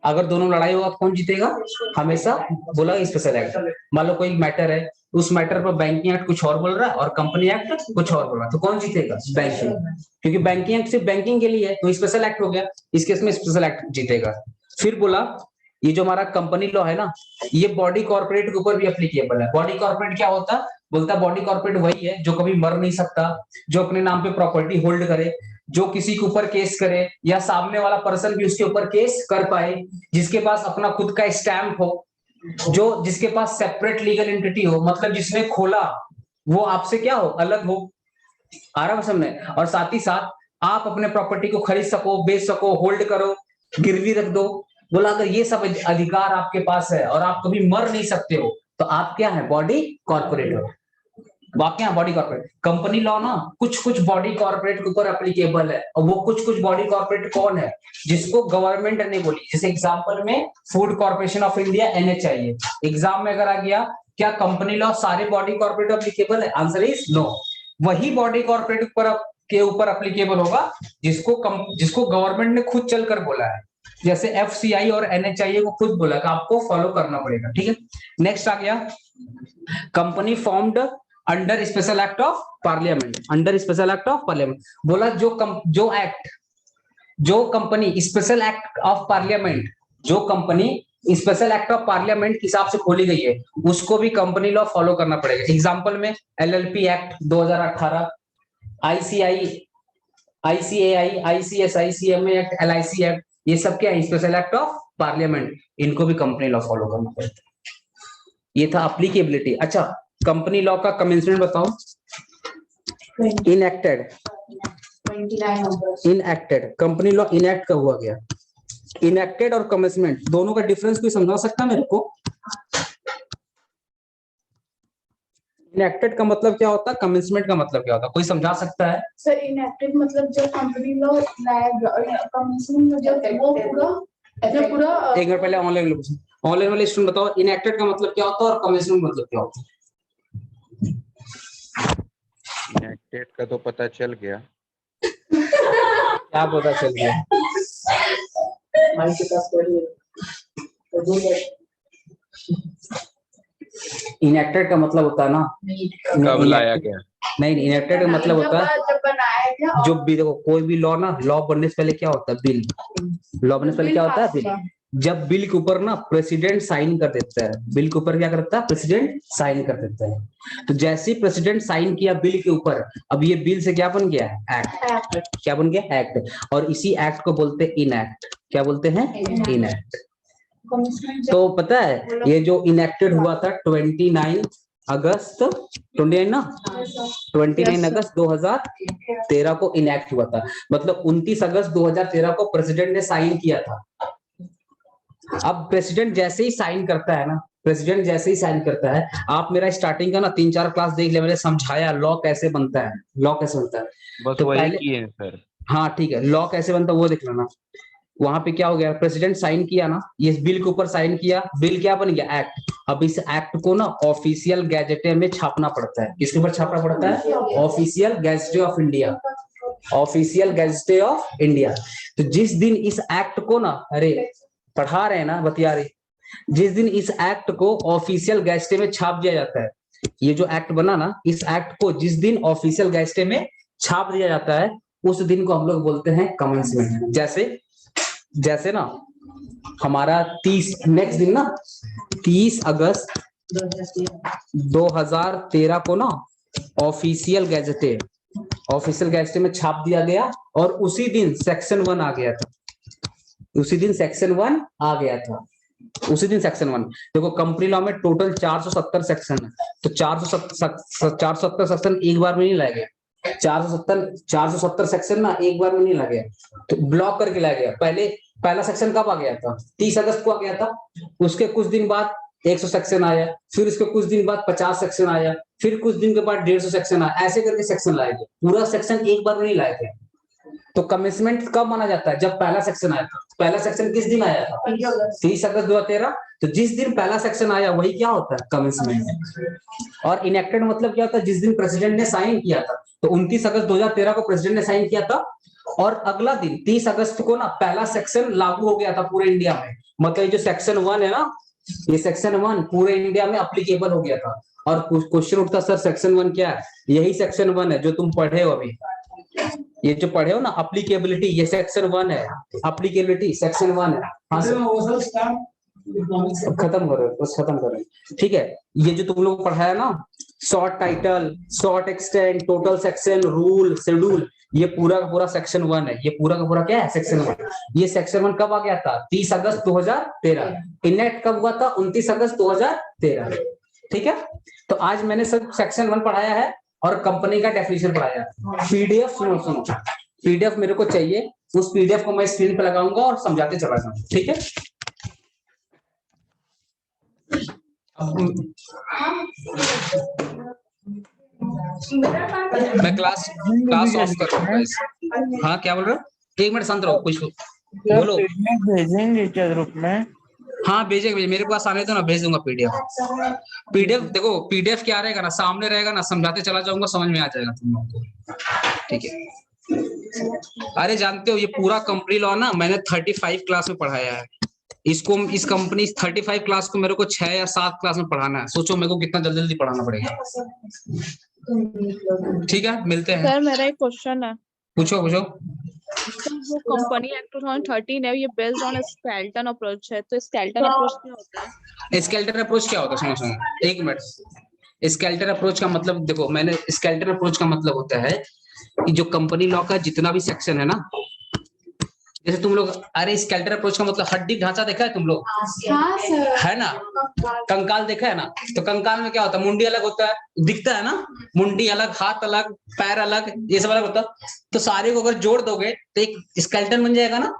Speaker 1: अगर दोनों लड़ाई होगा तो कौन जीतेगा? हमेशा बोला स्पेशल एक्ट। मान लो कोई मैटर है, उस मैटर पर बैंकिंग एक्ट कुछ और बोल रहा है और कंपनी एक्ट कुछ और बोल रहा है, तो कौन जीतेगा? बैंकिंग, क्योंकि बैंकिंग एक्ट सिर्फ बैंकिंग के लिए है, तो स्पेशल एक्ट हो गया, इस केस में स्पेशल एक्ट जीतेगा। फिर बोला ये जो हमारा कंपनी लॉ है ना, ये बॉडी कॉर्पोरेट के ऊपर भी एप्लीकेबल है। बॉडी कॉर्पोरेट क्या होता है? बोलता है बॉडी कॉर्पोरेट वही है जो कभी मर नहीं सकता, जो अपने नाम पे प्रॉपर्टी होल्ड करे, जो किसी के ऊपर केस करे या सामने वाला पर्सन भी उसके ऊपर केस कर पाए, जिसके पास अपना खुद का स्टैंप हो, जो जिसके पास सेपरेट लीगल एंटिटी हो, मतलब जिसने खोला वो आपसे क्या हो? अलग हो। आ रहा है समझ में? और साथ ही साथ आप अपने प्रॉपर्टी को खरीद सको, बेच सको, होल्ड करो, गिरवी रख दो। बोला अगर ये सब अधिकार आपके पास है और आप कभी मर नहीं सकते हो, तो आप क्या है? बॉडी कॉर्पोरेट हो। वाक्य बॉडी कॉर्पोरेट। कंपनी लॉ ना कुछ कुछ बॉडी कॉर्पोरेट के ऊपर एप्लीकेबल है, और वो कुछ कुछ बॉडी कॉर्पोरेट कौन है जिसको गवर्नमेंट ने बोली? जैसे एग्जांपल में food corporation of India NHIA. Exam में अगर आ गया क्या कंपनी लॉ सारे बॉडी कॉर्पोरेट एप्लीकेबल है? Answer is no. वही बॉडी कॉर्पोरेट के ऊपर एप्लीकेबल होगा जिसको गवर्नमेंट ने खुद चलकर बोला है, जैसे एफसीआई और एनएचआईए को खुद बोला कि आपको फॉलो करना पड़ेगा। ठीक है, नेक्स्ट आ गया company formed under special act of parliament. Under special act of parliament बोला जो company special act of parliament, जो company special act of parliament के हिसाब से खोली गई है, उसको भी कंपनी लॉ फॉलो करना पड़ेगा। एग्जांपल में LLP act 2018, ICAI, ICSI, CMA act, LIC act, ये सब क्या है? स्पेशल एक्ट ऑफ पार्लियामेंट, इनको भी कंपनी लॉ फॉलो करना पड़ता है। ये था अप्लीकेबिलिटी। अच्छा, कंपनी लॉ का कमेंसमेंट बताओ। Enacted, enacted, company law enact कब हुआ गया? इनएक्टेड और कमेंसमेंट दोनों का डिफरेंस कोई समझा सकता है मेरे को? इनएक्टेड का मतलब क्या होता है, कमेंसमेंट का मतलब क्या होता है, कोई समझा सकता है?
Speaker 2: सर इनएक्टेड मतलब जब कंपनी लॉ लाया गया, और कमीशन में जब वो पूरा
Speaker 1: एक मिनट पहले ऑनलाइन वाले स्टूडेंट बताओ इनएक्टेड का मतलब क्या होता है और कमेंसमेंट मतलब क्या होता है?
Speaker 6: इनएक्टेड का तो पता चल गया।
Speaker 1: क्या पता चल गया? इनएक्टेड का मतलब होता है ना,
Speaker 6: कब लाया गया?
Speaker 1: नहीं, इनएक्टेड का मतलब होता है
Speaker 2: जब बनाया गया।
Speaker 1: जो भी, देखो कोई भी लॉ ना, लॉ बनने से पहले क्या होता है? बिल। लॉ बनने से पहले क्या होता है? बिल। जब बिल के ऊपर ना प्रेसिडेंट साइन कर देता है, बिल के ऊपर क्या करता है? प्रेसिडेंट साइन कर देता है। तो जैसे ही प्रेसिडेंट साइन किया बिल के ऊपर, अब ये बिल से क्या बन गया? एक्ट। क्या बन गया? एक्ट। और इसी एक्ट को बोलते हैं इनएक्ट। क्या बोलते हैं? इनएक्ट। तो पता है ये जो इनएक्टेड हुआ था 29 अगस्त 29 ना 29 अगस्त 2013 को इनएक्ट हुआ था। मतलब 29 अगस्त 2013 को प्रेसिडेंट ने साइन किया था। अब प्रेसिडेंट जैसे ही साइन करता है ना, प्रेसिडेंट जैसे ही साइन करता है, आप मेरा स्टार्टिंग का ना 3-4 क्लास देख ले, मैंने समझाया लॉ कैसे बनता है, लॉ कैसे बनता है।
Speaker 6: बस
Speaker 1: तो
Speaker 6: वही
Speaker 1: पहले
Speaker 6: किए सर।
Speaker 1: हाँ ठीक है, लॉ कैसे बनता है वो देख लेना। वहां पे क्या हो गया? प्रेसिडेंट साइन किया ना, ये बिल के ऊपर साइन किया, बिल क्या बन गया? एक्ट। अब इस एक्ट को ना ऑफिशियल गैजेटे में छापना पड़ता है। किसके ऊपर छापना पड़ता है? Official gazette of India. Official gazette of India. तो जिस दिन इस एक्ट को ना, अरे पढ़ा रहे हैं ना, बतिया रहे, जिस दिन इस एक्ट को ऑफिशियल गैजेटे में छाप दिया जाता है, ये जो एक्ट बना ना, इस एक्ट को जिस दिन ऑफिशियल गैजेटे में छाप दिया जाता है, उस दिन को हम लोग बोलते हैं कमेंसमेंट। जैसे ना हमारा 30 नेक्स्ट दिन ना 30 अगस्त 2013 को ना ऑफिशियल गैजेटे में छाप दिया गया, और उसी दिन सेक्शन 1 आ गया था। उसी दिन सेक्शन 1 आ गया था। उसी दिन सेक्शन 1। देखो कंपनी लॉ में टोटल 470 सेक्शन है, तो 470 सेक्शन एक बार में नहीं लाया गया। 470 सेक्शन ना एक बार में नहीं लाया गया, तो ब्लॉक करके लाया गया। पहला सेक्शन कब आ गया था? 30 अगस्त को आ गया था। उसके कुछ दिन बाद 100 सेक्शन आया, फिर उसके कुछ दिन बाद 50 सेक्शन आया, फिर कुछ दिन के बाद 150 सेक्शन आया, ऐसे करके सेक्शन लाए थे। पूरा सेक्शन एक बार में नहीं लाए थे। तो कमिटमेंट कब माना जाता है? जब पहला सेक्शन आया था। पहला सेक्शन किस दिन आया था? 30 अगस्त 2013। तो जिस दिन पहला सेक्शन आया वही क्या होता है? कमिटमेंट। और इनेक्टेड मतलब क्या होता है? जिस दिन प्रेसिडेंट ने साइन किया था। तो 29 अगस्त 2013 को प्रेसिडेंट ने साइन किया था और अगला दिन 30 अगस्त को ना पहला सेक्शन लागू हो गया था पूरे इंडिया में। मतलब ये जो सेक्शन 1 है ना, ये सेक्शन 1 पूरे इंडिया में अप्लीकेबल हो गया था। और क्वेश्चन उठता सर सेक्शन 1 क्या है? यही सेक्शन 1 है जो तुम पढ़े हो अभी। ये जो पढ़े हो ना अप्लीकेबिलिटी, ये सेक्शन 1 है। अप्लीकेबिलिटी सेक्शन 1 है। हाँ सर खत्म करो, बस खत्म करो। ठीक है, ये जो तुम लोग पढ़ाया ना, short title, short extend, total section, rule, schedule, ये पूरा का पूरा सेक्शन 1 है। ये पूरा का पूरा क्या है? सेक्शन 1। ये सेक्शन 1 कब आ गया था? 30 अगस्त 2013। इनेक्ट कब हुआ था? 29 अगस्त 2013। ठीक है, तो आज मैंने सब सेक्शन 1 पढ़ाया है और कंपनी का डेफिनेशन पढ़ाया है। पीडीएफ सुनो, पीडीएफ मेरे को चाहिए। उस पीडीएफ को मैं स्क्रीन पे लगाऊंगा और समझाते चला जाऊंगा। ठीक है, मैं क्लास ऑफ कर रहा हूँ। हाँ क्या बोल रहे हो? 1 मिनट शांत रहो, कुछ बोलो।
Speaker 7: भेजेंगे क्या ग्रुप में?
Speaker 1: हाँ भेजेंगे, मेरे पास आने दो ना, भेज दूंगा पीडीएफ। देखो पीडीएफ क्या रहेगा ना, सामने रहेगा ना, समझाते चला जाऊंगा, समझ में आ जाएगा तुम लोगों को। ठीक है, अरे जानते हो ये पूरा कंपनी लॉ ना मैंने 35 क्लास में पढ़ाया है। इसको इस कंपनी 35 क्लास को मेरे को 6 या 7 क्लास में पढ़ाना है। सोचो मेरे को कितना जल्दी जल्दी पढ़ाना पड़ेगा। ठीक है, मिलते हैं।
Speaker 4: सर मेरा एक क्वेश्चन है।
Speaker 1: पूछो पूछो।
Speaker 4: तो जो कंपनी एक्ट 2013 है ये बेस्ड ऑन स्केलेटन अप्रोच है, तो स्केलेटन अप्रोच क्या होता है?
Speaker 1: स्केलेटन अप्रोच क्या होता है? सुनो 1 मिनट। स्केलेटन अप्रोच का मतलब देखो, मैंने स्केलेटन अप्रोच का मतलब होता है कि जो कंपनी लॉ का जितना भी सेक्शन है ना, जैसे तुम लोग, अरे स्केलेटन अप्रोच का मतलब हड्डी ढांचा देखा है तुम लोग?
Speaker 2: हाँ सर।
Speaker 1: है ना, कंकाल देखा है ना? तो कंकाल में क्या होता है? मुंडी अलग होता है, दिखता है ना, मुंडी अलग, हाथ अलग, पैर अलग, ये सब अलग होता है। तो सारे को अगर जोड़ दोगे तो एक स्केलेटन बन जाएगा ना।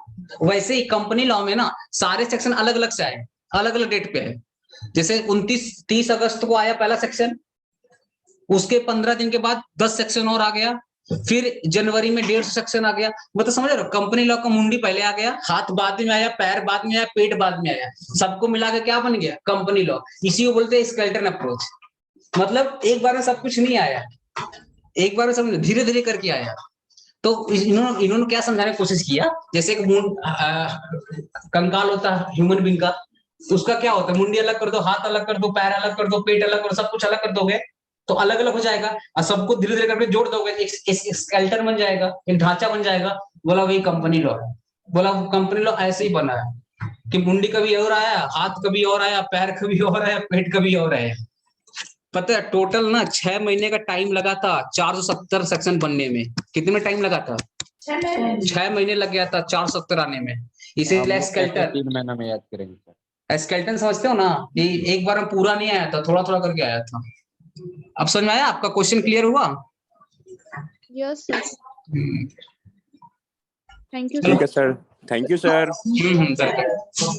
Speaker 1: वैसे ही कंपनी लॉ में ना सारे सेक्शन अलग अलग से आए, अलग अलग डेट पे है। जैसे 30 अगस्त को आया पहला सेक्शन, उसके 15 दिन के बाद 10 सेक्शन और आ गया, फिर जनवरी में 150 सेक्शन आ गया। मतलब समझ रहे हो, कंपनी लॉ का मुंडी पहले आ गया, हाथ बाद में आया, पैर बाद में आया, पेट बाद में आया, सबको मिला के क्या बन गया? Company law. इसी को बोलते हैं स्केलेटन अप्रोच। मतलब एक बार में सब कुछ नहीं आया, एक बार में सब धीरे धीरे करके आया। तो इन्होंने क्या समझाने की कोशिश किया, जैसे कंकाल होता है ह्यूमन बीइंग का, उसका क्या होता है? मुंडी अलग कर दो, हाथ अलग कर दो, पैर अलग कर दो, पेट अलग कर दो, सब कुछ अलग कर दोगे तो अलग अलग हो जाएगा। और सबको धीरे धीरे करके जोड़ दोगे, एक स्केलेटन बन जाएगा, एक ढांचा बन जाएगा। बोला वही कंपनी लॉ है। बोला कंपनी लॉ ऐसे ही बना है कि मुंडी कभी और आया, हाथ कभी और आया, पैर कभी और आया, पेट कभी और आया। पता है टोटल ना 6 महीने का टाइम लगा था 470 सेक्शन बनने में। कितने टाइम लगा था? 6 महीने लग गया था 470 आने में। इसीलिए स्केलेटन
Speaker 6: 3 महीना में याद करेंगे सर।
Speaker 1: स्केलेटन समझते हो ना, कि एक बार में पूरा नहीं आया था, थोड़ा थोड़ा करके आया था। अब समझ में आया? आपका क्वेश्चन क्लियर हुआ?
Speaker 4: यस सर, थैंक यू
Speaker 5: ठीक है sir, thank you sir.
Speaker 1: Sir